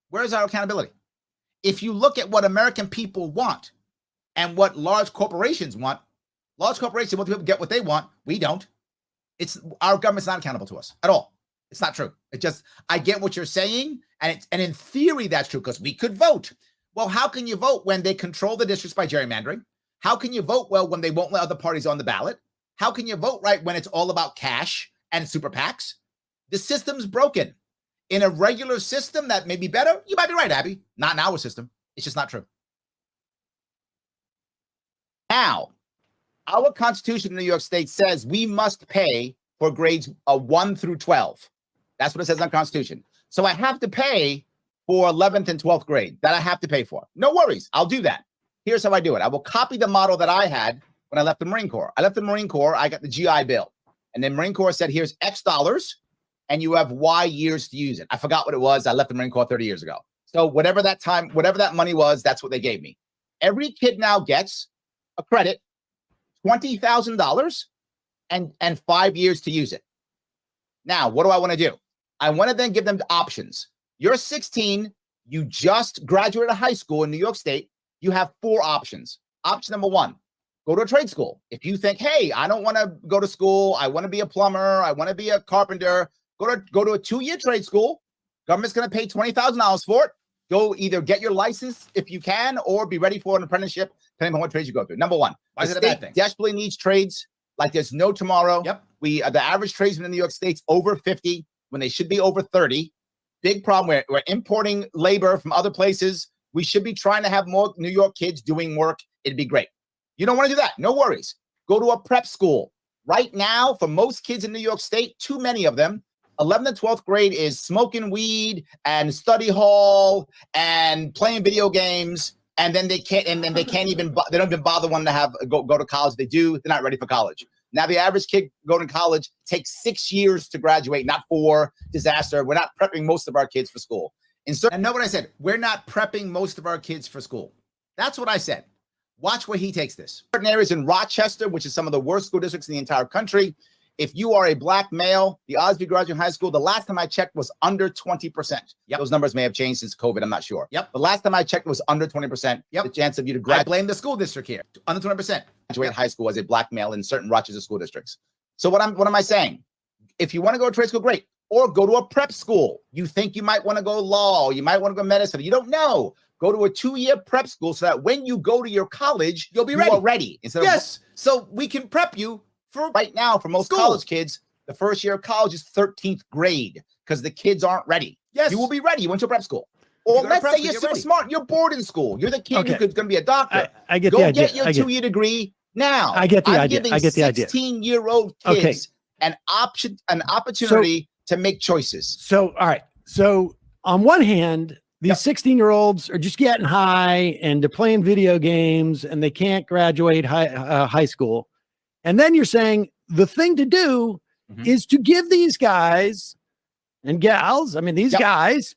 Where's our accountability? If you look at what American people want and what large corporations want, large corporations want people to get what they want. We don't. Our government's not accountable to us at all. It's not true. It just, I get what you're saying, and in theory that's true because we could vote. Well, how can you vote when they control the districts by gerrymandering? How can you vote well when they won't let other parties on the ballot? How can you vote right when it's all about cash and super PACs? The system's broken. In a regular system that may be better, you might be right, Abby. Not in our system. It's just not true. Now, our Constitution in New York State says we must pay for grades 1 through 12. That's what it says in the Constitution. So I have to pay for 11th and 12th grade. That I have to pay for. No worries. I'll do that. Here's how I do it. I will copy the model that I had when I left the Marine Corps. I left the Marine Corps. I got the GI Bill. And then Marine Corps said, here's X dollars, and you have Y years to use it. I forgot what it was. I left the Marine Corps 30 years ago. So whatever that money was, that's what they gave me. Every kid now gets a credit, $20,000 and 5 years to use it. Now, what do I want to do? I want to then give them the options. You're 16. You just graduated high school in New York State. You have 4 options. Option number 1, go to a trade school. If you think, hey, I don't want to go to school. I want to be a plumber. I want to be a carpenter. Go to a 2-year trade school. Government's going to pay $20,000 for it. Go either get your license if you can, or be ready for an apprenticeship, depending on what trades you go through. Number 1, why is the it a bad thing? Desperately needs trades like there's no tomorrow. Yep. The average tradesman in New York State's over 50 when they should be over 30. Big problem. We're importing labor from other places. We should be trying to have more New York kids doing work. It'd be great. You don't want to do that. No worries. Go to a prep school. Right now, for most kids in New York State, too many of them, 11th and 12th grade is smoking weed and study hall and playing video games. And then they can't even, they don't even bother wanting to go to college. They do. They're not ready for college. Now, the average kid going to college takes 6 years to graduate, not 4. Disaster. We're not prepping most of our kids for school. And know what I said? We're not prepping most of our kids for school. That's what I said. Watch where he takes this. Certain areas in Rochester, which is some of the worst school districts in the entire country. If you are a black male, the odds of you graduating high school, the last time I checked was under 20%. Yep. Those numbers may have changed since COVID. I'm not sure. Yep. The last time I checked was under 20%. Yep. The chance of you to graduate. I blame the school district here. Under 20%. Graduate high school as a black male in certain Rochester school districts. So what am I saying? If you want to go to trade school, great. Or go to a prep school. You think you might want to go law. You might want to go medicine. You don't know. Go to a 2-year prep school so that when you go to your college, you'll be ready. You are ready. So we can prep you for right now. For most college kids, the first year of college is 13th grade because the kids aren't ready. Yes, you will be ready. You went to prep school. Or let's say you're super smart. You're bored in school. You're the kid who's going to be a doctor. I get the idea. Go get your 2-year degree now. I get the idea. I get the idea. 16-year-old kids an opportunity to make choices. So, all right. So on one hand, these 16-year-olds are just getting high and they're playing video games and they can't graduate high school. And then you're saying the thing to do is to give these guys and gals, I mean, these guys,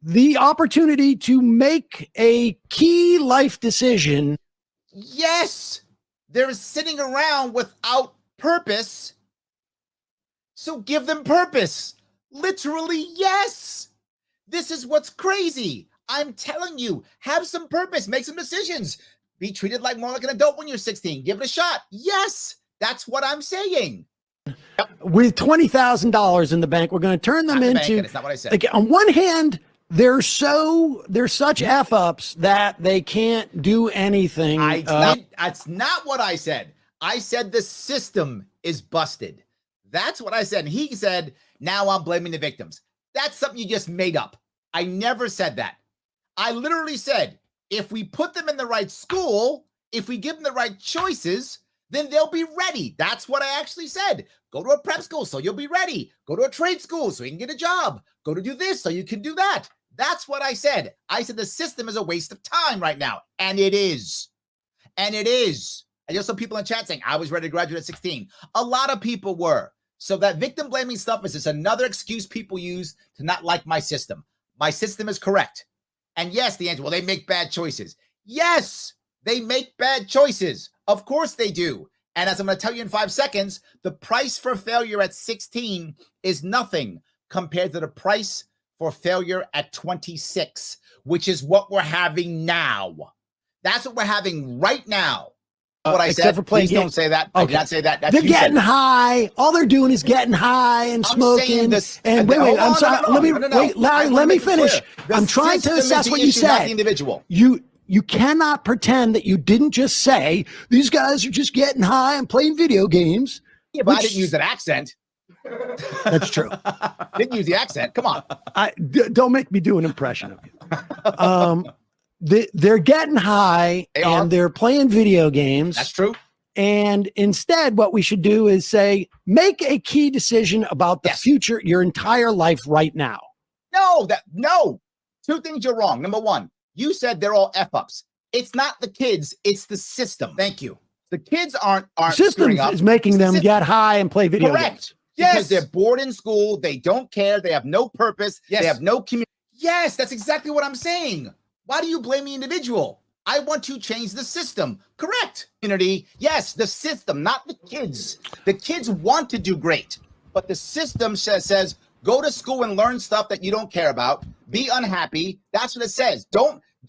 the opportunity to make a key life decision. Yes, they're sitting around without purpose. So give them purpose. Literally, yes. This is what's crazy. I'm telling you, have some purpose, make some decisions. Be treated like more like an adult when you're 16. Give it a shot. Yes, that's what I'm saying. With $20,000 in the bank, we're going to turn them into. That's not what I said. Like, on one hand, they're such F-ups that they can't do anything. That's not what I said. I said the system is busted. That's what I said. And he said, now I'm blaming the victims. That's something you just made up. I never said that. I literally said, if we put them in the right school, if we give them the right choices, then they'll be ready. That's what I actually said. Go to a prep school so you'll be ready. Go to a trade school so you can get a job. Go to do this so you can do that. That's what I said. I said the system is a waste of time right now. And it is. And it is. I just saw people in chat saying, I was ready to graduate at 16. A lot of people were. So that victim blaming stuff is just another excuse people use to not like my system. My system is correct. And yes, the answer, well, they make bad choices. Yes, they make bad choices. Of course they do. And as I'm going to tell you in 5 seconds, the price for failure at 16 is nothing compared to the price for failure at 26, which is what we're having now. That's what we're having right now. What I said, please don't say that. Okay. I did not say that. That's they're getting high. All they're doing is getting high and smoking. And wait, I'm sorry. Larry, let me finish. I'm trying to assess what you said. You cannot pretend that you didn't just say these guys are just getting high and playing video games. Yeah, but I didn't use that accent. That's true. Didn't use the accent. Come on. Don't make me do an impression of you. They're getting high and they're playing video games. That's true. And instead, what we should do is say, make a key decision about the future, your entire life right now. No. 2 things you're wrong. Number 1, you said they're all F-ups. It's not the kids, it's the system. Thank you. The kids aren't system is making them get high and play video games. Because they're bored in school, they don't care, they have no purpose, they have no community. Yes, that's exactly what I'm saying. Why do you blame the individual? I want to change the system. Correct. Community. Yes, the system, not the kids. The kids want to do great, but the system says go to school and learn stuff that you don't care about. Be unhappy. That's what it says.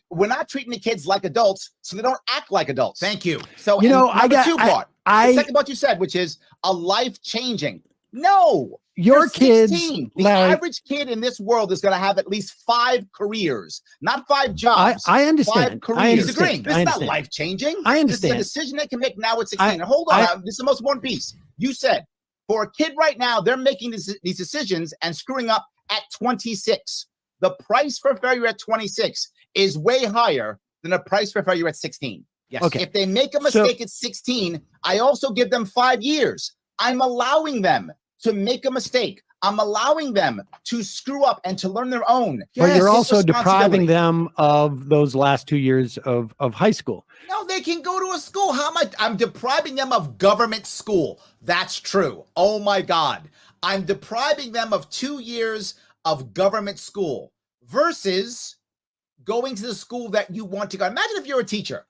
We're not treating the kids like adults, so they don't act like adults. Thank you. So I got 2 part. The second part you said, which is a life changing. No. Your kids, the average kid in this world is going to have at least 5 careers, not 5 jobs. I understand. 5 careers. He's agreeing. This is not life changing. I understand. This is a decision they can make now at 16. Hold on. This is the most important piece. You said for a kid right now, they're making these decisions and screwing up at 26. The price for failure at 26 is way higher than the price for failure at 16. Yes. Okay. If they make a mistake at 16, I also give them 5 years. I'm allowing them to make a mistake. I'm allowing them to screw up and to learn their own. But you're also depriving them of those last 2 years of high school. No, they can go to a school. How am I'm depriving them of government school. That's true. Oh my God. I'm depriving them of 2 years of government school versus going to the school that you want to go. Imagine if you're a teacher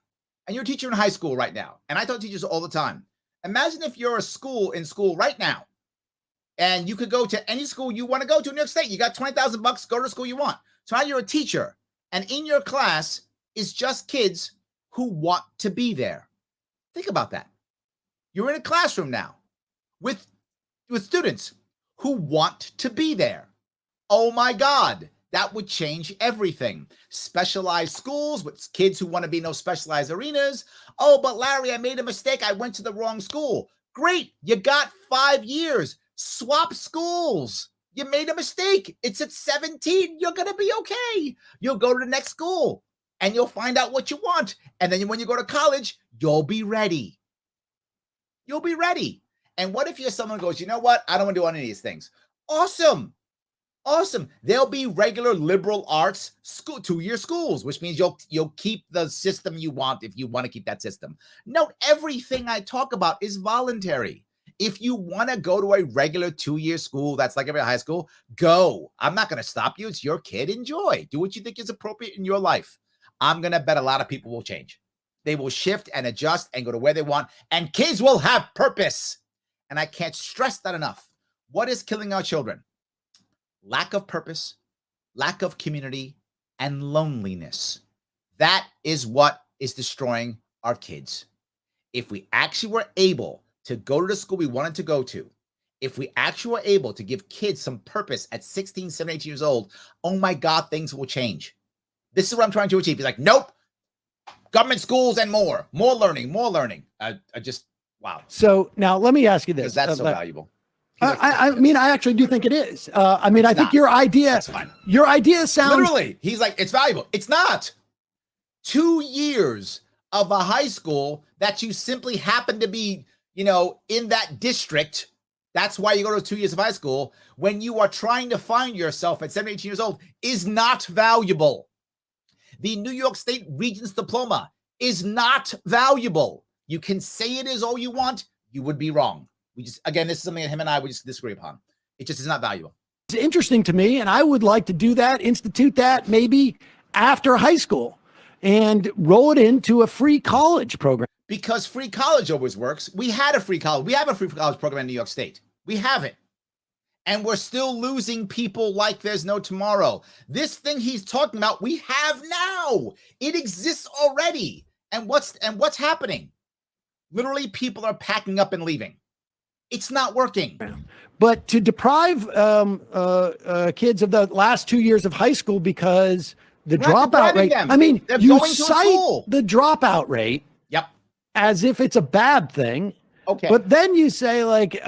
and you're a teacher in high school right now. And I tell teachers all the time, imagine if you're in school right now, and you could go to any school you want to go to in New York State. You got $20,000 bucks, go to the school you want. So now you're a teacher, and in your class is just kids who want to be there. Think about that. You're in a classroom now with students who want to be there. Oh my God, that would change everything. Specialized schools with kids who want to be in those specialized arenas. Oh, but Larry, I made a mistake. I went to the wrong school. Great, you got 5 years. Swap schools. You made a mistake. It's at 17. You're going to be okay. You'll go to the next school and you'll find out what you want. And then when you go to college, you'll be ready. You'll be ready. And what if you're someone who goes, you know what? I don't want to do any of these things. Awesome. Awesome. There'll be regular liberal arts school 2-year schools, which means you'll keep the system you want if you want to keep that system. Note, everything I talk about is voluntary. If you want to go to a regular 2-year school, that's like every high school, go. I'm not going to stop you. It's your kid. Enjoy. Do what you think is appropriate in your life. I'm going to bet a lot of people will change. They will shift and adjust and go to where they want, and kids will have purpose. And I can't stress that enough. What is killing our children? Lack of purpose, lack of community, and loneliness. That is what is destroying our kids. If we actually were able to go to the school we wanted to go to, if we actually were able to give kids some purpose at 16, 17, 18 years old, oh my God, things will change. This is what I'm trying to achieve. He's like, nope, government schools and more learning. I just, wow. So now let me ask you this. Because that's so valuable. I mean, I actually do think it is. I mean, I think your idea sounds literally, he's like, it's valuable. It's not. 2 years of a high school that you simply happen to be, in that district. That's why you go to 2 years of high school when you are trying to find yourself at 17, 18 years old is not valuable. The New York State Regents diploma is not valuable. You can say it is all you want. You would be wrong. This is something that him and I would just disagree upon. It just is not valuable. It's interesting to me, and I would like to do that, institute that maybe after high school and roll it into a free college program. Because free college always works. We have a free college program in New York State. We have it. And we're still losing people like there's no tomorrow. This thing he's talking about, we have now. It exists already. And what's happening? Literally, people are packing up and leaving. It's not working. But to deprive kids of the last 2 years of high school because the dropout rate, I mean, you cite the dropout rate as if it's a bad thing. Okay. But then you say like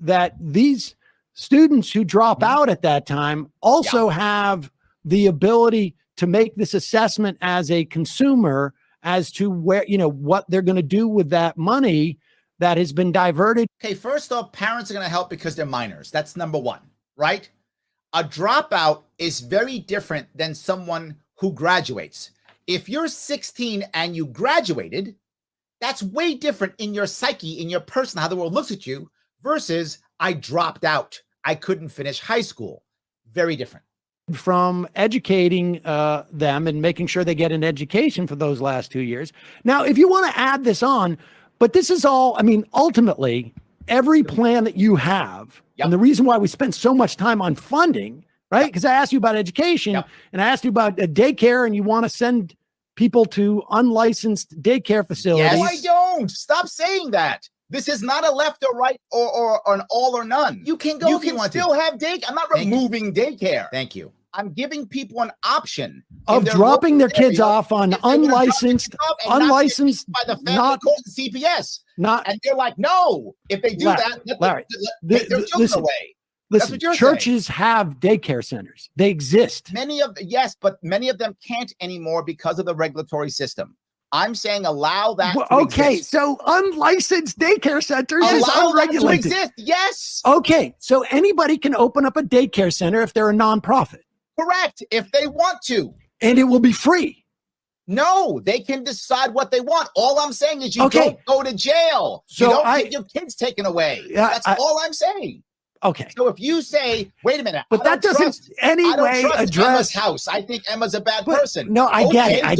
that these students who drop out at that time also have the ability to make this assessment as a consumer as to where, what they're going to do with that money that has been diverted. Okay, first off, parents are going to help because they're minors. That's number one, right? A dropout is very different than someone who graduates. If you're 16 and you graduated, that's way different in your psyche, in your person, how the world looks at you, versus I dropped out. I couldn't finish high school. Very different. From educating them and making sure they get an education for those last 2 years. Now, if you want to add this on, but this is all, I mean, ultimately, every plan that you have, and the reason why we spend so much time on funding, right? Because I asked you about education and I asked you about daycare, and you want to send people to unlicensed daycare facilities. Yes, I don't. Stop saying that. This is not a left or right or an all or none. You can go. You can still have daycare. I'm not removing daycare. Thank you. I'm giving people an option of dropping their kids off on unlicensed, by the family court and CPS. And they're like, no, if they do that, take their children away. Listen, churches have daycare centers. They exist. But many of them can't anymore because of the regulatory system. I'm saying allow that to exist. So unlicensed daycare centers is unregulated. To exist. Yes. Okay, so anybody can open up a daycare center if they're a nonprofit. Correct, if they want to. And it will be free. No, they can decide what they want. All I'm saying is you don't go to jail. So you don't get your kids taken away. That's all I'm saying. Okay. So if you say, wait a minute, but that doesn't anyway address Emma's house. I think Emma's a bad person. No, I get it. I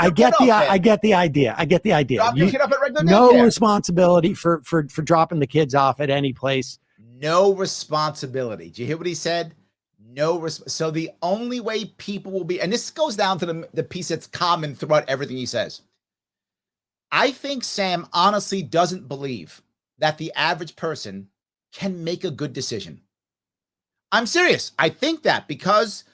get the idea. Drop your kid off at regular no daycare. Responsibility for dropping the kids off at any place. No responsibility. Do you hear what he said? So the only way people will be, and this goes down to the piece that's common throughout everything he says. I think Sam honestly doesn't believe that the average person can make a good decision. I'm serious. I think that because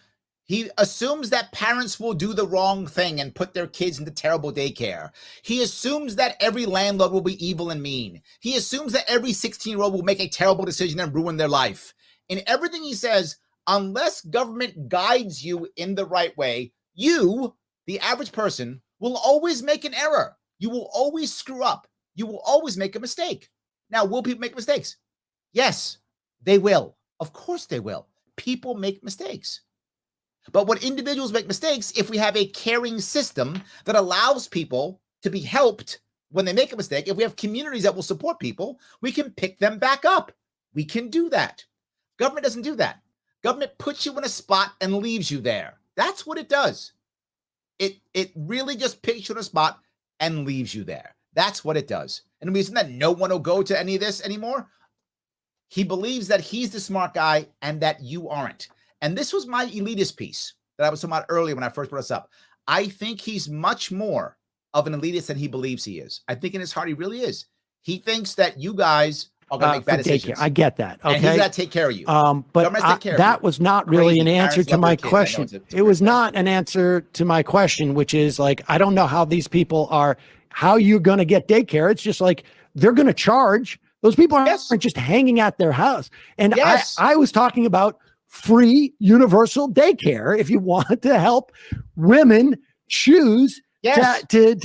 he assumes that parents will do the wrong thing and put their kids into terrible daycare. He assumes that every landlord will be evil and mean. He assumes that every 16-year-old will make a terrible decision and ruin their life. In everything he says, unless government guides you in the right way, you, the average person, will always make an error. You will always screw up. You will always make a mistake. Now, will people make mistakes? Yes, they will. Of course they will. People make mistakes. But when individuals make mistakes, if we have a caring system that allows people to be helped, when they make a mistake, if we have communities that will support people, we can pick them back up. We can do that. Government doesn't do that. Government puts you in a spot and leaves you there. That's what it does. It really just picks you in a spot and leaves you there. That's what it does. And the reason that no one will go to any of this anymore, he believes that he's the smart guy and that you aren't. And this was my elitist piece that I was talking about earlier when I first brought this up. I think he's much more of an elitist than he believes he is. I think in his heart he really is. He thinks that you guys are going to make bad decisions. I get that. Okay. And he's got to take care of you. But that was not really an answer to my question. It was not an answer to my question, which is like, I don't know how these people are, how you're going to get daycare. It's just like, they're going to charge. Those people aren't just hanging at their house. And I was talking about free universal daycare if you want to help women choose to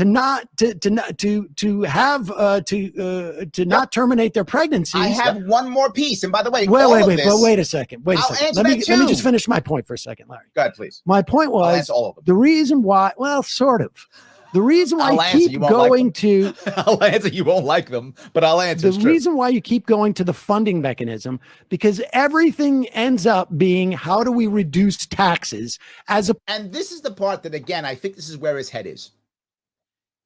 not terminate their pregnancies. I have one more piece, and by the way, wait a second. Let me just finish my point for a second, Larry. Go ahead, please. My point was the reason why. Well, sort of. The reason why you keep going to I'll answer, you won't like them, but I'll answer. The reason why you keep going to the funding mechanism, because everything ends up being, how do we reduce taxes and this is the part that, again, I think this is where his head is.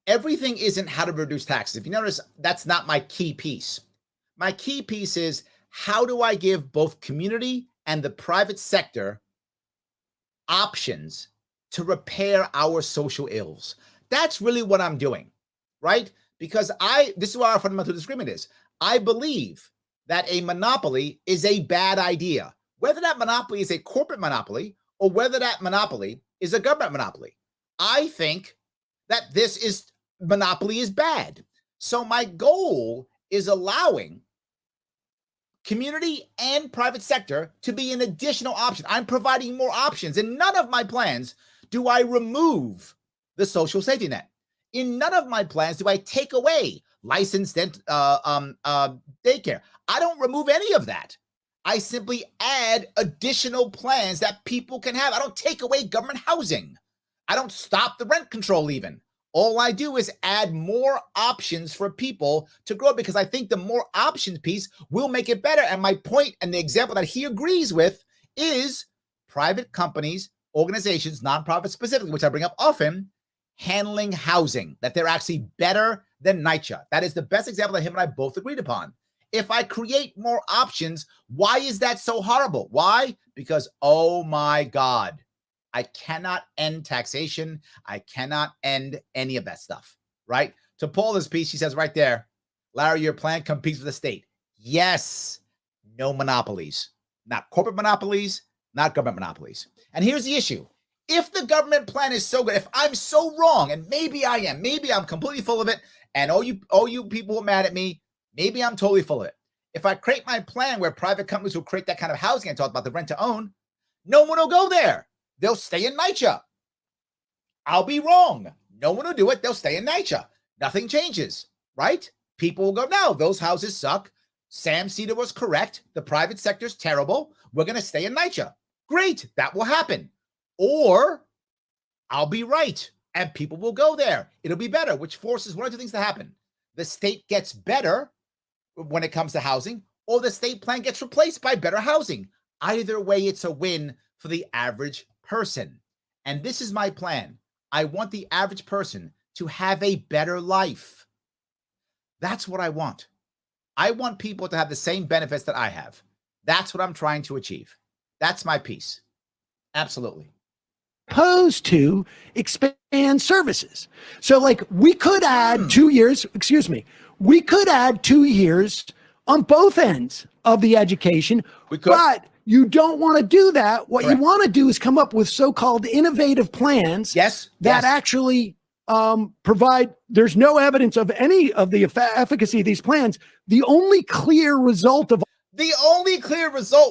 Everything isn't how to reduce taxes. If you notice, that's not my key piece. My key piece is, how do I give both community and the private sector options to repair our social ills? That's really what I'm doing, right? Because this is where our fundamental disagreement is. I believe that a monopoly is a bad idea, whether that monopoly is a corporate monopoly or whether that monopoly is a government monopoly. I think that monopoly is bad. So my goal is allowing community and private sector to be an additional option. I'm providing more options. In none of my plans do I remove the social safety net. In none of my plans do I take away licensed daycare. I don't remove any of that. I simply add additional plans that people can have. I don't take away government housing. I don't stop the rent control even. All I do is add more options for people to grow, because I think the more options piece will make it better. And my point, and the example that he agrees with, is private companies, organizations, nonprofits specifically, which I bring up often, handling housing, that they're actually better than NYCHA. That is the best example that him and I both agreed upon. If I create more options, why is that so horrible? Why? Because, oh my God, I cannot end taxation. I cannot end any of that stuff, right? To Paul, this piece, she says right there, Larry, your plan competes with the state. Yes, no monopolies, not corporate monopolies, not government monopolies. And here's the issue. If the government plan is so good, if I'm so wrong, and maybe I am, maybe I'm completely full of it, and all you people who are mad at me, maybe I'm totally full of it. If I create my plan where private companies will create that kind of housing, I talked about the rent to own, no one will go there. They'll stay in NYCHA. I'll be wrong. No one will do it. They'll stay in NYCHA. Nothing changes, right? People will go, no, those houses suck. Sam Seder was correct. The private sector's terrible. We're going to stay in NYCHA. Great. That will happen. Or I'll be right and people will go there. It'll be better, which forces one or two things to happen. The state gets better when it comes to housing, or the state plan gets replaced by better housing. Either way, it's a win for the average person. And this is my plan. I want the average person to have a better life. That's what I want. I want people to have the same benefits that I have. That's what I'm trying to achieve. That's my piece. Absolutely. Opposed to expand services. So like we could add 2 years, we could add 2 years on both ends of the education, but you don't want to do that. What you want to do is come up with so-called innovative plans that actually provide, there's no evidence of any of the efficacy of these plans. The only clear result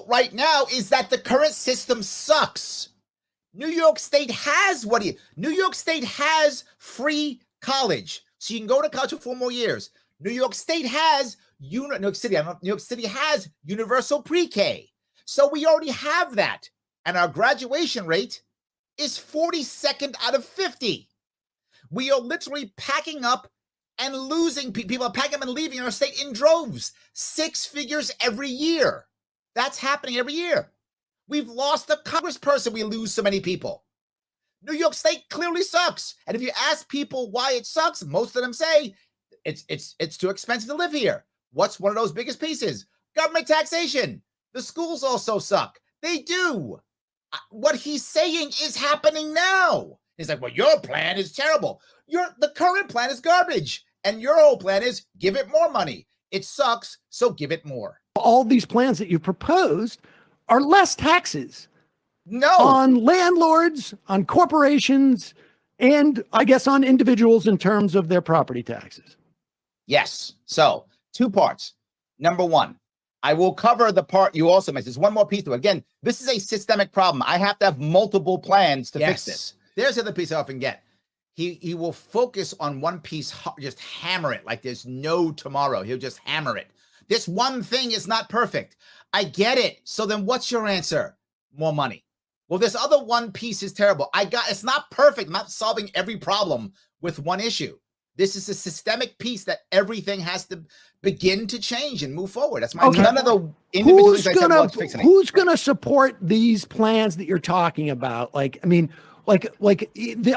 right now is that the current system sucks. New York State has New York State has free college. So you can go to college for 4 more years. New York State has New York City has universal pre-K. So we already have that. And our graduation rate is 42nd out of 50. We are literally packing up and losing people are packing up and leaving our state in droves. 6 figures every year. That's happening every year. We've lost a congressperson. We lose so many people. New York State clearly sucks. And if you ask people why it sucks, most of them say it's too expensive to live here. What's one of those biggest pieces? Government taxation. The schools also suck. They do. What he's saying is happening now. He's like, well, your plan is terrible. The current plan is garbage. And your whole plan is give it more money. It sucks, so give it more. All these plans that you proposed are less taxes. No. On landlords, on corporations, and I guess on individuals in terms of their property taxes. Yes. So 2 parts. Number 1, I will cover the part you also mentioned. There's one more piece to it. Again, this is a systemic problem. I have to have multiple plans to fix this. There's the other piece I often get. He will focus on one piece, just hammer it like there's no tomorrow. He'll just hammer it. This one thing is not perfect. I get it. So then what's your answer? More money. Well, this other one piece is terrible. It's not perfect. I'm not solving every problem with one issue. This is a systemic piece that everything has to begin to change and move forward. That's my none of the individual things I said was fixing it. Who's going to support these plans that you're talking about? Like, I mean,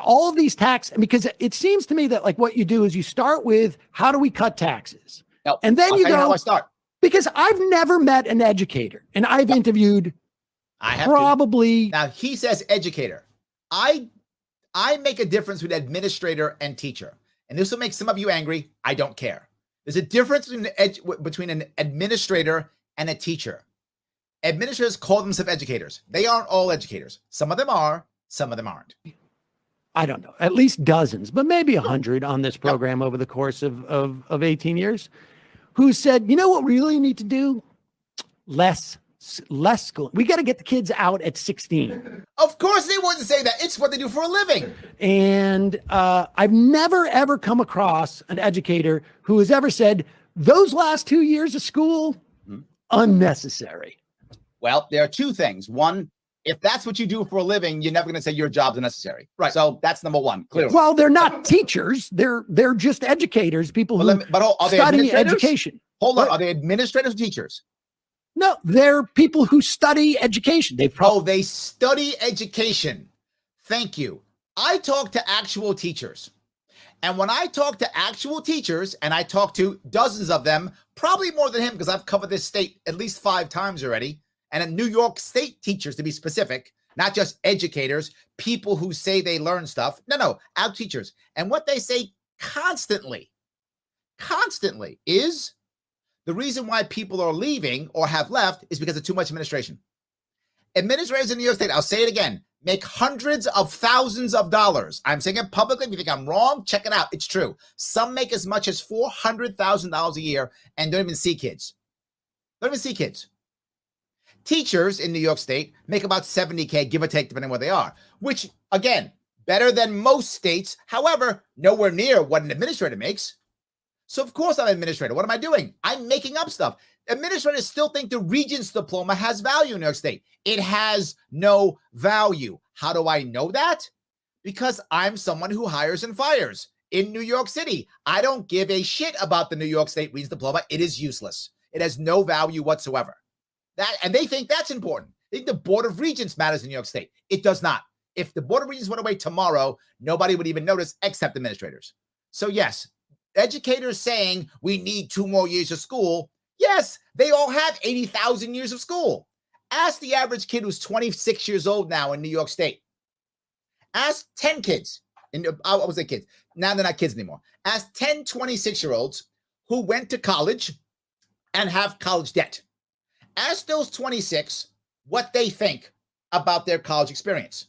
all of these because it seems to me that like what you do is you start with how do we cut taxes? No, and then you go, how I start. Because I've never met an educator and I've interviewed probably. Now he says educator. I make a difference between administrator and teacher. And this will make some of you angry. I don't care. There's a difference between an administrator and a teacher. Administrators call themselves educators. They aren't all educators. Some of them are, some of them aren't. I don't know, at least dozens, but maybe 100 on this program over the course of 18 years, who said, you know what we really need to do? Less school. We got to get the kids out at 16. Of course they wouldn't say that. It's what they do for a living. And I've never, ever come across an educator who has ever said, those last 2 years of school, unnecessary. Well, there are 2 things. One, if that's what you do for a living, you're never going to say your job's unnecessary. Right. So that's number 1, clearly. Well, they're not teachers. They're just educators, people who study education. Hold on. Are they administrators or teachers? No, they're people who study education. They study education. Thank you. I talk to actual teachers. And when I talk to actual teachers, and I talk to dozens of them, probably more than him, because I've covered this state at least 5 times already, and in New York State teachers, to be specific, not just educators, people who say they learn stuff. No, out teachers. And what they say constantly is the reason why people are leaving or have left is because of too much administration. Administrators in New York State, I'll say it again, make hundreds of thousands of dollars. I'm saying it publicly. If you think I'm wrong, check it out. It's true. Some make as much as $400,000 a year and don't even see kids. Teachers in New York State make about $70K, give or take, depending on where they are, which, again, better than most states. However, nowhere near what an administrator makes. So, of course, I'm an administrator. What am I doing? I'm making up stuff. Administrators still think the Regents diploma has value in New York State. It has no value. How do I know that? Because I'm someone who hires and fires in New York City. I don't give a shit about the New York State Regents diploma. It is useless. It has no value whatsoever. And they think that's important. They think the Board of Regents matters in New York State. It does not. If the Board of Regents went away tomorrow, nobody would even notice except administrators. So yes, educators saying we need 2 more years of school. Yes, they all have 80,000 years of school. Ask the average kid who's 26 years old now in New York State. Ask 10 kids. I was say kids. Now they're not kids anymore. Ask 10 26-year-olds who went to college and have college debt. Ask those 26 what they think about their college experience.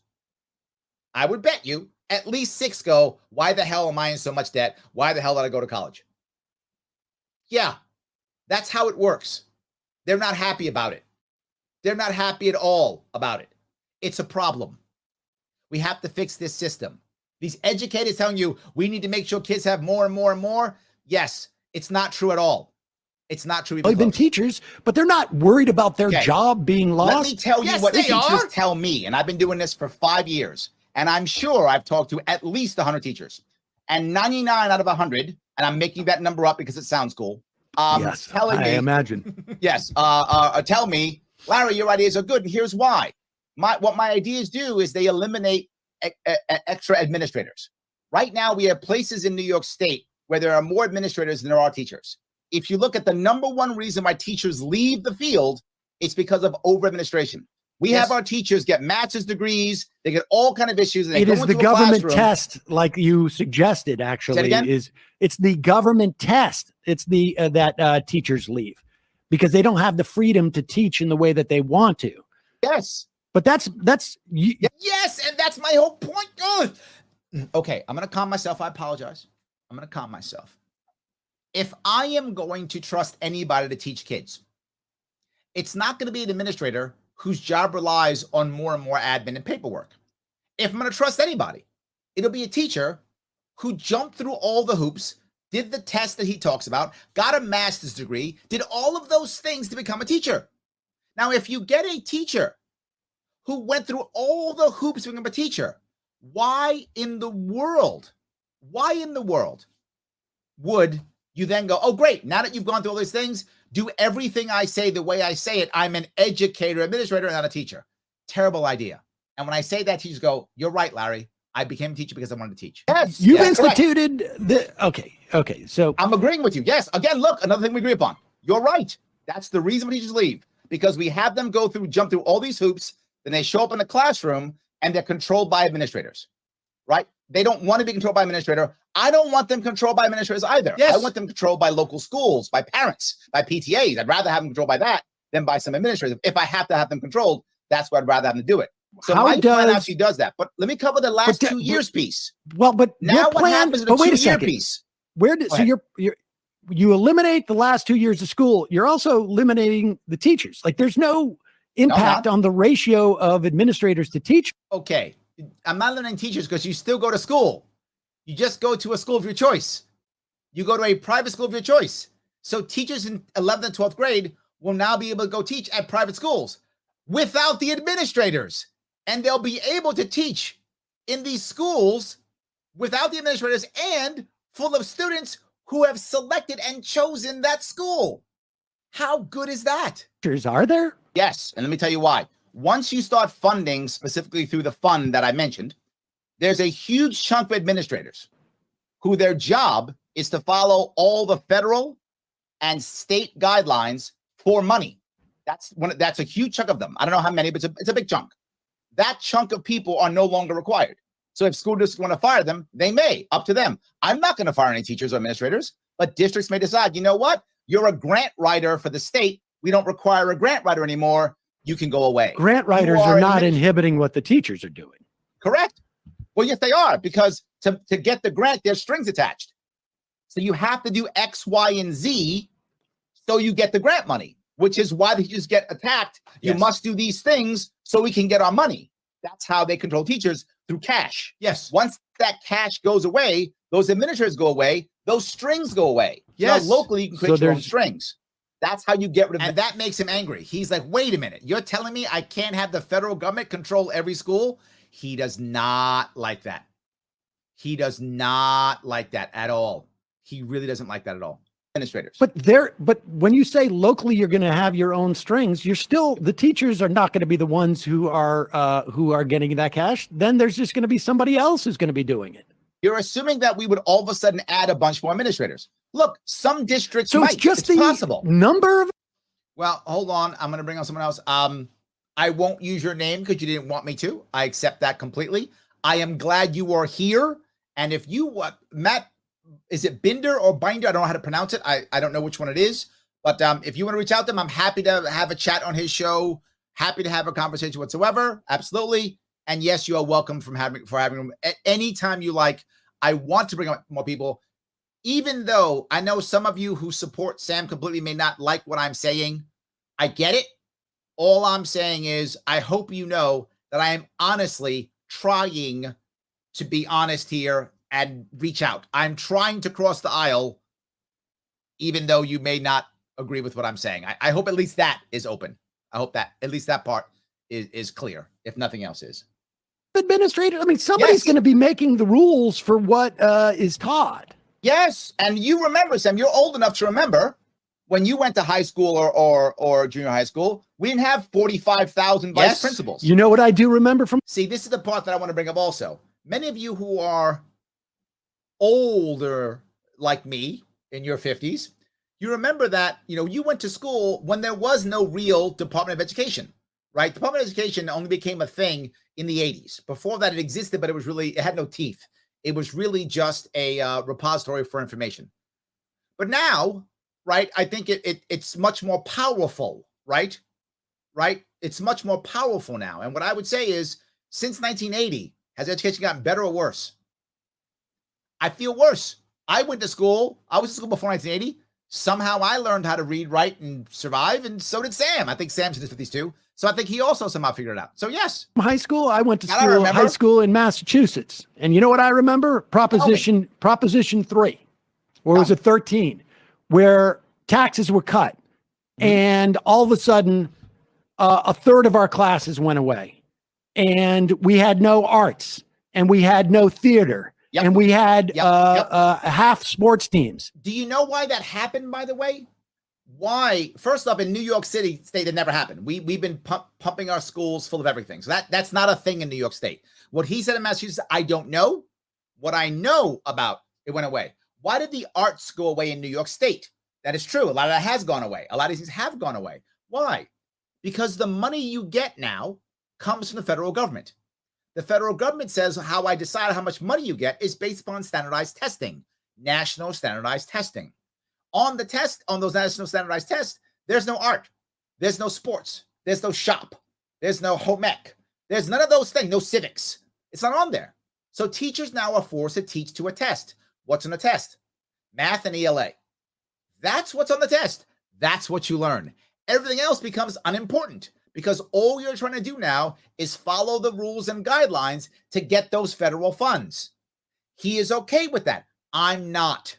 I would bet you at least 6 go, why the hell am I in so much debt? Why the hell did I go to college? Yeah, that's how it works. They're not happy about it. They're not happy at all about it. It's a problem. We have to fix this system. These educators telling you we need to make sure kids have more and more and more. Yes, it's not true at all. It's not true. They've been teachers, but they're not worried about their job being lost. Let me tell you what teachers tell me, and I've been doing this for 5 years, and I'm sure I've talked to at least 100 teachers, and 99 out of 100 and I'm making that number up because it sounds cool. Yes, I imagine. Yes, tell me, Larry, your ideas are good, and here's why. What my ideas do is they eliminate extra administrators. Right now, we have places in New York State where there are more administrators than there are teachers. If you look at the number one reason why teachers leave the field, it's because of over-administration. We have our teachers get master's degrees, they get all kind of issues. And it is the government test, like you suggested, actually, it's the government test. It's the that teachers leave because they don't have the freedom to teach in the way that they want to. Yes. But that's yes, and that's my whole point. Ugh. Okay, I'm going to calm myself. I apologize. I'm going to calm myself. If I am going to trust anybody to teach kids, it's not going to be an administrator whose job relies on more and more admin and paperwork. If I'm going to trust anybody, it'll be a teacher who jumped through all the hoops, did the test that he talks about, got a master's degree, did all of those things to become a teacher. Now, if you get a teacher who went through all the hoops to become a teacher, why in the world would you then go, oh, great, now that you've gone through all these things, do everything I say the way I say it. I'm an educator, administrator, not a teacher. Terrible idea. And when I say that, teachers go, you're right, Larry. I became a teacher because I wanted to teach. Yes. You've instituted Okay. So I'm agreeing with you. Yes. Again, look, another thing we agree upon. You're right. That's the reason teachers leave, because we have them jump through all these hoops. Then they show up in the classroom and they're controlled by administrators, right? They don't want to be controlled by administrator. I don't want them controlled by administrators either. Yes. I want them controlled by local schools, by parents, by PTAs. I'd rather have them controlled by that than by some administrators. If I have to have them controlled, that's what I'd rather have them do it. So my plan actually does that. But let me cover the last 2 years piece. Well, but now what happens in the 2 year piece? You eliminate the last 2 years of school. You're also eliminating the teachers. Like there's no impact on the ratio of administrators to teachers. Okay. I'm not eliminating teachers because you still go to school. You just go to a school of your choice. You go to a private school of your choice. So teachers in 11th and 12th grade will now be able to go teach at private schools without the administrators. And they'll be able to teach in these schools without the administrators and full of students who have selected and chosen that school. How good is that? Are there? Yes. And let me tell you why. Once you start funding specifically through the fund that I mentioned, there's a huge chunk of administrators who their job is to follow all the federal and state guidelines for money. That's a huge chunk of them. I don't know how many, but it's a big chunk. That chunk of people are no longer required. So if school districts want to fire them, they may, up to them. I'm not going to fire any teachers or administrators, but districts may decide, you know what? You're a grant writer for the state. We don't require a grant writer anymore. You can go away. Grant writers are not inhibiting what the teachers are doing. Correct. Well, yes, they are, because to get the grant, there's strings attached. So you have to do X, Y, and Z so you get the grant money, which is why they just get attacked. You must do these things so we can get our money. That's how they control teachers, through cash. Yes. Once that cash goes away, those administrators go away, those strings go away. Yes. Now, locally, you can create your own strings. That's how you get rid of it. And that makes him angry. He's like, wait a minute. You're telling me I can't have the federal government control every school? He does not like that. He does not like that at all. He really doesn't like that at all. Administrators. But when you say locally, you're going to have your own strings. The teachers are not going to be the ones who are getting that cash. Then there's just going to be somebody else who's going to be doing it. You're assuming that we would all of a sudden add a bunch more administrators. Look, some districts so might. It's just the possible number of. Well, hold on. I'm going to bring on someone else. I won't use your name because you didn't want me to. I accept that completely. I am glad you are here. And if you Matt, is it Binder or Binder? I don't know how to pronounce it. I don't know which one it is. But if you want to reach out to him, I'm happy to have a chat on his show. Happy to have a conversation whatsoever. Absolutely. And yes, you are welcome for having him at any time you like. I want to bring up more people, even though I know some of you who support Sam completely may not like what I'm saying. I get it. All I'm saying is I hope you know that I am honestly trying to be honest here and reach out. I'm trying to cross the aisle, even though you may not agree with what I'm saying. I hope at least that is open. I hope that at least that part is clear, if nothing else is. Administrator, I mean, somebody's going to be making the rules for what is taught. Yes, and you remember, Sam, you're old enough to remember when you went to high school or junior high school, we didn't have 45,000 vice principals. You know what I do remember from? See, this is the part that I want to bring up also. Many of you who are older like me in your 50s, you remember that, you went to school when there was no real Department of Education, right? Department of Education only became a thing in the 80s. Before that, it existed, but it had no teeth. It was really just a repository for information. But now, right, I think it's much more powerful, right? Right? It's much more powerful now. And what I would say is, since 1980, has education gotten better or worse? I feel worse. I was in school before 1980. Somehow I learned how to read, write, and survive, and so did Sam. I think Sam's in his 50s too. So I think he also somehow figured it out. So yes. High school, I went to high school in Massachusetts. And you know what I remember? Proposition 3, or was it 13, where taxes were cut. And all of a sudden, a third of our classes went away. And we had no arts, and we had no theater, and we had half sports teams. Do you know why that happened, by the way? Why? First off, in New York City State, it never happened. We've been pumping our schools full of everything. So that's not a thing in New York State. What he said in Massachusetts, I don't know. What I know about it went away. Why did the arts go away in New York State? That is true. A lot of that has gone away. A lot of these things have gone away. Why? Because the money you get now comes from the federal government. The federal government says how I decide how much money you get is based upon standardized testing, national standardized testing. On those national standardized tests, there's no art, there's no sports, there's no shop, there's no home ec, there's none of those things, no civics. It's not on there. So teachers now are forced to teach to a test. What's on the test? Math and ELA. That's what's on the test. That's what you learn. Everything else becomes unimportant because all you're trying to do now is follow the rules and guidelines to get those federal funds. He is okay with that. I'm not.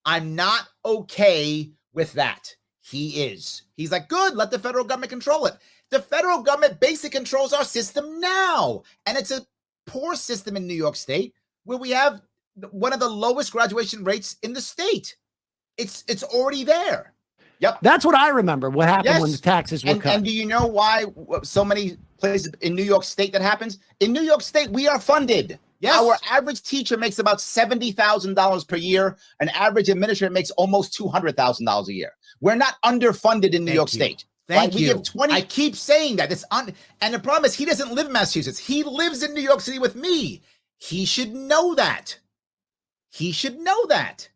I'm not okay with that. He is. He's like, good, let the federal government control it. The federal government basically controls our system now. And it's a poor system in New York State where we have one of the lowest graduation rates in the state. It's already there. Yep. That's what I remember. What happened when the taxes were cut. And do you know why so many places in New York State that happens? In New York State, we are funded. Yes. Our average teacher makes about $70,000 per year. An average administrator makes almost $200,000 a year. We're not underfunded in New York State. Thank you. We have 20. I keep saying that. And the problem is he doesn't live in Massachusetts. He lives in New York City with me. He should know that. He should know that.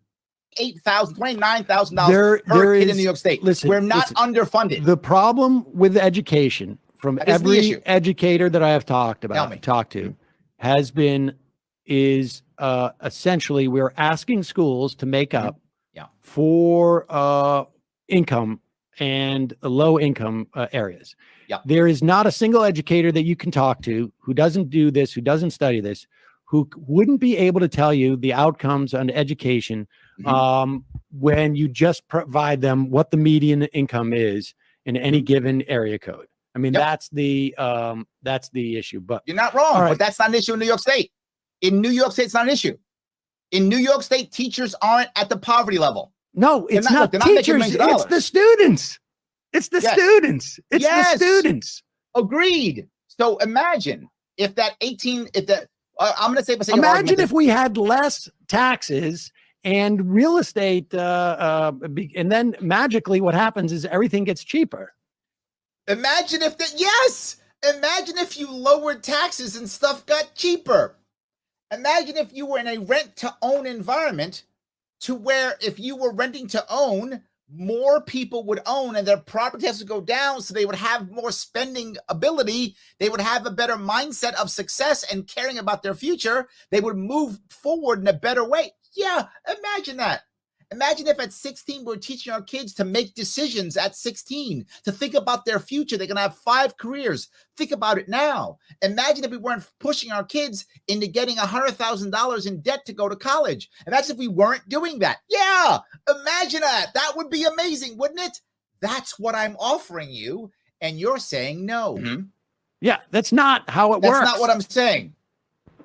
$8,000, $29,000 per kid in New York State. Listen, we're not underfunded. The problem with education, from every educator that I have talked to, has been essentially we're asking schools to make up for income and low income areas. There is not a single educator that you can talk to who doesn't do this, who doesn't study this, who wouldn't be able to tell you the outcomes on education when you just provide them what the median income is in any given area code. I mean, that's the issue. But you're not wrong. But that's not an issue in New York State. In New York State, it's not an issue. In New York State, teachers aren't at the poverty level. No, it's not teachers. It's the students. It's the students. It's the students. Agreed. So imagine if I'm going to say, imagine if we had less taxes and real estate, and then magically what happens is everything gets cheaper. Imagine if you lowered taxes and stuff got cheaper. Imagine if you were in a rent-to-own environment to where if you were renting to own, more people would own and their property taxes would go down, so they would have more spending ability. They would have a better mindset of success and caring about their future. They would move forward in a better way. Yeah, imagine that. Imagine if at 16 we're teaching our kids to make decisions at 16, to think about their future. They're going to have 5 careers. Think about it now. Imagine if we weren't pushing our kids into getting $100,000 in debt to go to college. Imagine if we weren't doing that. Yeah, imagine that. That would be amazing, wouldn't it? That's what I'm offering you, and you're saying no. Yeah, that's not how it works. That's not what I'm saying.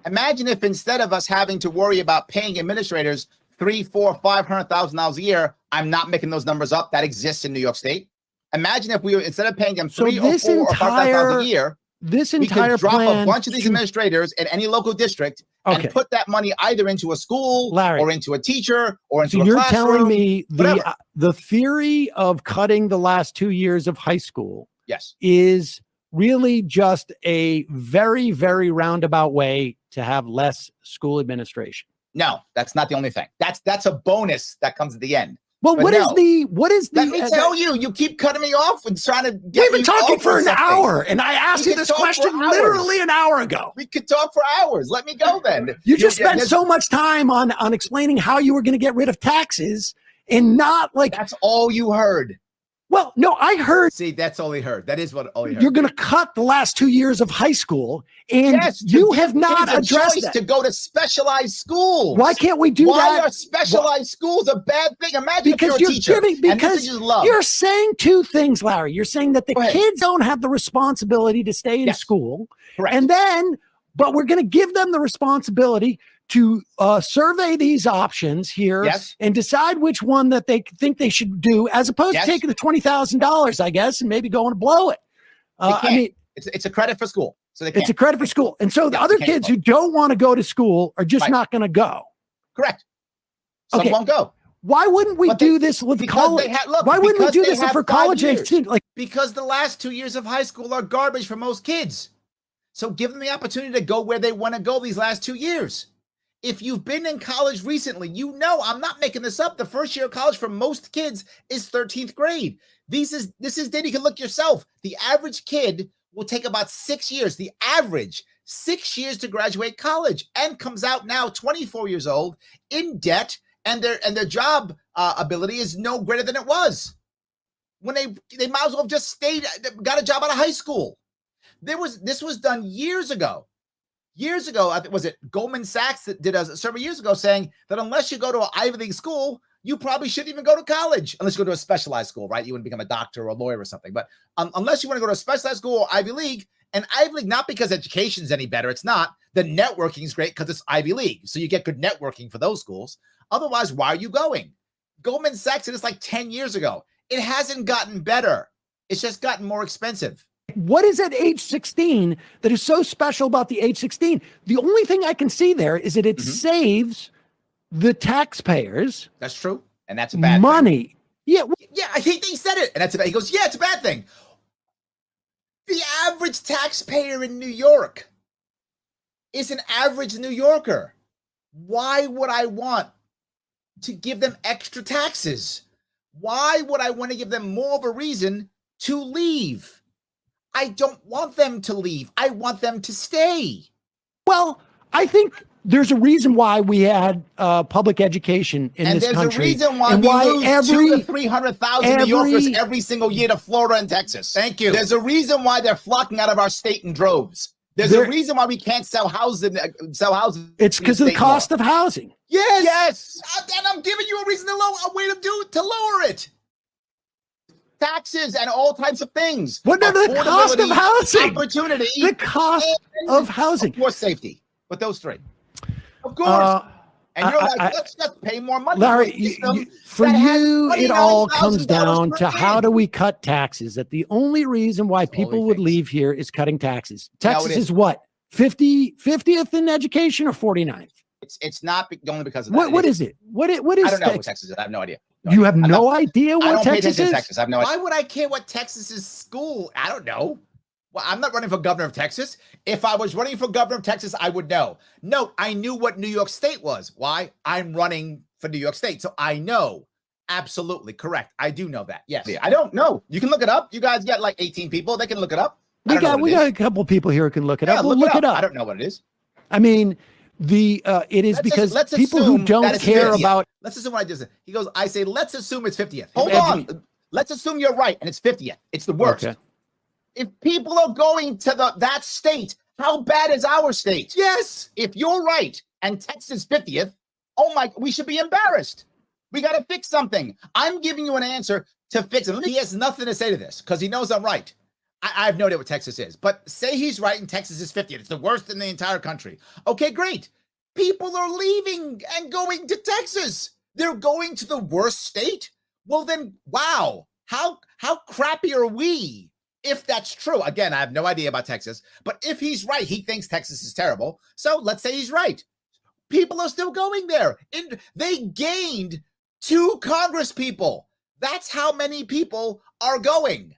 Imagine if instead of us having to worry about paying administrators $300,000, $400,000, $500,000 a year. I'm not making those numbers up. That exists in New York State. Imagine if we were, instead of paying them $300,000 or $400,000 or $500,000 a year, this we entire could drop plan a bunch of these administrators in any local district and put that money either into a school, Larry, or into a teacher or into a classroom. So you're telling me the theory of cutting the last 2 years of high school, yes, is really just a very, very roundabout way to have less school administration? No, that's not the only thing. That's a bonus that comes at the end. Well, what is the? Let me tell you, you keep cutting me off and trying to get We've been talking for an hour, and I asked you this question literally an hour ago. We could talk for hours. Let me go then. You just spent so much time on explaining how you were going to get rid of taxes and not like. That's all you heard. Well, no, I heard. See, that's all he heard. That is what all he heard. You're going to cut the last 2 years of high school, and you have not addressed that. To go to specialized schools. Why can't we do that? Why are specialized schools a bad thing? Imagine if you're a teacher. Because you're saying two things, Larry. You're saying that the kids don't have the responsibility to stay in school. Correct. And then, but we're going to give them the responsibility to survey these options here and decide which one that they think they should do, as opposed to taking the $20,000, I guess, and maybe going to blow it. I mean, it's a credit for school. So it's a credit for school. And so the other kids who don't want to go to school are just not going to go. Correct. Some won't go. Why wouldn't we do this with college? Why wouldn't we do this for college age too? Like, because the last 2 years of high school are garbage for most kids. So give them the opportunity to go where they want to go these last 2 years. If you've been in college recently, you know, I'm not making this up. The first year of college for most kids is 13th grade. This is data you can look yourself. The average kid will take about 6 years, the average 6 years to graduate college, and comes out now 24 years old in debt, and their job ability is no greater than it was when they might as well have just got a job out of high school. This was done years ago. Years ago, I think, was it Goldman Sachs that did a survey years ago saying that unless you go to an Ivy League school, you probably shouldn't even go to college unless you go to a specialized school, right? You wouldn't become a doctor or a lawyer or something. But unless you want to go to a specialized school or Ivy League, and Ivy League, not because education's any better, it's not. The networking is great because it's Ivy League. So you get good networking for those schools. Otherwise, why are you going? Goldman Sachs did this like 10 years ago. It hasn't gotten better. It's just gotten more expensive. What is at age 16 that is so special about the age 16? The only thing I can see there is that it saves the taxpayers. That's true. And that's a bad money. Thing. Yeah. Yeah, I think he said it. And that's he goes, yeah, it's a bad thing. The average taxpayer in New York is an average New Yorker. Why would I want to give them extra taxes? Why would I want to give them more of a reason to leave? I don't want them to leave. I want them to stay. Well, I think there's a reason why we had public education in this country. And there's a reason why we lose 200,000 to 300,000 New Yorkers every single year to Florida and Texas. Thank you. There's a reason why they're flocking out of our state in droves. There's a reason why we can't sell houses. It's because of the cost of housing. Yes. Yes. And I'm giving you a reason to lower it. Taxes and all types of things. What are the cost of housing? Opportunity. The cost of housing. Of course, safety. But those three. Of course. And you're like, let's just pay more money. Larry, for you, it all comes down to how do we cut taxes? That the only reason why people would leave here is cutting taxes. Texas is what? 50th in education or 49th? It's not only because of that. What is it? What is I don't know what Texas is. I have no idea. You have no idea what Texas is? Texas. I have no idea. Why would I care what Texas's school? I don't know. Well, I'm not running for governor of Texas. If I was running for governor of Texas, I would know. Note, I knew what New York State was. Why? I'm running for New York State. So I know. Absolutely correct. I do know that. Yes. I don't know. You can look it up. You guys got like 18 people. They can look it up. We got a couple people here who can look it up. We'll look it up. I don't know what it is. I mean, it is because people who don't care about. Let's assume what I just said. He goes, I say, let's assume it's 50th. Hold on. Let's assume you're right and it's 50th. It's the worst. Okay. If people are going to that state, how bad is our state? Yes. If you're right and Texas 50th, oh my, we should be embarrassed. We got to fix something. I'm giving you an answer to fix it. He has nothing to say to this because he knows I'm right. I have no idea what Texas is, but say he's right and Texas is 50th. It's the worst in the entire country. Okay, great. People are leaving and going to Texas. They're going to the worst state. Well, then, wow, how crappy are we if that's true? Again, I have no idea about Texas, but if he's right, he thinks Texas is terrible. So let's say he's right. People are still going there. And they gained 2 Congress people. That's how many people are going.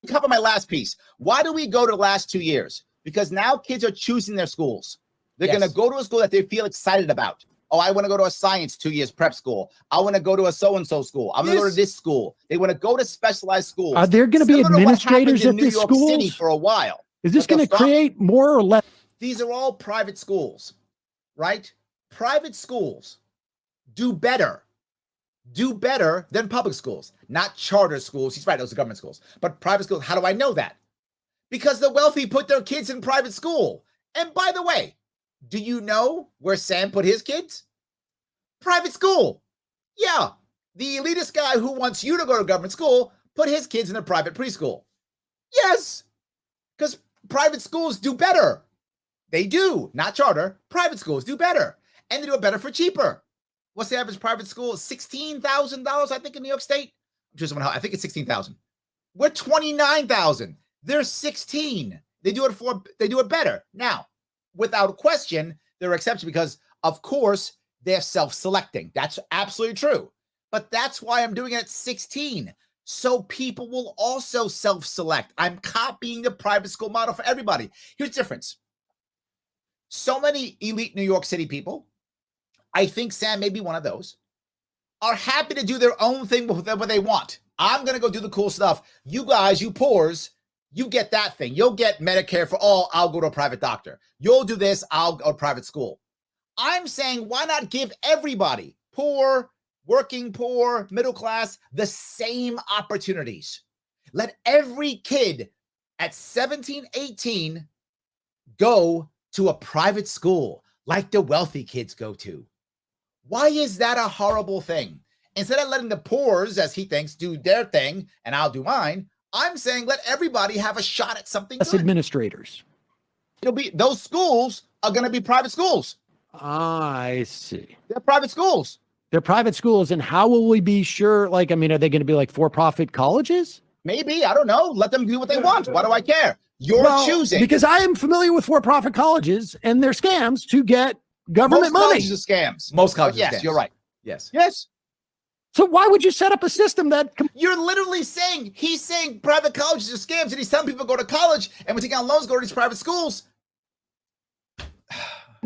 Cover my last piece. Why do we go to the last 2 years? Because now kids are choosing their schools. They're going to go to a school that they feel excited about. Oh, I want to go to a science 2 years prep school. I want to go to a so-and-so school. I'm going to go to this school. They want to go to specialized schools. Are there going to be administrators at these schools? City for a while. Is this going to create more or less? These are all private schools, right? Private schools do better than public schools, not charter schools. He's right, those are government schools. But private schools, how do I know that? Because the wealthy put their kids in private school. And by the way, do you know where Sam put his kids? Private school. Yeah, the elitist guy who wants you to go to government school put his kids in a private preschool. Yes, because private schools do better. They do, not charter. Private schools do better. And they do it better for cheaper. What's the average private school? $16,000, I think, in New York State. I think it's $16,000. We're $29,000. They're $16,000. They do it better. Now, without question, there are exceptions because, of course, they're self-selecting. That's absolutely true. But that's why I'm doing it at 16. So people will also self-select. I'm copying the private school model for everybody. Here's the difference. So many elite New York City people, I think Sam may be one of those, are happy to do their own thing with whatever they want. I'm going to go do the cool stuff. You guys, you poors, you get that thing. You'll get Medicare for all. I'll go to a private doctor. You'll do this. I'll go to private school. I'm saying, why not give everybody, poor, working poor, middle class, the same opportunities? Let every kid at 17, 18 go to a private school like the wealthy kids go to. Why is that a horrible thing? Instead of letting the poors, as he thinks, do their thing and I'll do mine, I'm saying let everybody have a shot at something good. Administrators. Those schools are going to be private schools. I see. They're private schools. They're private schools. And how will we be sure? Are they going to be like for-profit colleges? Maybe. I don't know. Let them do what they want. Why do I care? You're choosing. Because I am familiar with for-profit colleges and their scams to get government money. Most colleges are scams. Most colleges are scams. Yes, you're right. Yes. Yes. So why would you set up a system that... You're literally saying, he's saying private colleges are scams, and he's telling people to go to college, and when taking out loans, go to these private schools.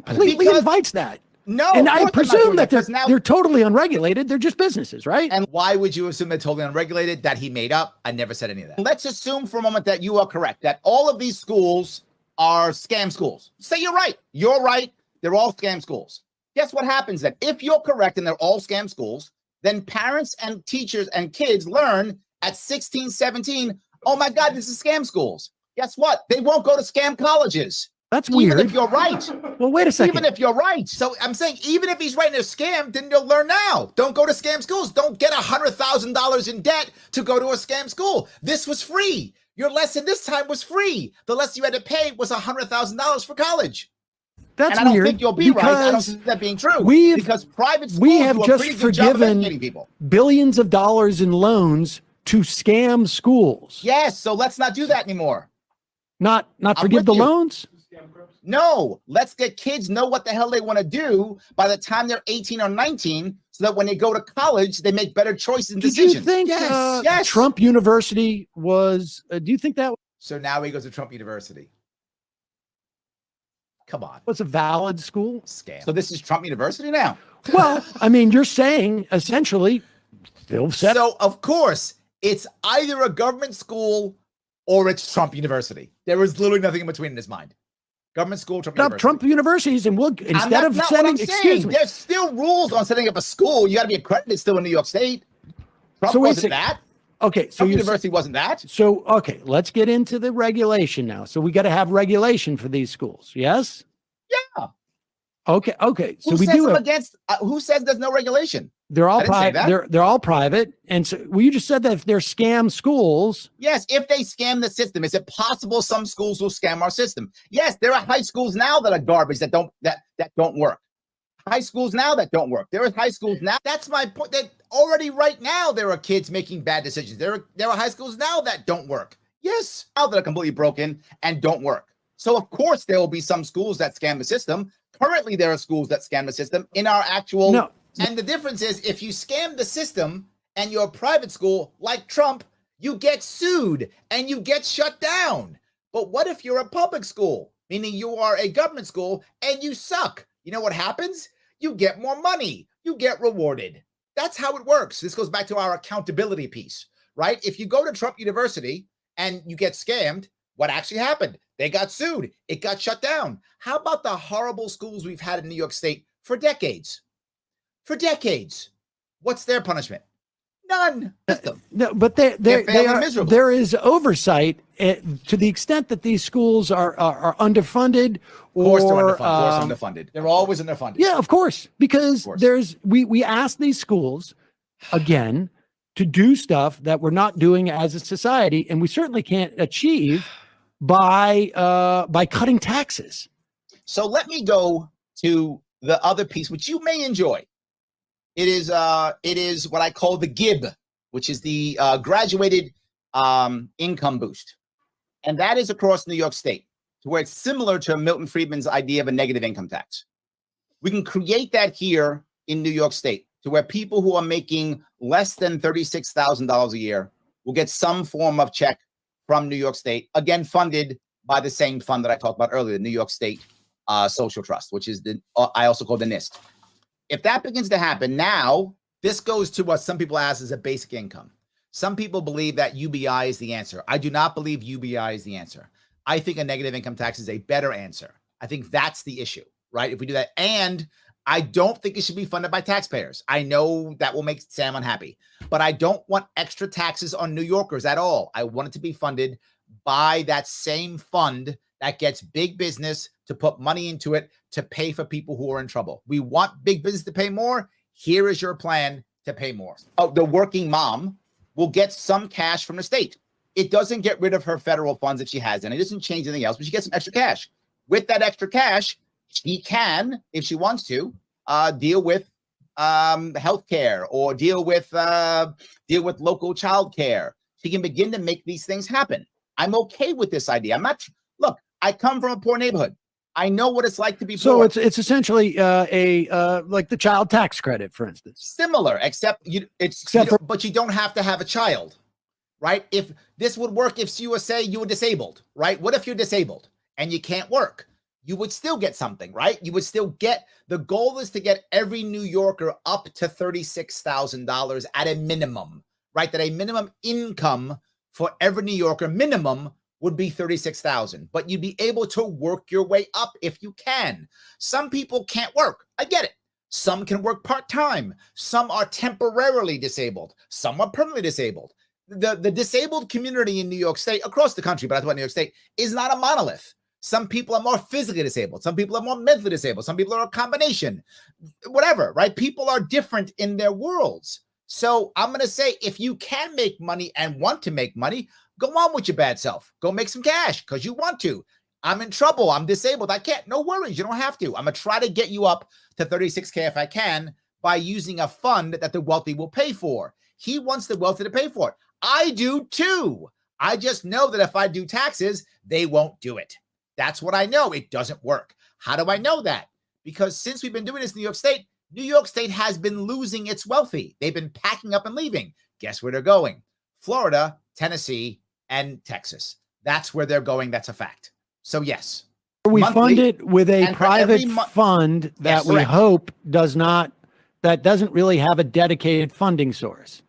Completely invites that. No. And I presume that they're totally unregulated. They're just businesses, right? And why would you assume they're totally unregulated? That he made up? I never said any of that. Let's assume for a moment that you are correct, that all of these schools are scam schools. Say you're right. You're right. They're all scam schools. Guess what happens then? If you're correct and they're all scam schools, then parents and teachers and kids learn at 16, 17, oh my God, this is scam schools. Guess what? They won't go to scam colleges. That's weird. Even if you're right. Well, wait a second. Even if you're right. So I'm saying, even if he's right in a scam, then you'll learn now. Don't go to scam schools. Don't get $100,000 in debt to go to a scam school. This was free. Your lesson this time was free. The lesson you had to pay was $100,000 for college. That's and I don't weird. think you'll be right. I don't see that being true. Because private schools we have do a just pretty good job of educating forgiven people. billions of dollars in loans to scam schools. Yes, so let's not do that anymore. Not forgive the loans? No, let's get kids know what the hell they want to do by the time they're 18 or 19, so that when they go to college, they make better choices and decisions. Did you think yes. Trump University was, do you think that? So now he goes to Trump University. Come on. Was a valid school? Scam. So this is Trump University now? Well, I mean, you're saying essentially, so of course, it's either a government school or it's Trump University. There is literally nothing in between in his mind. Government school, Trump University. Trump universities, and we'll instead of sending, excuse me, there's still rules on setting up a school. You got to be accredited still in New York State. Trump wasn't that. Okay, so Trump University wasn't that. So okay, let's get into the regulation now. So we got to have regulation for these schools. Yes. Yeah. Okay. So who who says there's no regulation? They're all private. They're all private. And so you just said that if they're scam schools. Yes, if they scam the system, is it possible some schools will scam our system? Yes, there are high schools now that are garbage that don't work. high schools now that don't work. There are high schools now. That's my point. That already right now there are kids making bad decisions. There are high schools now that don't work. Yes, now that are completely broken and don't work. So of course there will be some schools that scam the system. Currently there are schools that scam the system in our actual. No. And the difference is if you scam the system and you're a private school like Trump, you get sued and you get shut down. But what if you're a public school, meaning you are a government school and you suck? You know what happens? You get more money. You get rewarded. That's how it works. This goes back to our accountability piece, right? If you go to Trump University and you get scammed, what actually happened? They got sued. It got shut down. How about the horrible schools we've had in New York State for decades? For decades. What's their punishment? None. No, but there is oversight to the extent that these schools are underfunded. Of course they're underfunded. They're always underfunded. Yeah, of course, because we ask these schools again to do stuff that we're not doing as a society, and we certainly can't achieve by cutting taxes. So let me go to the other piece, which you may enjoy. It is what I call the GIB, which is the graduated income boost. And that is across New York State, to where it's similar to Milton Friedman's idea of a negative income tax. We can create that here in New York State, to where people who are making less than $36,000 a year will get some form of check from New York State, again, funded by the same fund that I talked about earlier, the New York State Social Trust, which is I also call the NIST. If that begins to happen, now this goes to what some people ask as a basic income. Some people believe that UBI is the answer. I do not believe UBI is the answer. I think a negative income tax is a better answer. I think that's the issue, right? If we do that, and I don't think it should be funded by taxpayers. I know that will make Sam unhappy, but I don't want extra taxes on New Yorkers at all. I want it to be funded by that same fund that gets big business to put money into it to pay for people who are in trouble. We want big business to pay more. Here is your plan to pay more. Oh, the working mom will get some cash from the state. It doesn't get rid of her federal funds if she has any. It doesn't change anything else, but she gets some extra cash. With that extra cash, she can, if she wants to, deal with healthcare or deal with local childcare. She can begin to make these things happen. I'm okay with this idea. I'm not. Look, I come from a poor neighborhood. I know what it's like to be poor. So it's essentially like the child tax credit, for instance. Similar, but you don't have to have a child, right? If this would work if you were disabled, right? What if you're disabled and you can't work? You would still get something, right? You would still get, the goal is to get every New Yorker up to $36,000 at a minimum, right? That a minimum income for every New Yorker minimum would be $36,000, but you'd be able to work your way up if you can. Some people can't work. I get it. Some can work part-time. Some are temporarily disabled. Some are permanently disabled. The disabled community in New York State, across the country, but I thought New York State, is not a monolith. Some people are more physically disabled. Some people are more mentally disabled. Some people are a combination, whatever, right? People are different in their worlds. So I'm going to say, if you can make money and want to make money, go on with your bad self. Go make some cash because you want to. I'm in trouble. I'm disabled. I can't. No worries. You don't have to. I'm going to try to get you up to $36K if I can by using a fund that the wealthy will pay for. He wants the wealthy to pay for it. I do too. I just know that if I do taxes, they won't do it. That's what I know. It doesn't work. How do I know that? Because since we've been doing this in New York State has been losing its wealthy. They've been packing up and leaving. Guess where they're going? Florida, Tennessee, and Texas. That's where they're going. That's a fact. So yes. We fund it with a private fund that we hope doesn't really have a dedicated funding source.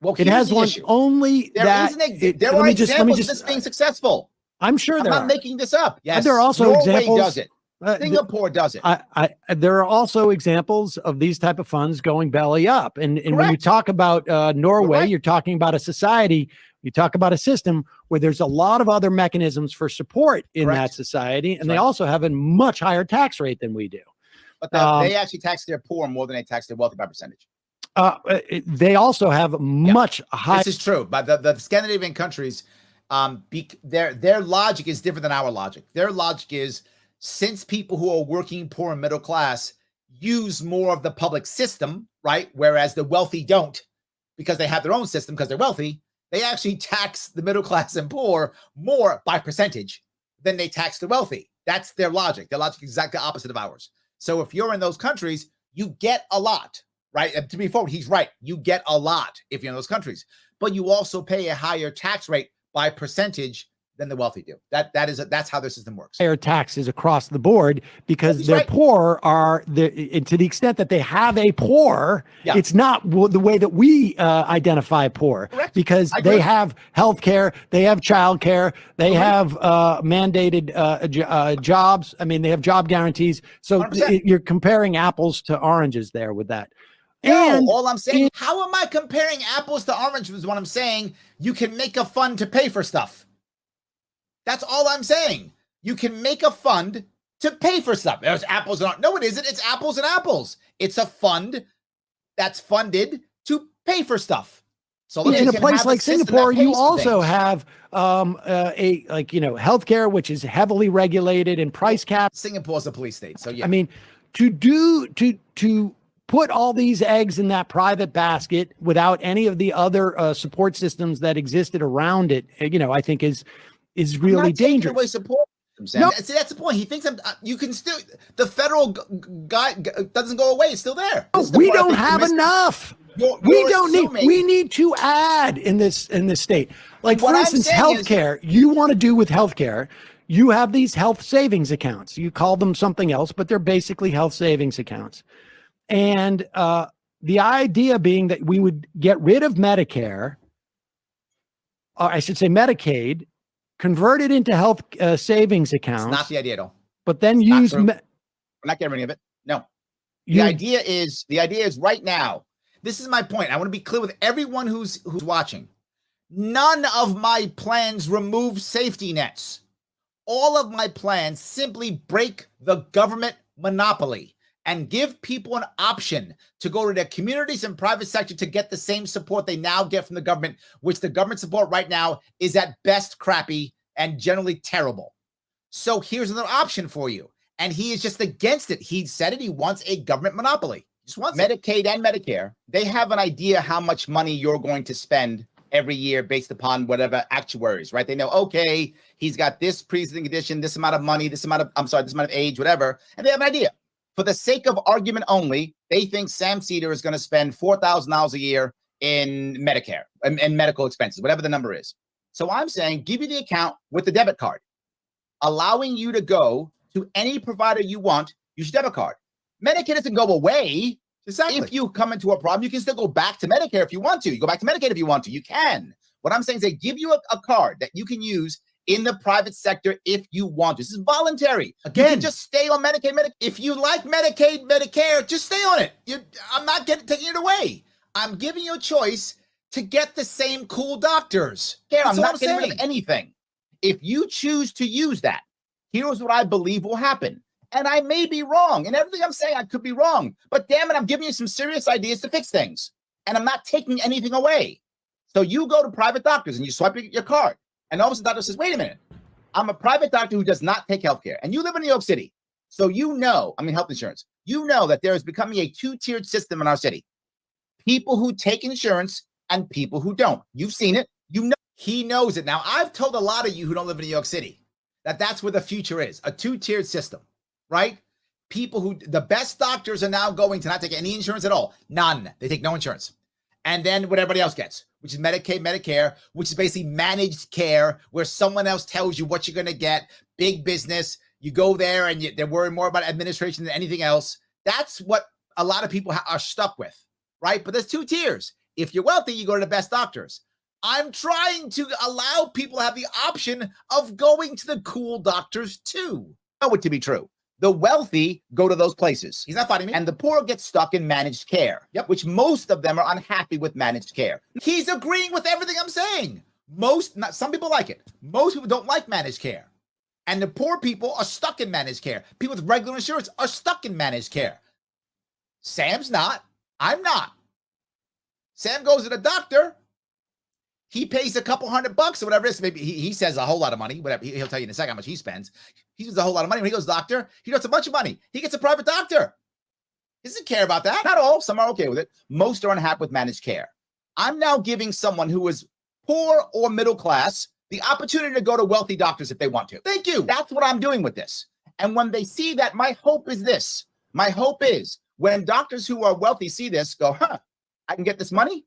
Well, it has one issue. only there are examples of this being successful. I'm sure I'm not making this up. Yes, there are also Norway examples. Does it. Singapore does it. There are also examples of these type of funds going belly up. And when you talk about Norway, you're talking about a society. You talk about a system where there's a lot of other mechanisms for support in that society, and they also have a much higher tax rate than we do. But they actually tax their poor more than they tax their wealthy by percentage. They also have much higher. This is true, but the Scandinavian countries, their logic is different than our logic. Their logic is, since people who are working poor and middle class use more of the public system, right? Whereas the wealthy don't, because they have their own system because they're wealthy. They actually tax the middle class and poor more by percentage than they tax the wealthy. That's their logic. Their logic is exactly opposite of ours. So if you're in those countries, you get a lot, right? And to be forward, he's right. You get a lot if you're in those countries, but you also pay a higher tax rate by percentage than the wealthy do. That's how their system works. Higher taxes across the board because their poor are and to the extent that they have a poor, it's not the way that we identify poor. Correct. Because they have health care, they have child care, they have mandated jobs. I mean, they have job guarantees. So you're comparing apples to oranges there with that. No, all I'm saying, how am I comparing apples to oranges is what I'm saying. You can make a fund to pay for stuff. That's all I'm saying. You can make a fund to pay for stuff. There's apples and no, it isn't. It's apples and apples. It's a fund that's funded to pay for stuff. So in a place like Singapore, you also have healthcare, which is heavily regulated and price capped. Singapore's a police state, so yeah. I mean, to put all these eggs in that private basket without any of the other support systems that existed around it, I think is really dangerous. Away support. No. See, that's the point. He thinks you can still, the federal guy doesn't go away. It's still there. We don't have enough. We need to add in this state. Like, for instance, healthcare. You want to do with healthcare, you have these health savings accounts. You call them something else, but they're basically health savings accounts. And the idea being that we would get rid of Medicare, or I should say Medicaid, convert it into health savings accounts. It's not the idea, though. But then use. We're not getting rid of it. No. The idea is right now. This is my point. I want to be clear with everyone who's watching. None of my plans remove safety nets. All of my plans simply break the government monopoly and give people an option to go to their communities and private sector to get the same support they now get from the government, which the government support right now is at best crappy and generally terrible. So here's another option for you. And he is just against it. He said it. He wants a government monopoly. He just wants Medicaid and Medicare. They have an idea how much money you're going to spend every year based upon whatever actuaries, right? They know, okay, he's got this pre-existing condition, this amount of money, this amount of age, whatever. And they have an idea. For the sake of argument only, they think Sam Seder is going to spend $4,000 a year in Medicare and medical expenses, whatever the number is. So I'm saying, give you the account with the debit card, allowing you to go to any provider you want, use your debit card. Medicare doesn't go away. Exactly. If you come into a problem, you can still go back to Medicare if you want to. You go back to Medicaid if you want to. You can. What I'm saying is they give you a card that you can use in the private sector if you want to. This is voluntary. Again, you can just stay on Medicaid, Medicare. If you like Medicaid, Medicare, just stay on it. I'm not taking it away. I'm giving you a choice to get the same cool doctors. I'm not getting rid of anything. If you choose to use that, here's what I believe will happen. And I may be wrong. And everything I'm saying, I could be wrong. But damn it, I'm giving you some serious ideas to fix things. And I'm not taking anything away. So you go to private doctors and you swipe your card. And all of a sudden, the doctor says, wait a minute. I'm a private doctor who does not take healthcare. And you live in New York City. So health insurance. You know that there is becoming a two-tiered system in our city. People who take insurance and people who don't. You've seen it. He knows it. Now, I've told a lot of you who don't live in New York City that that's where the future is, a two-tiered system, right? The best doctors are now going to not take any insurance at all. None. They take no insurance. And then what everybody else gets, which is Medicaid, Medicare, which is basically managed care, where someone else tells you what you're going to get, big business. You go there and they're worried more about administration than anything else. That's what a lot of people are stuck with, right? But there's two tiers. If you're wealthy, you go to the best doctors. I'm trying to allow people to have the option of going to the cool doctors too. I know it to be true. The wealthy go to those places. He's not fighting me. And the poor get stuck in managed care, which most of them are unhappy with managed care. He's agreeing with everything I'm saying. Some people like it. Most people don't like managed care. And the poor people are stuck in managed care. People with regular insurance are stuck in managed care. Sam's not. I'm not. Sam goes to the doctor. He pays a couple $100 or whatever it is. Maybe he says a whole lot of money, whatever. He'll tell you in a second how much he spends. He spends a whole lot of money. When he goes to the doctor, he gets a bunch of money. He gets a private doctor. He doesn't care about that. Not all. Some are okay with it. Most are unhappy with managed care. I'm now giving someone who is poor or middle class the opportunity to go to wealthy doctors if they want to. Thank you. That's what I'm doing with this. And when they see that, my hope is this. My hope is when doctors who are wealthy see this, go, I can get this money.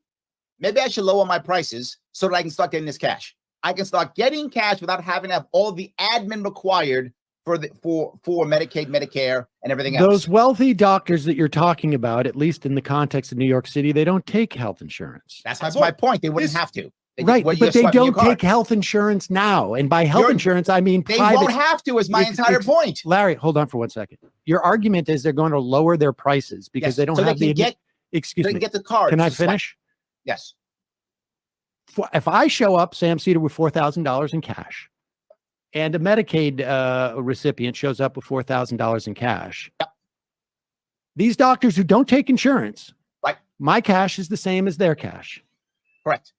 Maybe I should lower my prices so that I can start getting this cash. I can start getting cash without having to have all the admin required for Medicaid, Medicare, and everything else. Those wealthy doctors that you're talking about, at least in the context of New York City, they don't take health insurance. That's my point. They wouldn't have to. Right, but they don't take health insurance now. And by health insurance, I mean they private. Won't have to is my entire point. Larry, hold on for 1 second. Your argument is they're going to lower their prices because they don't have they the... Excuse me. They can get the card. Can I finish? Yes. If I show up, Sam Seder, with $4,000 in cash, and a Medicaid recipient shows up with $4,000 in cash, these doctors who don't take insurance, right? My cash is the same as their cash. Correct.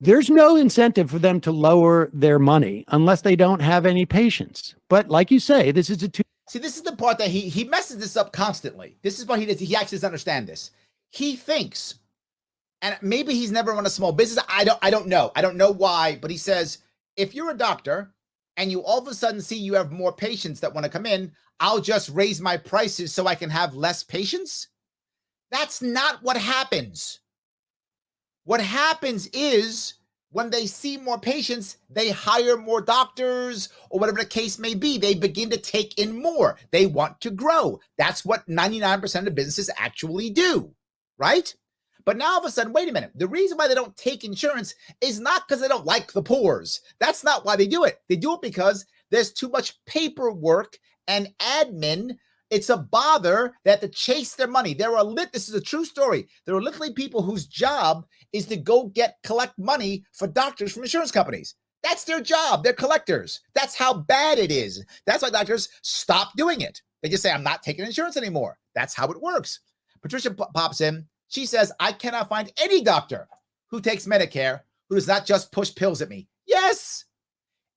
There's no incentive for them to lower their money unless they don't have any patients. But like you say, this is See, this is the part that he messes this up constantly. This is what he does. He actually doesn't understand this. He thinks, and maybe he's never run a small business. I don't know. I don't know why, but he says, if you're a doctor and you all of a sudden see you have more patients that want to come in, I'll just raise my prices so I can have less patients. That's not what happens. What happens is when they see more patients, they hire more doctors or whatever the case may be. They begin to take in more. They want to grow. That's what 99% of businesses actually do, right? But now all of a sudden, wait a minute. The reason why they don't take insurance is not because they don't like the poors. That's not why they do it. They do it because there's too much paperwork and admin. It's a bother that to chase their money. This is a true story. There are literally people whose job is to go collect money for doctors from insurance companies. That's their job. They're collectors. That's how bad it is. That's why doctors stop doing it. They just say, I'm not taking insurance anymore. That's how it works. Patricia pops in. She says, I cannot find any doctor who takes Medicare who does not just push pills at me. Yes.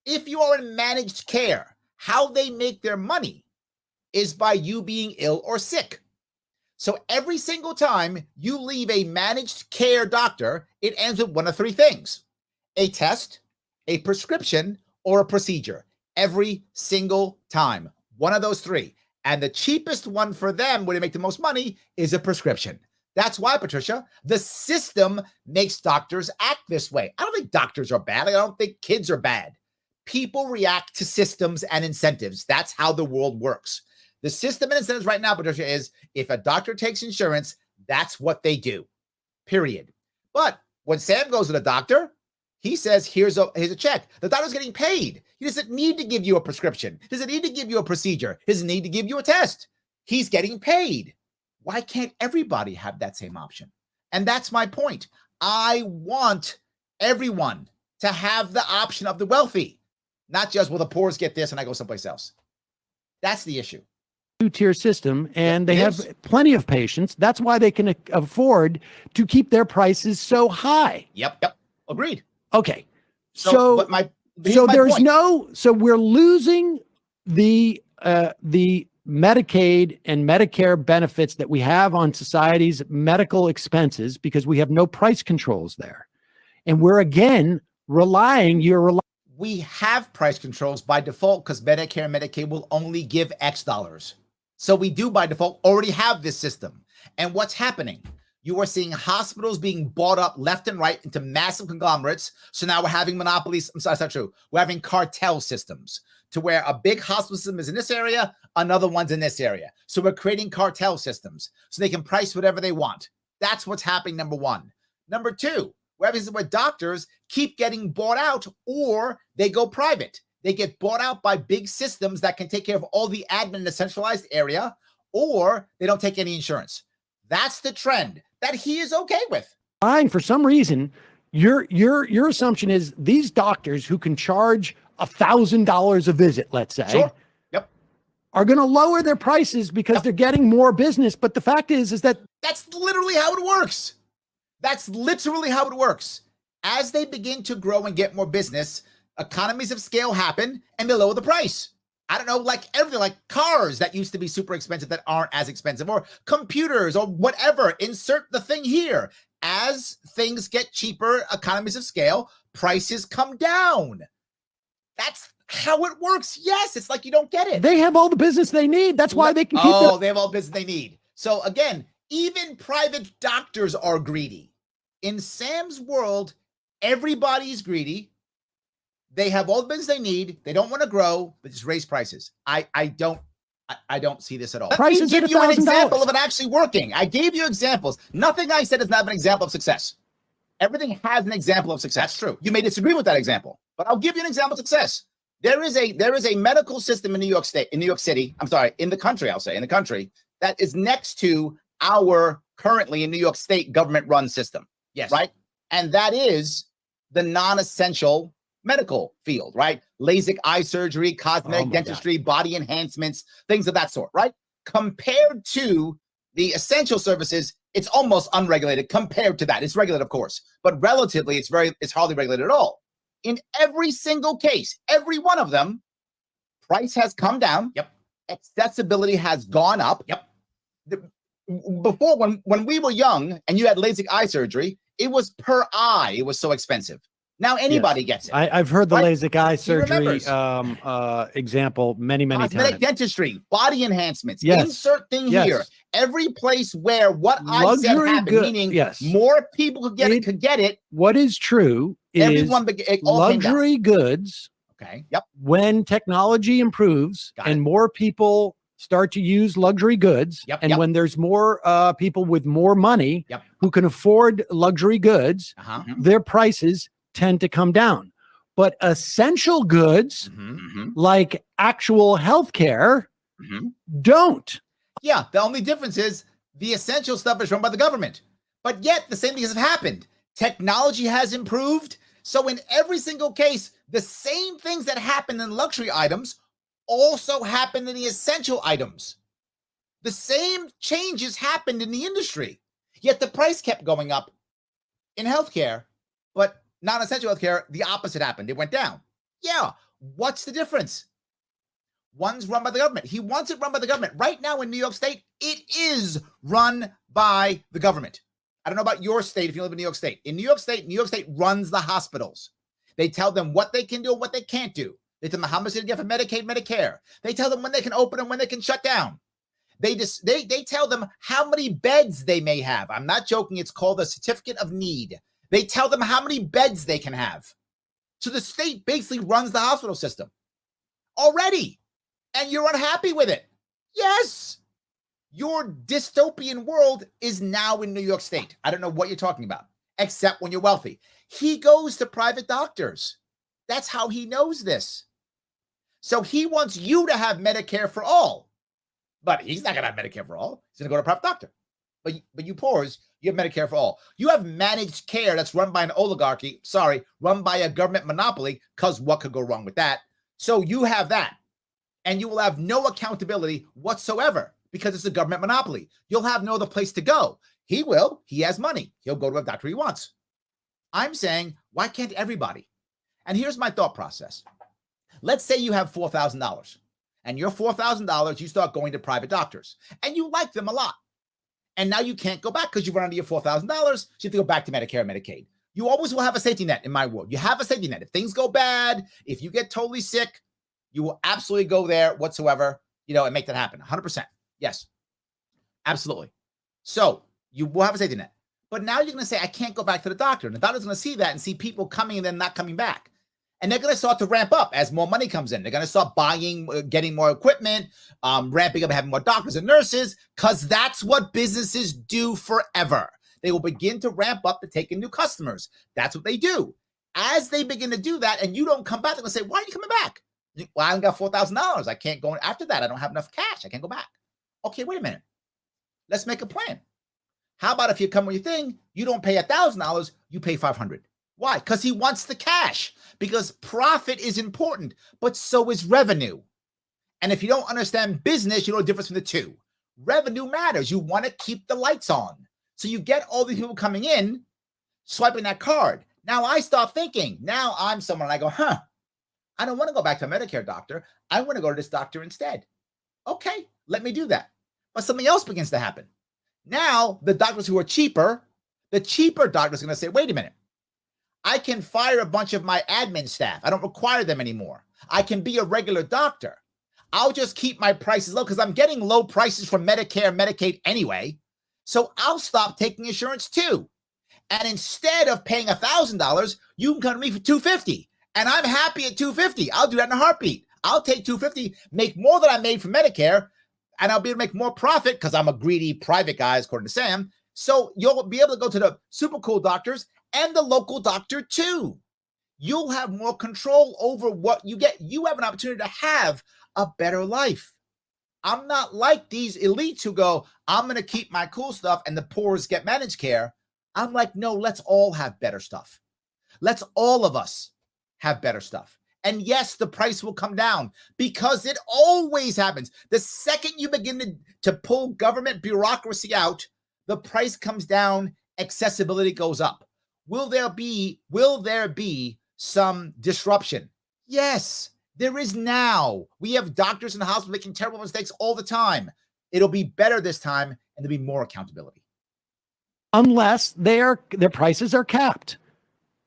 If you are in managed care, how they make their money is by you being ill or sick. So every single time you leave a managed care doctor, it ends with one of three things: a test, a prescription, or a procedure. Every single time. One of those three. And the cheapest one for them, where they make the most money, is a prescription. That's why, Patricia, the system makes doctors act this way. I don't think doctors are bad. I don't think kids are bad. People react to systems and incentives. That's how the world works. The system and incentives right now, Patricia, is if a doctor takes insurance, that's what they do, period. But when Sam goes to the doctor, he says, here's a check. The doctor's getting paid. He doesn't need to give you a prescription. He doesn't need to give you a procedure. He doesn't need to give you a test. He's getting paid. Why can't everybody have that same option? And that's my point. I want everyone to have the option of the wealthy, not just, well, the poors get this and I go someplace else. That's the issue. Two-tier system, and they have plenty of patients. That's why they can afford to keep their prices so high. Yep. Agreed. Okay. So we're losing the Medicaid and Medicare benefits that we have on society's medical expenses because we have no price controls there. And we're again we have price controls by default because Medicare and Medicaid will only give X dollars. So we do by default already have this system. And what's happening? You are seeing hospitals being bought up left and right into massive conglomerates. So now we're having monopolies. I'm sorry, that's not true. We're having cartel systems to where a big hospital system is in this area, another one's in this area. So we're creating cartel systems so they can price whatever they want. That's what's happening, number one. Number two, we're having where doctors keep getting bought out or they go private. They get bought out by big systems that can take care of all the admin in a centralized area, or they don't take any insurance. That's the trend that he is okay with. Fine. For some reason, your assumption is these doctors who can charge $1,000 a visit, let's say, sure. Yep, are going to lower their prices because they're getting more business. But the fact is that that's literally how it works. That's literally how it works. As they begin to grow and get more business, economies of scale happen and they lower the price. I don't know, like everything, like cars that used to be super expensive that aren't as expensive, or computers or whatever. Insert the thing here. As things get cheaper, economies of scale, prices come down. That's how it works. Yes, it's like you don't get it. They have all the business they need. That's why they can keep they have all the business they need. So again, even private doctors are greedy. In Sam's world, everybody's greedy. They have all the business they need. They don't want to grow, but just raise prices. I don't see this at all. Prices Let me give you an $1,000. example of it actually working. I gave you examples. Nothing I said is not an example of success. Everything has an example of success. That's true. You may disagree with that example, but I'll give you an example of success. There is a medical system in New York State, in New York City. I'm sorry, in the country, I'll say, in the country, that is next to our currently in New York State government-run system. Yes. Right? And that is the non-essential medical field, right? LASIK eye surgery, cosmetic dentistry, body enhancements, things of that sort, right? Compared to the essential services, it's almost unregulated compared to that. It's regulated, of course, but relatively, it's hardly regulated at all. In every single case, every one of them, price has come down. Yep. Accessibility has gone up. Yep. Before, when we were young and you had LASIK eye surgery, it was per eye. It was so expensive. Now anybody gets it. I've heard the LASIK eye surgery example many Cosmetic times. Dentistry, body enhancements, Yes. insert thing Yes. here. Every place where what I said Luxury happened, good- meaning yes. more people could get it. What is true is Everyone it all came down. luxury goods, Okay. Yep. when technology improves Got and it. more people start to use luxury goods, Yep, and yep. when there's more people with more money Yep. who can afford luxury goods, Uh-huh. their prices tend to come down. But essential goods Mm-hmm. like actual healthcare Mhm. don't. Yeah. The only difference is the essential stuff is run by the government, but yet the same things have happened. Technology has improved. So in every single case, the same things that happen in luxury items also happen in the essential items. The same changes happened in the industry, yet the price kept going up in healthcare, but non-essential healthcare, the opposite happened. It went down. Yeah. What's the difference? One's run by the government. He wants it run by the government. Right now in New York State, it is run by the government. I don't know about your state if you live in New York State. In New York State runs the hospitals. They tell them what they can do and what they can't do. They tell them how much they get for Medicaid, Medicare. They tell them when they can open and when they can shut down. They tell them how many beds they may have. I'm not joking. It's called a certificate of need. They tell them how many beds they can have. So the state basically runs the hospital system already. And you're unhappy with it. Yes. Your dystopian world is now in New York State. I don't know what you're talking about, except when you're wealthy. He goes to private doctors. That's how he knows this. So he wants you to have Medicare for all. But he's not going to have Medicare for all. He's going to go to a private doctor. But you poors, you have Medicare for all. You have managed care that's run by an oligarchy. Sorry, run by a government monopoly, because what could go wrong with that? So you have that. And you will have no accountability whatsoever because it's a government monopoly. You'll have no other place to go. He will. He has money. He'll go to a doctor he wants. I'm saying, why can't everybody? And here's my thought process. Let's say you have $4,000 and your $4,000, you start going to private doctors and you like them a lot. And now you can't go back because you run under your $4,000. So you have to go back to Medicare and Medicaid. You always will have a safety net in my world. You have a safety net. If things go bad, if you get totally sick, you will absolutely go there whatsoever, and make that happen. 100%. Yes, absolutely. So you will have a safety net. But now you're going to say, I can't go back to the doctor. And the doctor's going to see that and see people coming and then not coming back. And they're going to start to ramp up as more money comes in. They're going to start buying, getting more equipment, ramping up, having more doctors and nurses, because that's what businesses do forever. They will begin to ramp up to take in new customers. That's what they do. As they begin to do that and you don't come back, they're going to say, why are you coming back? Well, I only got $4,000. I can't go after that. I don't have enough cash. I can't go back. Okay, wait a minute. Let's make a plan. How about if you come with your thing, you don't pay $1,000, you pay $500. Why? Because he wants the cash. Because profit is important, but so is revenue. And if you don't understand business, you know the difference between the two. Revenue matters. You want to keep the lights on. So you get all these people coming in, swiping that card. Now I start thinking, now I'm someone and I go, I don't want to go back to a Medicare doctor. I want to go to this doctor instead. Okay, let me do that. But something else begins to happen. Now, the doctors who are cheaper, the cheaper doctors are going to say, wait a minute. I can fire a bunch of my admin staff. I don't require them anymore. I can be a regular doctor. I'll just keep my prices low because I'm getting low prices from Medicare, Medicaid anyway. So I'll stop taking insurance too. And instead of paying $1,000, you can come to me for $250. And I'm happy at $250. I'll do that in a heartbeat. I'll take $250, make more than I made from Medicare, and I'll be able to make more profit because I'm a greedy private guy, according to Sam. So you'll be able to go to the super cool doctors and the local doctor too. You'll have more control over what you get. You have an opportunity to have a better life. I'm not like these elites who go, I'm going to keep my cool stuff and the poor's get managed care. I'm like, no, let's all have better stuff. Let's all of us have better stuff. And yes, the price will come down because it always happens. The second you begin to pull government bureaucracy out, the price comes down, accessibility goes up. Will there be some disruption? Yes, there is now. We have doctors in the hospital making terrible mistakes all the time. It'll be better this time, and there'll be more accountability. Unless their prices are capped.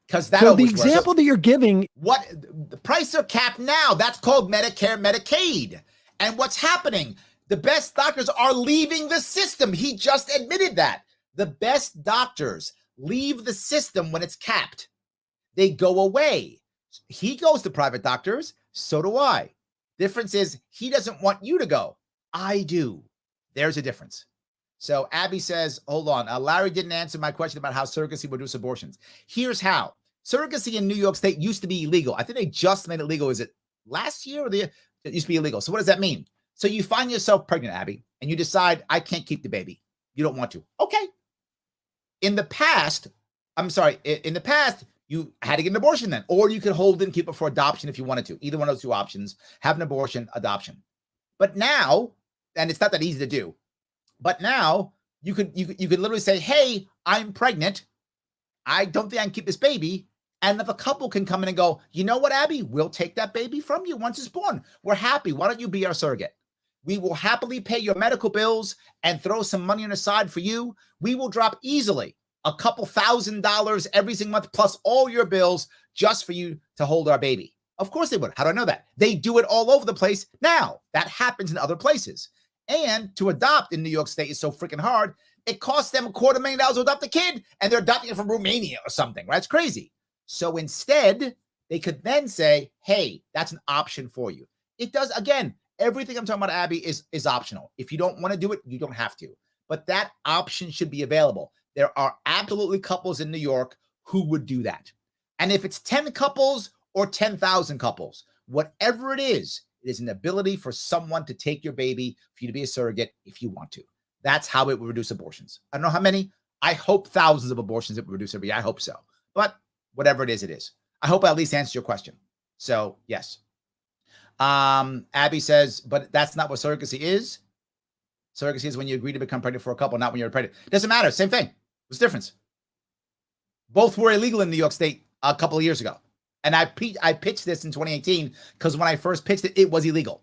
Because that so the example that you're giving, what the prices are capped now, that's called Medicare, Medicaid. And what's happening? The best doctors are leaving the system. He just admitted that. The best doctors leave the system when it's capped. They go away. He goes to private doctors. So do I. Difference is he doesn't want you to go. I do. There's a difference. So Abby says, hold on. Larry didn't answer my question about how surrogacy would reduce abortions. Here's how. Surrogacy in New York State used to be illegal. I think they just made it legal. Is it last year or it used to be illegal? So what does that mean? So you find yourself pregnant, Abby, and you decide, I can't keep the baby. You don't want to. Okay. In the past, you had to get an abortion then, or you could hold it and keep it for adoption if you wanted to. Either one of those two options, have an abortion, adoption. But now, and it's not that easy to do, but now you could literally say, hey, I'm pregnant. I don't think I can keep this baby. And if a couple can come in and go, you know what, Abby, we'll take that baby from you once it's born. We're happy. Why don't you be our surrogate? We will happily pay your medical bills and throw some money on the side for you. We will drop easily a couple $1,000 every single month plus all your bills just for you to hold our baby. Of course they would. How do I know that? They do it all over the place now. That happens in other places. And to adopt in New York State is so freaking hard. It costs them $250,000 to adopt a kid, and they're adopting it from Romania or something, right? It's crazy. So instead, they could then say, hey, that's an option for you. It does, again, everything I'm talking about, Abby, is optional. If you don't want to do it, you don't have to. But that option should be available. There are absolutely couples in New York who would do that. And if it's 10 couples or 10,000 couples, whatever it is an ability for someone to take your baby, for you to be a surrogate if you want to. That's how it would reduce abortions. I don't know how many. I hope thousands of abortions it would reduce every year. I hope so. But whatever it is, it is. I hope I at least answered your question. So, yes. Abby says, but that's not what surrogacy is. Surrogacy is when you agree to become pregnant for a couple, not when you're pregnant. Doesn't matter. Same thing. What's the difference? Both were illegal in New York State a couple of years ago. And I pitched this in 2018 because when I first pitched it, it was illegal.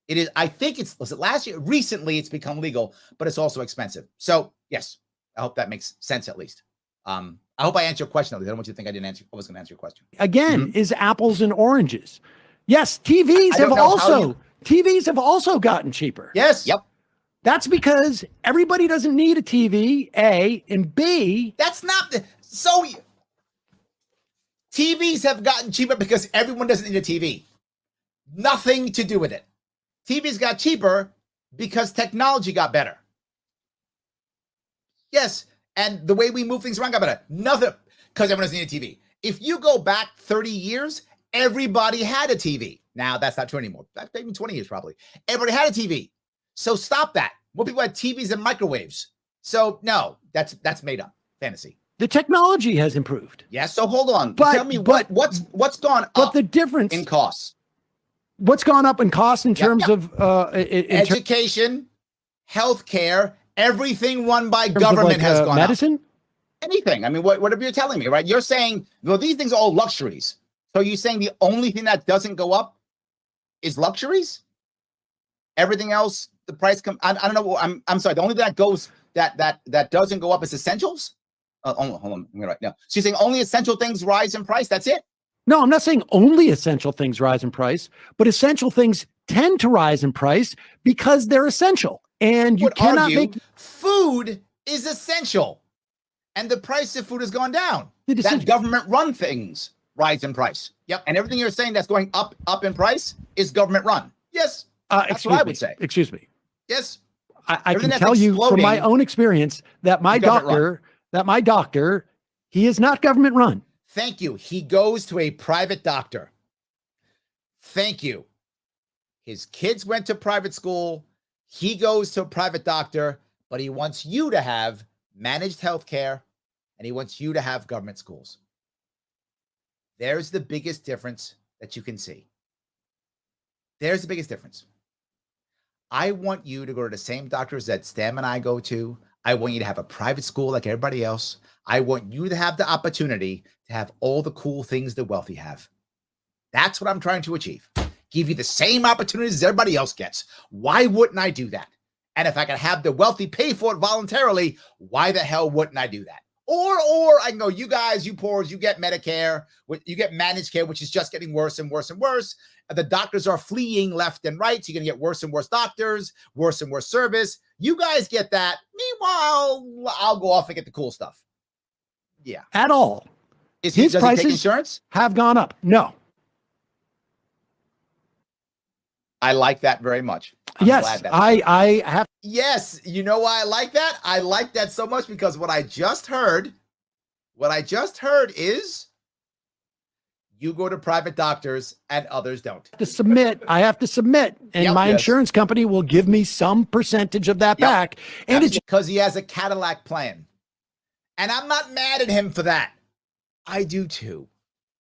It is, I think was it last year? Recently, it's become legal, but it's also expensive. So, yes, I hope that makes sense at least. I hope I answered your question. I don't want you to think I was going to answer your question. Again, is apples and oranges. Yes, TVs have also gotten cheaper. Yes. Yep. That's because everybody doesn't need a TV, A, and B. That's not so. TVs have gotten cheaper because everyone doesn't need a TV. Nothing to do with it. TVs got cheaper because technology got better. Yes, and the way we move things around got better. Nothing, because everyone doesn't need a TV. If you go back 30 years, everybody had a TV. Now, that's not true anymore. That's maybe 20 years probably. Everybody had a TV. So stop that. More people had TVs and microwaves. So no, that's made up. Fantasy. The technology has improved. Yes. So hold on. Tell me what's gone up. But the difference in costs. What's gone up in cost in terms of education, healthcare, everything run by government has gone medicine? Up. Anything. I mean, whatever you're telling me, right? You're saying, well, these things are all luxuries. So you're saying the only thing that doesn't go up is luxuries? Everything else, the price I don't know. I'm sorry. The only thing that goes that doesn't go up is essentials. Hold on. I'm right now. So you're saying only essential things rise in price? That's it? No, I'm not saying only essential things rise in price, but essential things tend to rise in price because they're essential. And you cannot make food is essential, and the price of food has gone down. That government-run things rise in price. Yep, and everything you're saying that's going up in price is government-run. Yes, that's what I would say. Excuse me. Yes, I can tell you from my own experience that my doctor, he is not government-run. Thank you. He goes to a private doctor. Thank you. His kids went to private school. He goes to a private doctor, but he wants you to have managed health care, and he wants you to have government schools. There's the biggest difference that you can see. There's the biggest difference. I want you to go to the same doctors that Stam and I go to. I want you to have a private school like everybody else. I want you to have the opportunity to have all the cool things the wealthy have. That's what I'm trying to achieve. Give you the same opportunities as everybody else gets. Why wouldn't I do that? And if I can have the wealthy pay for it voluntarily, why the hell wouldn't I do that? Or I can go, you guys, you poors, you get Medicare, you get managed care, which is just getting worse and worse and worse. The doctors are fleeing left and right. So you're going to get worse and worse doctors, worse and worse service. You guys get that. Meanwhile, I'll go off and get the cool stuff. Yeah. At all. Does he take insurance? Have gone up. No. I like that very much. Yes, I have. Yes. You know why I like that? I like that so much because what I just heard is you go to private doctors and others don't. I have to submit, and my insurance company will give me some percentage of that back. And it's because he has a Cadillac plan. And I'm not mad at him for that. I do too.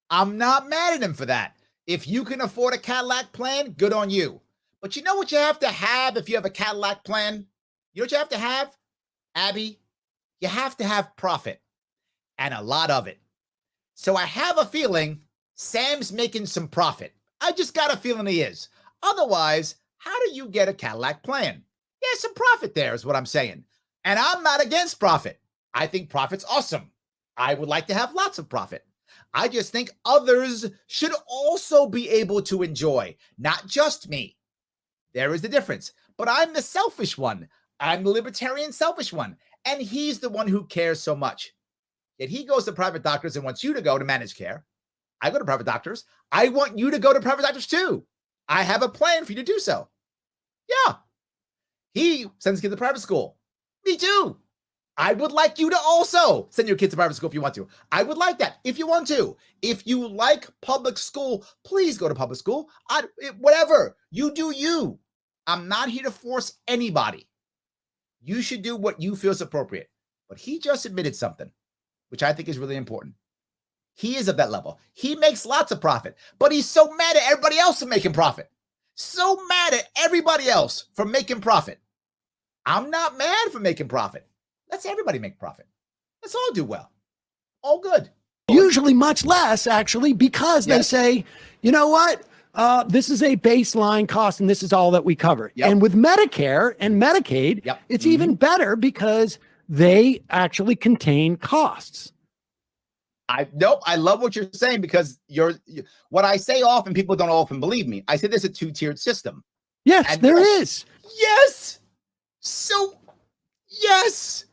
I'm not mad at him for that. If you can afford a Cadillac plan, good on you. But you know what you have to have if you have a Cadillac plan? You know what you have to have, Abby? You have to have profit, and a lot of it. So I have a feeling Sam's making some profit. I just got a feeling he is. Otherwise, how do you get a Cadillac plan? There's some profit there is what I'm saying. And I'm not against profit. I think profit's awesome. I would like to have lots of profit. I just think others should also be able to enjoy, not just me. There is the difference. But I'm the selfish one. I'm the libertarian selfish one. And he's the one who cares so much. Yet he goes to private doctors and wants you to go to managed care. I go to private doctors. I want you to go to private doctors too. I have a plan for you to do so. Yeah. He sends kids to private school. Me too. I would like you to also send your kids to private school if you want to. I would like that if you want to. If you like public school, please go to public school. Whatever. You do you. I'm not here to force anybody. You should do what you feel is appropriate. But he just admitted something, which I think is really important. He is at that level. He makes lots of profit, but he's so mad at everybody else for making profit. So mad at everybody else for making profit. I'm not mad for making profit. Let's everybody make profit. Let's all do well. All good. Usually much less, actually, because they say, you know what? This is a baseline cost, and this is all that we cover. And with Medicare and Medicaid, it's even better because they actually contain costs. I love what you're saying because what I say often, people don't often believe me. I say there's a two-tiered system. Yes, and there is. Yes. So, yes.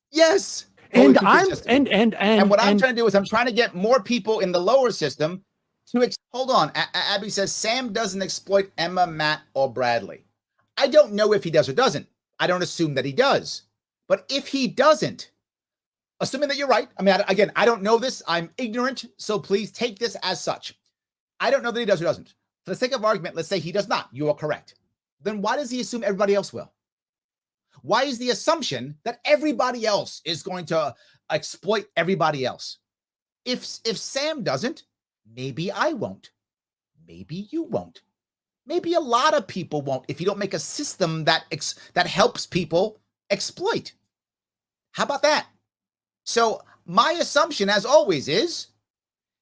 Yes. And what I'm trying to do is I'm trying to get more people in the lower system to hold on. Abby says Sam doesn't exploit Emma, Matt, or Bradley. I don't know if he does or doesn't. I don't assume that he does. But if he doesn't, assuming that you're right, I mean, again, I don't know this. I'm ignorant, so please take this as such. I don't know that he does or doesn't. For the sake of argument, let's say he does not. You are correct. Then why does he assume everybody else will? Why is the assumption that everybody else is going to exploit everybody else? If Sam doesn't, maybe I won't. Maybe you won't. Maybe a lot of people won't if you don't make a system that helps people exploit. How about that? So my assumption, as always, is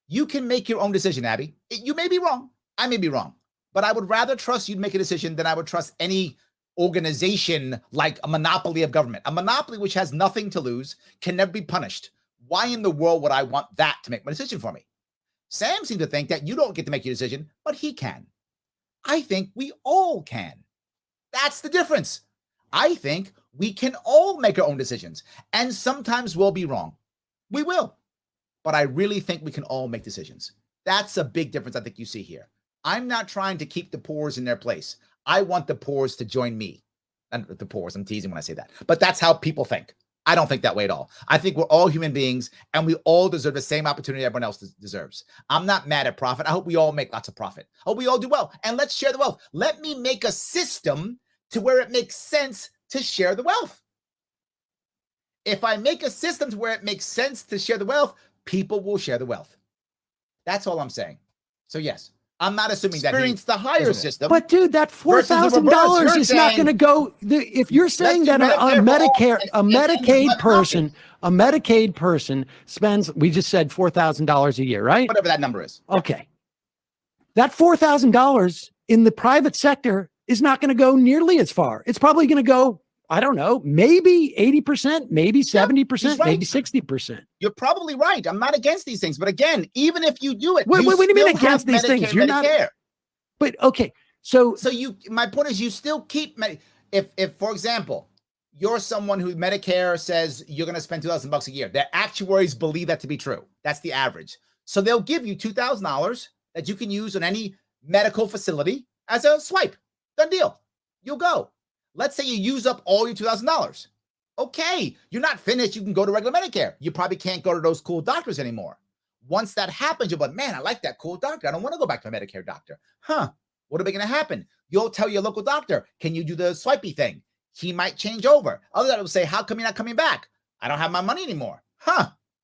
You can make your own decision, Abby. You may be wrong. I may be wrong. But I would rather trust you to make a decision than I would trust any organization like a monopoly of government. A monopoly which has nothing to lose, can never be punished. Why in the world would I want that to make my decision for me? Sam seems to think that you don't get to make your decision, but he can. I think we all can. That's the difference. I think we can all make our own decisions, and sometimes we'll be wrong. We will. But I really think we can all make decisions. That's a big difference I think you see here. I'm not trying to keep the poors in their place. I want the poors to join me. And the poors, I'm teasing when I say that. But that's how people think. I don't think that way at all. I think we're all human beings, and we all deserve the same opportunity everyone else deserves. I'm not mad at profit. I hope we all make lots of profit. I hope we all do well. And let's share the wealth. Let me make a system to where it makes sense to share the wealth. If I make a system to where it makes sense to share the wealth, people will share the wealth. That's all I'm saying. So yes, I'm not assuming that experience the higher system. But dude, that $4,000 is not going to go. If you're saying that a Medicaid person spends, we just said $4,000 a year, right? Whatever that number is. Okay. That $4,000 in the private sector is not going to go nearly as far. It's probably going to go, I don't know, maybe 80%, maybe 70%, maybe 60%. You're probably right. I'm not against these things. But again, even if you do it, what do you mean against these things? You're not. But okay. So my point is you still keep, if for example, you're someone who Medicare says you're going to spend $2,000 a year. Their actuaries believe that to be true. That's the average. So they'll give you $2,000 that you can use on any medical facility as a swipe. Done deal. You'll go. Let's say you use up all your $2,000. Okay, you're not finished. You can go to regular Medicare. You probably can't go to those cool doctors anymore. Once that happens, you're like, man, I like that cool doctor. I don't want to go back to a Medicare doctor. What are we going to happen? You'll tell your local doctor, can you do the swipey thing? He might change over. Other than will say, how come you're not coming back? I don't have my money anymore.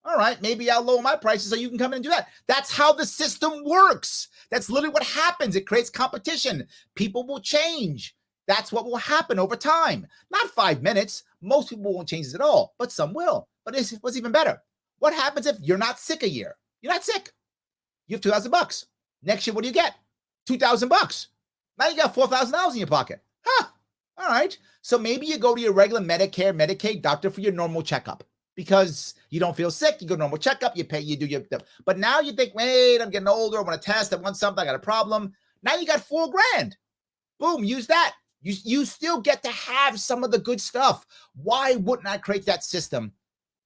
All right, maybe I'll lower my prices so you can come in and do that. That's how the system works. That's literally what happens. It creates competition. People will change. That's what will happen over time. Not 5 minutes. Most people won't change this at all, but some will. But what's even better? What happens if you're not sick a year? You're not sick. You have $2,000. Next year, what do you get? $2,000. Now you got $4,000 in your pocket. All right. So maybe you go to your regular Medicare, Medicaid doctor for your normal checkup. Because you don't feel sick, you go normal checkup, you pay, you do your, but now you think, wait, I'm getting older, I want to test, I want something, I got a problem. Now you got $4,000. Boom, use that. You still get to have some of the good stuff. Why wouldn't I create that system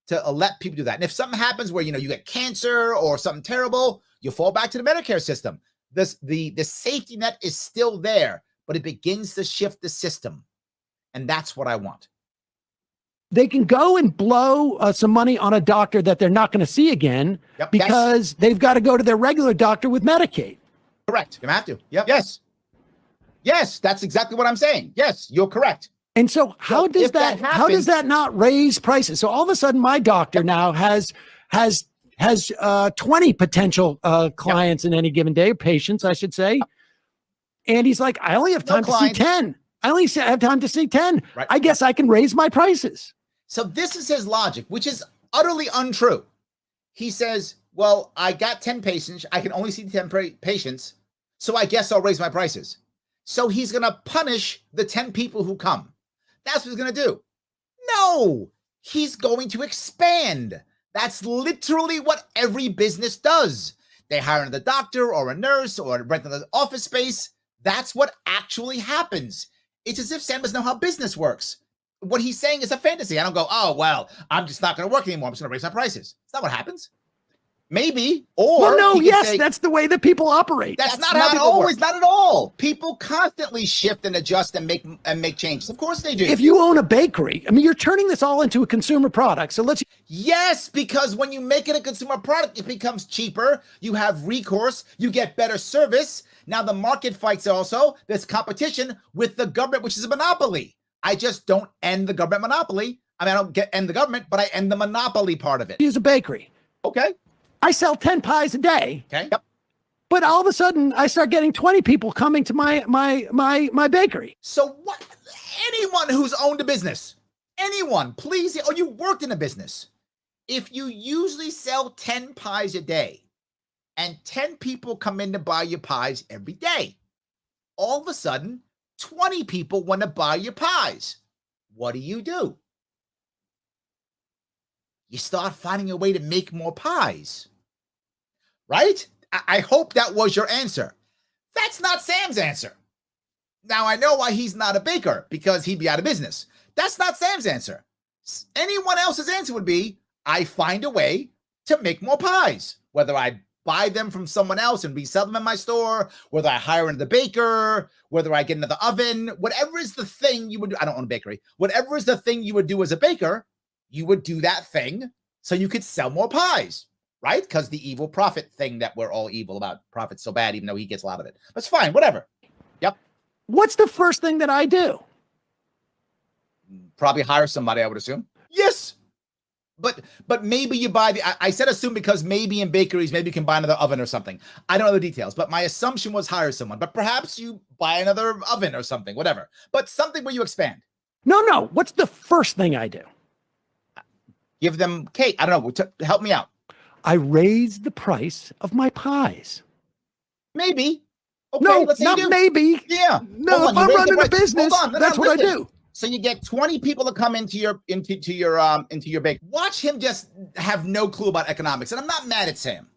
to let people do that? And if something happens where, you get cancer or something terrible, you fall back to the Medicare system. The safety net is still there, but it begins to shift the system. And that's what I want. They can go and blow some money on a doctor that they're not going to see again because they've got to go to their regular doctor with Medicaid. Correct. You have to. Yep. Yes, that's exactly what I'm saying. Yes, you're correct. And so how does that not raise prices? So all of a sudden my doctor now has 20 potential clients in any given day, patients, I should say. And he's like, I only have time to see 10. I only have time to see 10. Right. I guess I can raise my prices. So this is his logic, which is utterly untrue. He says, well, I got 10 patients. I can only see 10 patients. So I guess I'll raise my prices. So he's going to punish the 10 people who come. That's what he's going to do. No, he's going to expand. That's literally what every business does. They hire another doctor or a nurse or rent another office space. That's what actually happens. It's as if Sam doesn't know how business works. What he's saying is a fantasy. I don't go, oh, well, I'm just not going to work anymore. I'm just going to raise my prices. That's not what happens. Maybe, or well, no, yes, that's the way that people operate. That's not how people always work. Not at all. People constantly shift and adjust and make changes. Of course they do. If you own a bakery, I mean, you're turning this all into a consumer product. So yes, because when you make it a consumer product, it becomes cheaper. You have recourse. You get better service. Now the market fights also. There's competition with the government, which is a monopoly. I just don't end the government monopoly. I mean, I don't end the government, but I end the monopoly part of it. Use a bakery. Okay. I sell 10 pies a day. Okay. Yep. But all of a sudden, I start getting 20 people coming to my bakery. So what? Anyone who's owned a business, anyone, please, or you worked in a business, if you usually sell 10 pies a day, and 10 people come in to buy your pies every day. All of a sudden, 20 people want to buy your pies. What do? You start finding a way to make more pies, right? I hope that was your answer. That's not Sam's answer. Now, I know why he's not a baker, because he'd be out of business. That's not Sam's answer. Anyone else's answer would be, I find a way to make more pies, whether I buy them from someone else and resell them in my store, whether I hire another baker, whether I get another oven, whatever is the thing you would do. I don't own a bakery. Whatever is the thing you would do as a baker, you would do that thing so you could sell more pies, right? Because the evil prophet thing that we're all evil about. Prophet's so bad, even though he gets a lot of it. That's fine, whatever. Yep. What's the first thing that I do? Probably hire somebody, I would assume. Yes. But maybe you buy I said assume because maybe in bakeries, maybe you can buy another oven or something. I don't know the details, but my assumption was hire someone. But perhaps you buy another oven or something, whatever. But something where you expand. No. What's the first thing I do? Give them cake. I don't know. Help me out. I raise the price of my pies. Maybe. Okay, No, let's say not you do. maybe. Yeah. No, if I'm running a business, that's what I do. So you get 20 people to come into your bake. Watch him just have no clue about economics. And I'm not mad at Sam.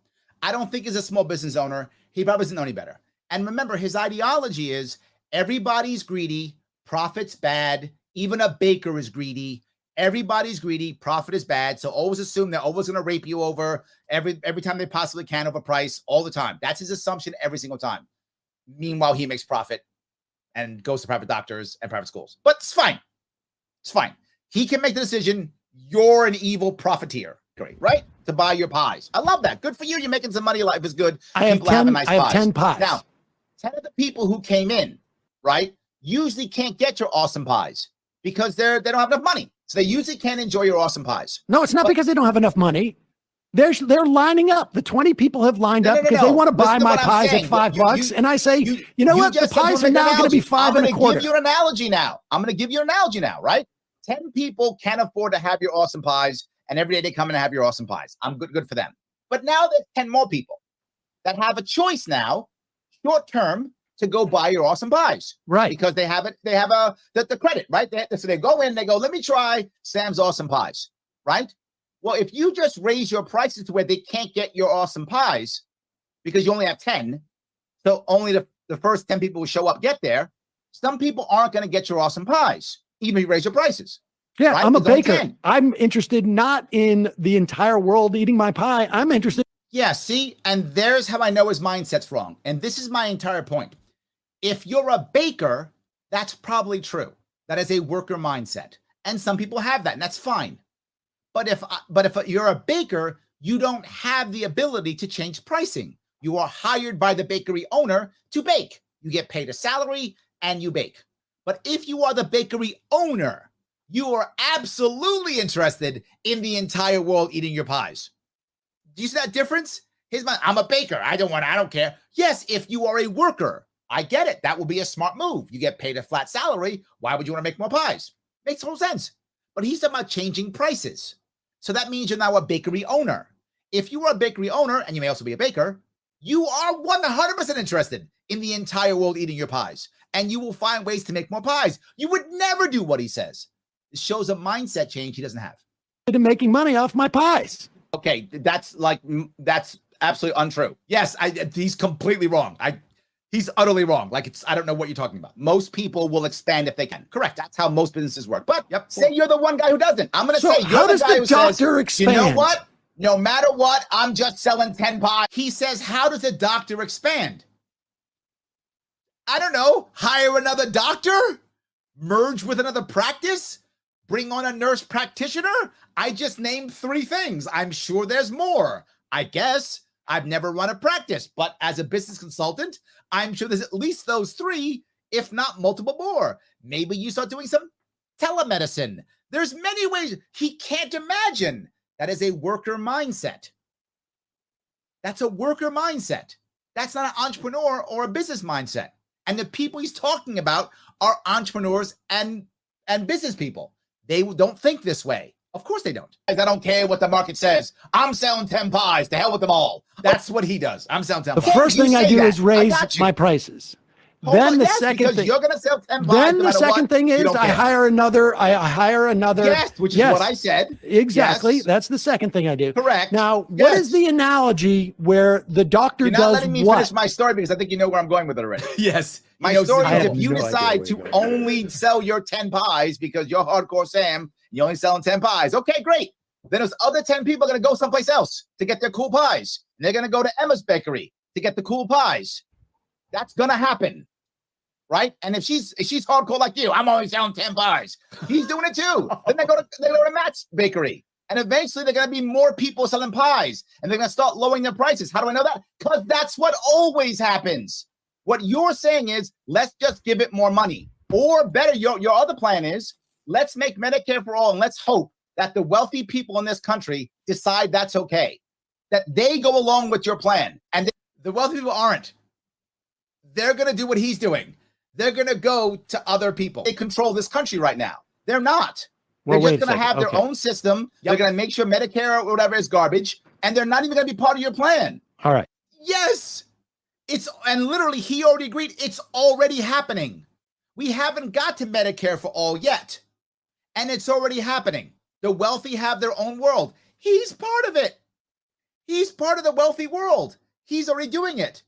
I don't think he's a small business owner. He probably doesn't know any better. And remember, his ideology is everybody's greedy, profit's bad. Even a baker is greedy. Everybody's greedy, profit is bad. So always assume they're always going to rape you over every time they possibly can over price all the time. That's his assumption every single time. Meanwhile, he makes profit and goes to private doctors and private schools. But it's fine. It's fine. He can make the decision. You're an evil profiteer, great, right? To buy your pies. I love that. Good for you. You're making some money. Life is good. I have 10 pies. Now, 10 of the people who came in, right, usually can't get your awesome pies because they don't have enough money. So they usually can't enjoy your awesome pies. No, it's not because they don't have enough money. They're lining up. The 20 people have lined up because they want to buy my pies at $5. And I say, you know what? The pies are now going to be $5.25. I'm going to give you an analogy now. Right? 10 people can't afford to have your awesome pies, and every day they come in and have your awesome pies. I'm good for them. But now there's 10 more people that have a choice now, short term, to go buy your awesome pies. Right. Because they have the credit, right? So they go in, they go, let me try Sam's awesome pies, right? Well, if you just raise your prices to where they can't get your awesome pies because you only have 10, so only the first 10 people who show up get there, some people aren't going to get your awesome pies, even if you raise your prices. Yeah, right? I'm a baker. I'm interested not in the entire world eating my pie. I'm interested. Yeah, see? And there's how I know his mindset's wrong. And this is my entire point. If you're a baker, that's probably true. That is a worker mindset. And some people have that, and that's fine. But if you're a baker, you don't have the ability to change pricing. You are hired by the bakery owner to bake. You get paid a salary and you bake. But if you are the bakery owner, you are absolutely interested in the entire world eating your pies. Do you see that difference? I'm a baker. I don't care. Yes, if you are a worker, I get it. That will be a smart move. You get paid a flat salary. Why would you want to make more pies? Makes total sense. But he's talking about changing prices. So that means you're now a bakery owner. If you are a bakery owner, and you may also be a baker, you are 100% interested in the entire world eating your pies. And you will find ways to make more pies. You would never do what he says. It shows a mindset change he doesn't have. In making money off my pies. Okay, that's absolutely untrue. Yes, he's completely wrong. He's utterly wrong. I don't know what you're talking about. Most people will expand if they can. Correct. That's how most businesses work. But say you're the one guy who doesn't. I'm going to say you're the guy who says, expand? You know what? No matter what, I'm just selling 10 pies. He says, how does a doctor expand? I don't know. Hire another doctor? Merge with another practice? Bring on a nurse practitioner? I just named 3 things. I'm sure there's more. I guess. I've never run a practice, but as a business consultant, I'm sure there's at least those 3, if not multiple more. Maybe you start doing some telemedicine. There's many ways. He can't imagine. That is a worker mindset. That's a worker mindset. That's not an entrepreneur or a business mindset. And the people he's talking about are entrepreneurs and business people. They don't think this way. Of course they don't. I don't care what the market says. I'm selling 10 pies. To hell with them all. That's what he does. I'm selling 10 The pies. first thing I do is raise my prices. Then the second thing, you're going to sell 10 pies. Then the second thing is I hire another. Yes, which is what I said. Exactly. Yes. That's the second thing I do. Correct. Now, what is the analogy where the doctor You're not does letting me what? finish my story because I think you know where I'm going with it already. Yes. My story is if you no decide to only sell your 10 pies because you're hardcore Sam, you're only selling 10 pies. Okay, great. Then those other 10 people are going to go someplace else to get their cool pies. And they're going to go to Emma's Bakery to get the cool pies. That's going to happen. Right? And if she's hardcore like you, I'm only selling 10 pies. He's doing it too. Then they go to Matt's Bakery. And eventually they're going to be more people selling pies. And they're going to start lowering their prices. How do I know that? Because that's what always happens. What you're saying is, let's just give it more money. Or better, your other plan is, let's make Medicare for all and let's hope that the wealthy people in this country decide that's okay. That they go along with your plan. And the wealthy people aren't. They're going to do what he's doing. They're going to go to other people. They control this country right now. They're not. They're just going to have their own system. They're going to make sure Medicare or whatever is garbage. And they're not even going to be part of your plan. All right. Yes. And literally, he already agreed. It's already happening. We haven't got to Medicare for all yet. And it's already happening. The wealthy have their own world. He's part of it. He's part of the wealthy world. He's already doing it.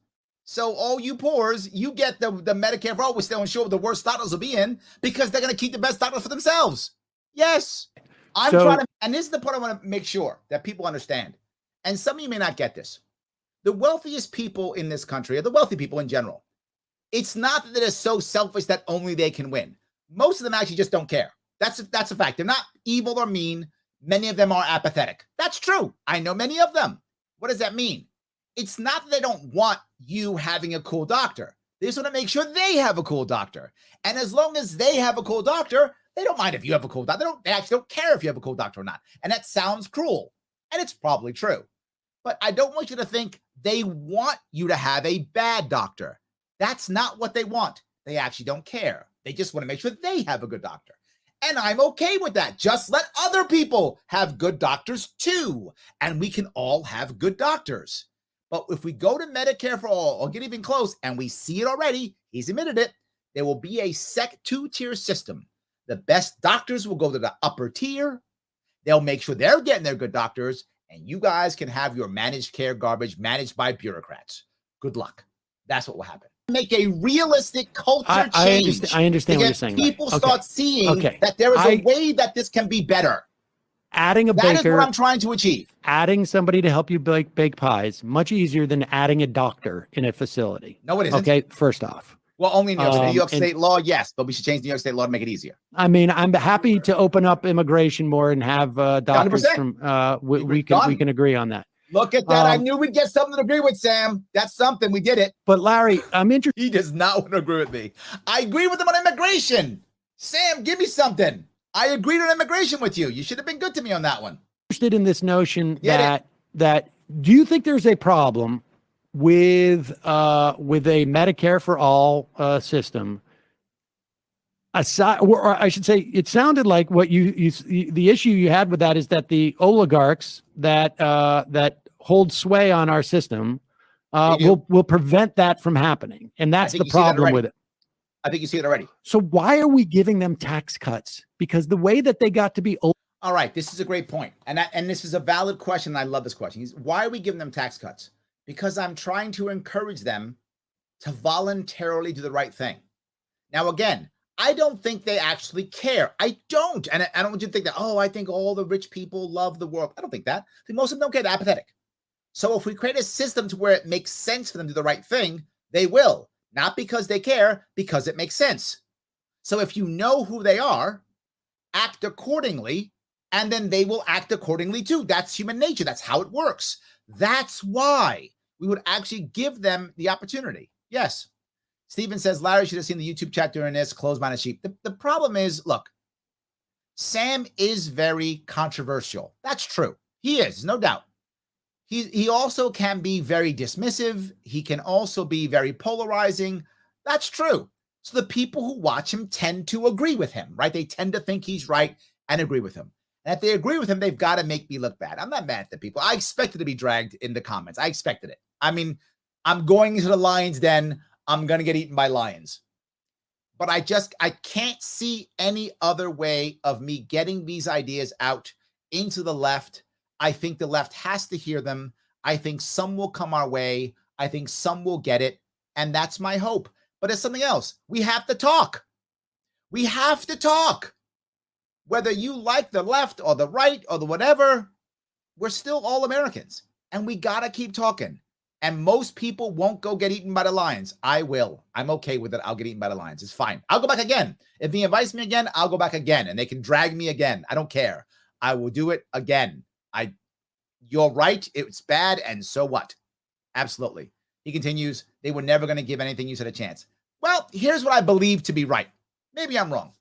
So all you poors, you get the Medicare for all. We're still unsure what the worst doctors will be in because they're going to keep the best doctors for themselves. Yes. I'm trying to, and this is the part I want to make sure that people understand. And some of you may not get this. The wealthiest people in this country, or the wealthy people in general, it's not that they're so selfish that only they can win. Most of them actually just don't care. That's a fact. They're not evil or mean. Many of them are apathetic. That's true. I know many of them. What does that mean? It's not that they don't want you having a cool doctor. They just want to make sure they have a cool doctor. And as long as they have a cool doctor, they don't mind if you have a cool doctor. They actually don't care if you have a cool doctor or not. And that sounds cruel. And it's probably true. But I don't want you to think they want you to have a bad doctor. That's not what they want. They actually don't care. They just want to make sure they have a good doctor. And I'm okay with that. Just let other people have good doctors too. And we can all have good doctors. But if we go to Medicare for all or get even close, and we see it already, he's admitted it, there will be a two-tier system. The best doctors will go to the upper tier. They'll make sure they're getting their good doctors, and you guys can have your managed care garbage managed by bureaucrats. Good luck. That's what will happen. Make a realistic culture change. I understand what you're saying. People start seeing that there is a way that this can be better. Adding a baker. That is what I'm trying to achieve. Adding somebody to help you bake pies, much easier than adding a doctor in a facility. No, it isn't. Okay, first off. Well, only in New York State law, yes, but we should change New York State law to make it easier. I mean, I'm happy to open up immigration more and have doctors 100%. from. We can agree on that. Look at that! I knew we'd get something to agree with, Sam. That's something. We did it. But Larry, I'm interested. He does not want to agree with me. I agree with him on immigration. Sam, give me something. I agreed on immigration with you. You should have been good to me on that one. Interested in this notion that do you think there's a problem with a Medicare for all system? Aside, or I should say, it sounded like what the issue you had with that is that the oligarchs that hold sway on our system will prevent that from happening, and that's the problem with it. I think you see it already. So why are we giving them tax cuts? Because the way that they got to be. All right, this is a great point, and this is a valid question. And I love this question. Why are we giving them tax cuts? Because I'm trying to encourage them to voluntarily do the right thing. Now, again, I don't think they actually care. I don't. And I don't want you to think that, I think all the rich people love the world. I don't think that. I think most of them don't care. They're apathetic. So if we create a system to where it makes sense for them to do the right thing, they will. Not because they care, because it makes sense. So if you know who they are, act accordingly, and then they will act accordingly too. That's human nature. That's how it works. That's why we would actually give them the opportunity. Yes. Steven says, Larry should have seen the YouTube chat during this, close minded sheep. The problem is, look, Sam is very controversial. That's true. He is, no doubt. He also can be very dismissive. He can also be very polarizing. That's true. So the people who watch him tend to agree with him, right? They tend to think he's right and agree with him. And if they agree with him, they've got to make me look bad. I'm not mad at the people. I expected to be dragged in the comments. I expected it. I mean, I'm going into the lion's den. I'm going to get eaten by lions. But I can't see any other way of me getting these ideas out into the left. I think the left has to hear them. I think some will come our way. I think some will get it. And that's my hope. But it's something else. We have to talk. We have to talk. Whether you like the left or the right or the whatever, we're still all Americans. And we got to keep talking. And most people won't go get eaten by the lions. I will. I'm okay with it. I'll get eaten by the lions. It's fine. I'll go back again. If he invites me again, I'll go back again. And they can drag me again. I don't care. I will do it again. You're right. It's bad. And so what? Absolutely. He continues, they were never going to give anything you said a chance. Well, here's what I believe to be right. Maybe I'm wrong.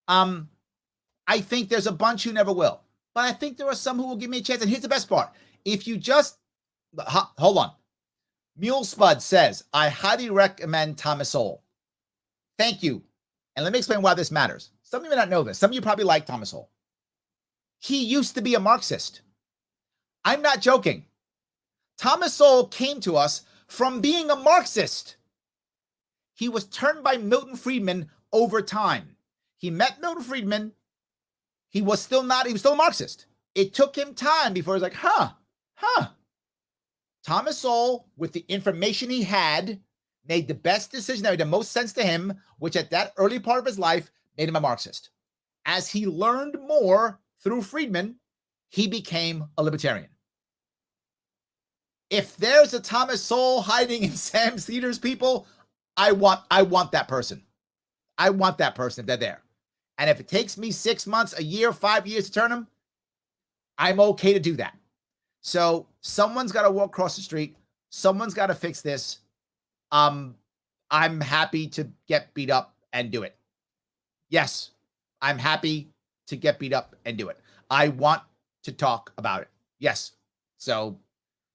I think there's a bunch who never will. But I think there are some who will give me a chance. And here's the best part. If you just hold on. Mule Spud says, I highly recommend Thomas Sowell. Thank you. And let me explain why this matters. Some of you may not know this. Some of you probably like Thomas Sowell. He used to be a Marxist. I'm not joking. Thomas Sowell came to us from being a Marxist. He was turned by Milton Friedman over time. He met Milton Friedman. He was still a Marxist. It took him time before he was like, Thomas Sowell, with the information he had, made the best decision that made the most sense to him, which at that early part of his life made him a Marxist. As he learned more through Friedman, he became a libertarian. If there's a Thomas Sowell hiding in Sam Cedars, people, I want that person. I want that person if they're there. And if it takes me 6 months, a year, 5 years to turn him, I'm okay to do that. So someone's got to walk across the street. Someone's got to fix this. I'm happy to get beat up and do it. Yes, I'm happy to get beat up and do it. I want to talk about it. Yes. So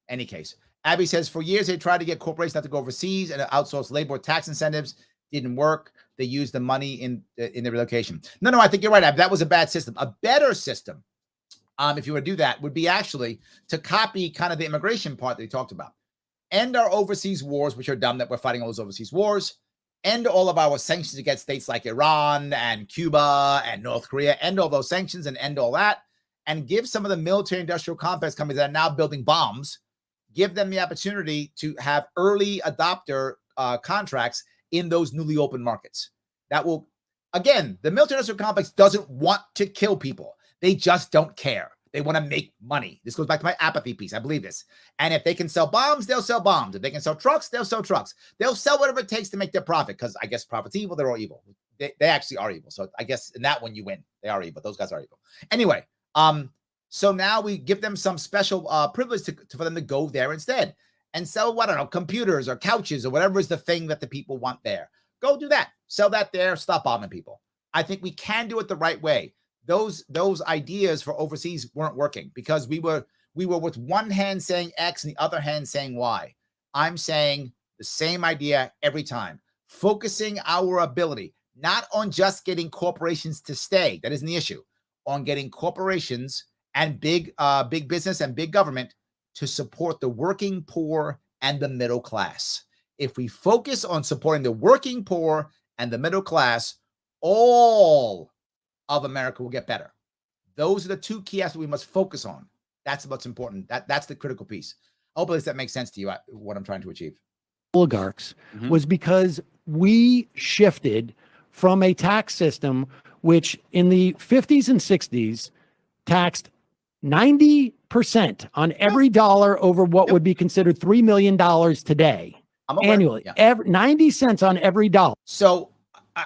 any case, Abby says, for years, they tried to get corporations not to go overseas and outsource labor tax incentives. Didn't work. They used the money in the relocation. No, I think you're right, Abby. That was a bad system. A better system, if you were to do that, would be actually to copy kind of the immigration part that he talked about. End our overseas wars, which are dumb that we're fighting all those overseas wars. End all of our sanctions against states like Iran and Cuba and North Korea. End all those sanctions and end all that. And give some of the military industrial complex companies that are now building bombs, give them the opportunity to have early adopter contracts in those newly open markets. That will, again, the military industrial complex doesn't want to kill people. They just don't care. They want to make money. This goes back to my apathy piece. I believe this. And if they can sell bombs, they'll sell bombs. If they can sell trucks, they'll sell trucks. They'll sell whatever it takes to make their profit, because I guess profit's evil. They're all evil. They actually are evil. So I guess in that one you win. They are evil. Those guys are evil. Anyway, so now we give them some special privilege for them to go there instead and sell, I don't know, computers or couches or whatever is the thing that the people want there. Go do that. Sell that there. Stop bombing people. I think we can do it the right way. Those ideas for overseas weren't working because we were with one hand saying X and the other hand saying Y. I'm saying the same idea every time. Focusing our ability, not on just getting corporations to stay. That isn't the issue. On getting corporations and big business and big government to support the working poor and the middle class. If we focus on supporting the working poor and the middle class, all of America will get better. Those are the two key aspects we must focus on. That's what's important. That's the critical piece. Hopefully that makes sense to you, what I'm trying to achieve. Oligarchs was because we shifted from a tax system which in the 50s and 60s taxed 90% on every dollar over what would be considered $3 million today annually. 90 cents on every dollar. So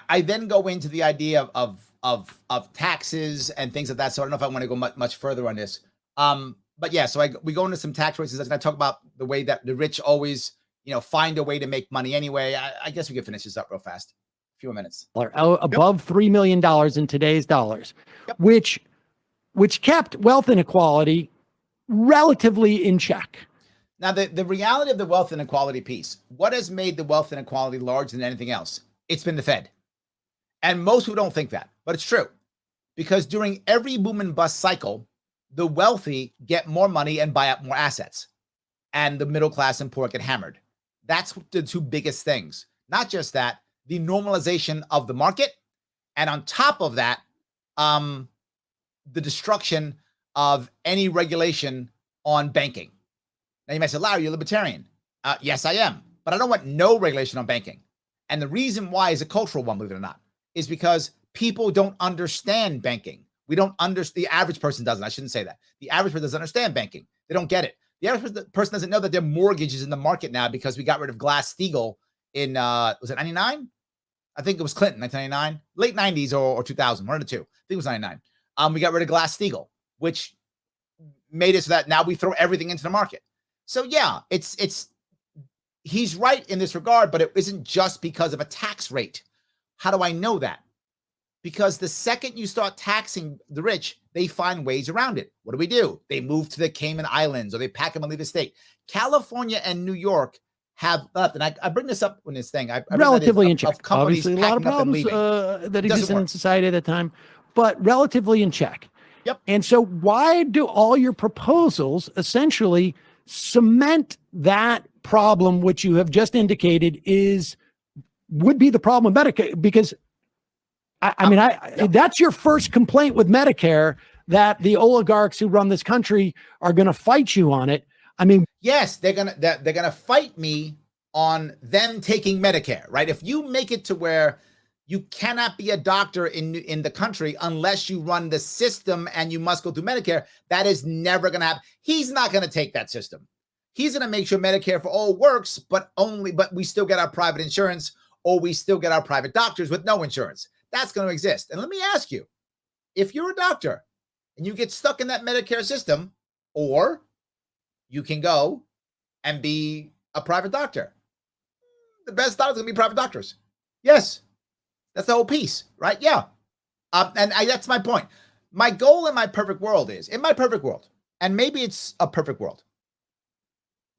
I then go into the idea of taxes and things like that. So I don't know if I want to go much further on this. But yeah, so we go into some tax rates and I talk about the way that the rich always, find a way to make money anyway. I guess we can finish this up real fast. A few more minutes. Above $3 million in today's dollars, which kept wealth inequality relatively in check. Now, the reality of the wealth inequality piece, what has made the wealth inequality larger than anything else? It's been the Fed. And most who don't think that, but it's true. Because during every boom and bust cycle, the wealthy get more money and buy up more assets, and the middle class and poor get hammered. That's the two biggest things. Not just that, the normalization of the market, and on top of that, the destruction of any regulation on banking. Now you might say, Larry, you're libertarian. Yes, I am, but I don't want no regulation on banking. And the reason why is a cultural one, believe it or not, is because people don't understand banking. We don't understand. The average person doesn't. I shouldn't say that. The average person doesn't understand banking. They don't get it. The average person doesn't know that there are mortgages in the market now because we got rid of Glass-Steagall in, was it 99? I think it was Clinton, 1999, late 90s or 2000, one of the two. I think it was 99. We got rid of Glass-Steagall, which made it so that now we throw everything into the market. So yeah, he's right in this regard, but it isn't just because of a tax rate. How do I know that? Because the second you start taxing the rich, they find ways around it. What do? They move to the Cayman Islands or they pack them and leave the state. California and New York have left, and I bring this up in this thing. I relatively in check. Obviously, a lot of problems that existed in society at that time, but relatively in check. Yep. And so why do all your proposals essentially cement that problem, which you have just indicated would be the problem with Medicare? Because that's your first complaint with Medicare, that the oligarchs who run this country are going to fight you on it. I mean, yes, they're gonna fight me on them taking Medicare, right? If you make it to where you cannot be a doctor in the country unless you run the system and you must go through Medicare, that is never going to happen. He's not going to take that system. He's going to make sure Medicare for all works, but we still get our private insurance, or we still get our private doctors with no insurance. That's going to exist. And let me ask you, if you're a doctor and you get stuck in that Medicare system, or you can go and be a private doctor, the best doctors are going to be private doctors. Yes. That's the whole piece, right? Yeah. That's my point. My goal in my perfect world is, in my perfect world, and maybe it's a perfect world,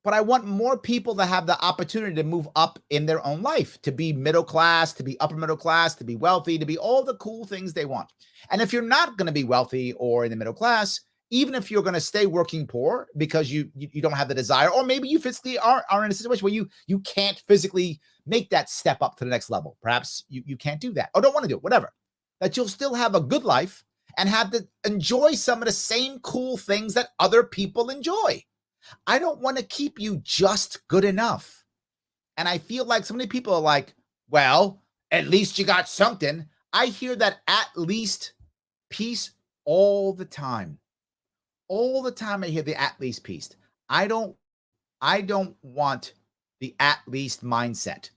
but I want more people to have the opportunity to move up in their own life, to be middle class, to be upper middle class, to be wealthy, to be all the cool things they want. And if you're not going to be wealthy or in the middle class, even if you're going to stay working poor because you don't have the desire, or maybe you physically are in a situation where you can't physically make that step up to the next level. Perhaps you can't do that or don't want to do it, whatever, that you'll still have a good life and have to enjoy some of the same cool things that other people enjoy. I don't want to keep you just good enough. And I feel like so many people are like, well, at least you got something. I hear that at least piece all the time. All the time I hear the at least piece. I don't want the at least mindset.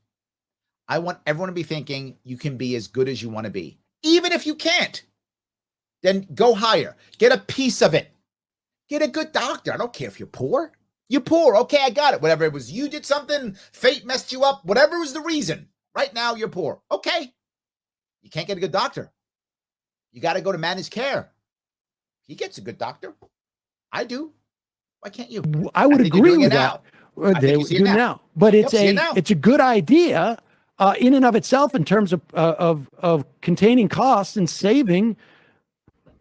I want everyone to be thinking you can be as good as you want to be. Even if you can't, then go higher. Get a piece of it. Get a good doctor. I don't care if you're poor. You're poor. Okay, I got it. Whatever it was, you did something, fate messed you up, whatever was the reason. Right now, you're poor. Okay. You can't get a good doctor. You got to go to managed care. He gets a good doctor. I do. Why can't you? I would agree with that. They do now. But it's a good idea in and of itself in terms of containing costs and saving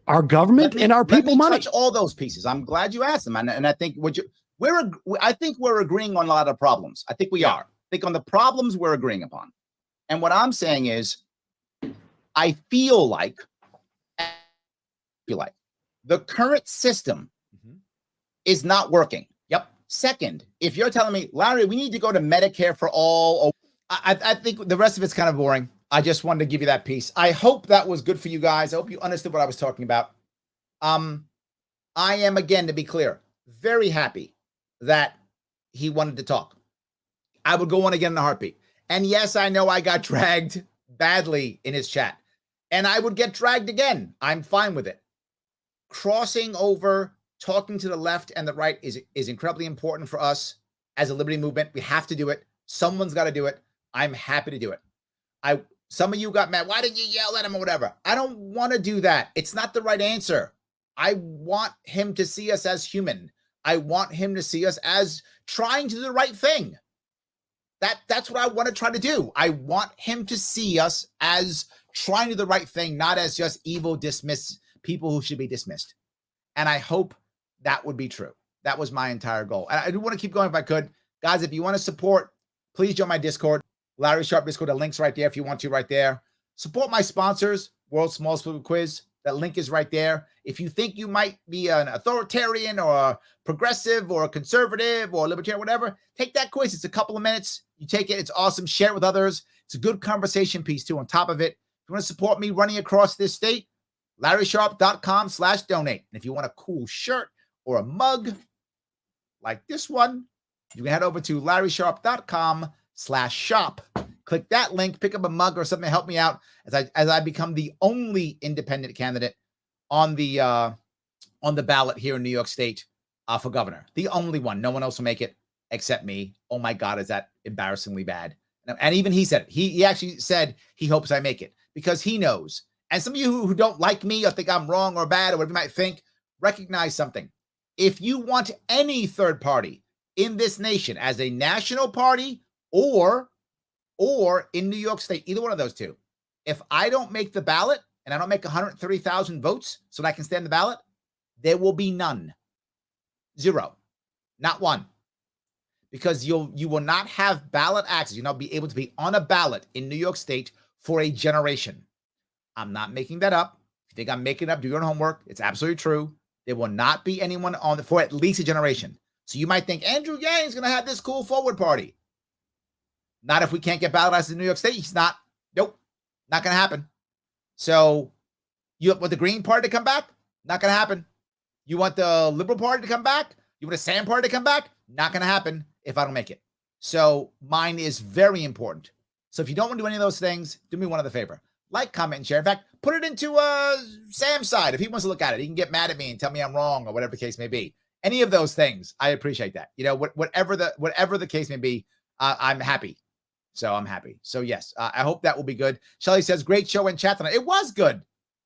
our government and our people money. Touch all those pieces. I'm glad you asked them, and I think I think we're agreeing on a lot of problems. I think we are. I think on the problems we're agreeing upon, and what I'm saying is, I feel like the current system is not working. Yep. Second, if you're telling me, Larry, we need to go to Medicare for all, I think the rest of it's kind of boring. I just wanted to give you that piece. I hope that was good for you guys. I hope you understood what I was talking about. I am, again, to be clear, very happy that he wanted to talk. I would go on again in a heartbeat. And yes, I know I got dragged badly in his chat, and I would get dragged again. I'm fine with it. Crossing over, talking to the left and the right is incredibly important for us as a liberty movement. We have to do it. Someone's got to do it. I'm happy to do it. Some of you got mad. Why didn't you yell at him or whatever? I don't want to do that. It's not the right answer. I want him to see us as human. I want him to see us as trying to do the right thing. That's what I want to try to do. I want him to see us as trying to do the right thing, not as just evil, dismiss people who should be dismissed. And I hope that would be true. That was my entire goal. And I do want to keep going if I could. Guys, if you want to support, please join my Discord. Larry Sharpe Discord. The link's right there if you want to, right there. Support my sponsors, World's Smallest Food Quiz. That link is right there. If you think you might be an authoritarian or a progressive or a conservative or a libertarian, whatever, take that quiz. It's a couple of minutes. You take it. It's awesome. Share it with others. It's a good conversation piece, too, on top of it. If you want to support me running across this state, LarrySharpe.com/donate. And if you want a cool shirt or a mug like this one, you can head over to LarrySharpe.com/shop. Click that link, pick up a mug or something to help me out as I become the only independent candidate on the ballot here in New York State for governor. The only one. No one else will make it except me. Oh my God, is that embarrassingly bad? And even he said it. He actually said he hopes I make it because he knows. And some of you who don't like me or think I'm wrong or bad or whatever you might think, recognize something. If you want any third party in this nation as a national party or in New York State, either one of those two, if I don't make the ballot and I don't make 130,000 votes so that I can stand the ballot, there will be none. Zero. Not one. Because you will not have ballot access. You'll not be able to be on a ballot in New York State for a generation. I'm not making that up. If you think I'm making it up, do your own homework. It's absolutely true. There will not be anyone on for at least a generation. So you might think Andrew Yang's going to have this cool forward party. Not if we can't get ballot access in New York State. He's not. Nope. Not going to happen. So you want the Green Party to come back? Not going to happen. You want the Liberal Party to come back? You want the Sand Party to come back? Not going to happen if I don't make it. So mine is very important. So if you don't want to do any of those things, do me one other favor. Like, comment, and share. In fact, put it into Sam's side. If he wants to look at it, he can get mad at me and tell me I'm wrong or whatever the case may be. Any of those things, I appreciate that. You know, whatever the case may be, I'm happy. So I'm happy. So yes, I hope that will be good. Shelly says, great show in chat tonight. It was good.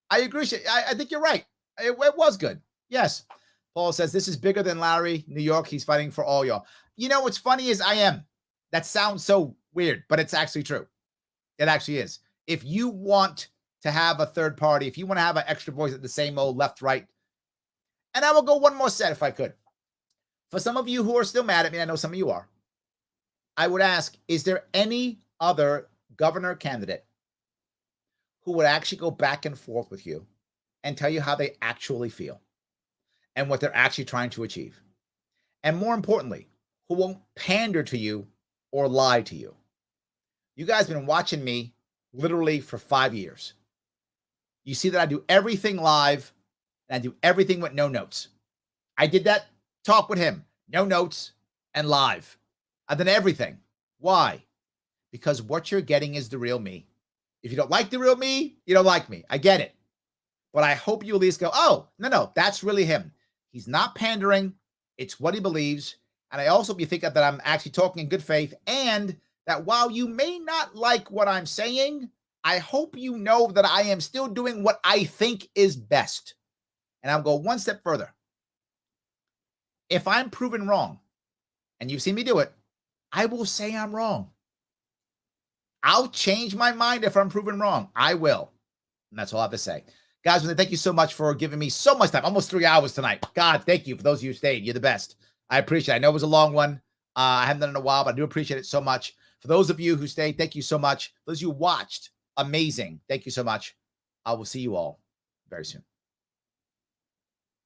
I agree. I think you're right. It was good. Yes. Paul says, this is bigger than Larry, New York. He's fighting for all y'all. You know, what's funny is I am. That sounds so weird, but it's actually true. It actually is. If you want to have a third party, if you want to have an extra voice at the same old left, right, and I will go one more set if I could. For some of you who are still mad at me, I know some of you are, I would ask, is there any other governor candidate who would actually go back and forth with you and tell you how they actually feel and what they're actually trying to achieve? And more importantly, who won't pander to you or lie to you? You guys have been watching me literally for 5 years. You see that I do everything live and I do everything with no notes. I did that talk with him, no notes and live. I've done everything. Why? Because what you're getting is the real me. If you don't like the real me, you don't like me. I get it. But I hope you at least go, oh, no, that's really him. He's not pandering. It's what he believes. And I also hope you think that I'm actually talking in good faith and that while you may not like what I'm saying, I hope you know that I am still doing what I think is best. And I'll go one step further. If I'm proven wrong, and you've seen me do it, I will say I'm wrong. I'll change my mind if I'm proven wrong. I will. And that's all I have to say. Guys, thank you so much for giving me so much time. Almost 3 hours tonight. God, thank you for those of you who stayed. You're the best. I appreciate it. I know it was a long one. I haven't done it in a while, but I do appreciate it so much. For those of you who stayed, thank you so much. Those of you who watched, amazing. Thank you so much. I will see you all very soon.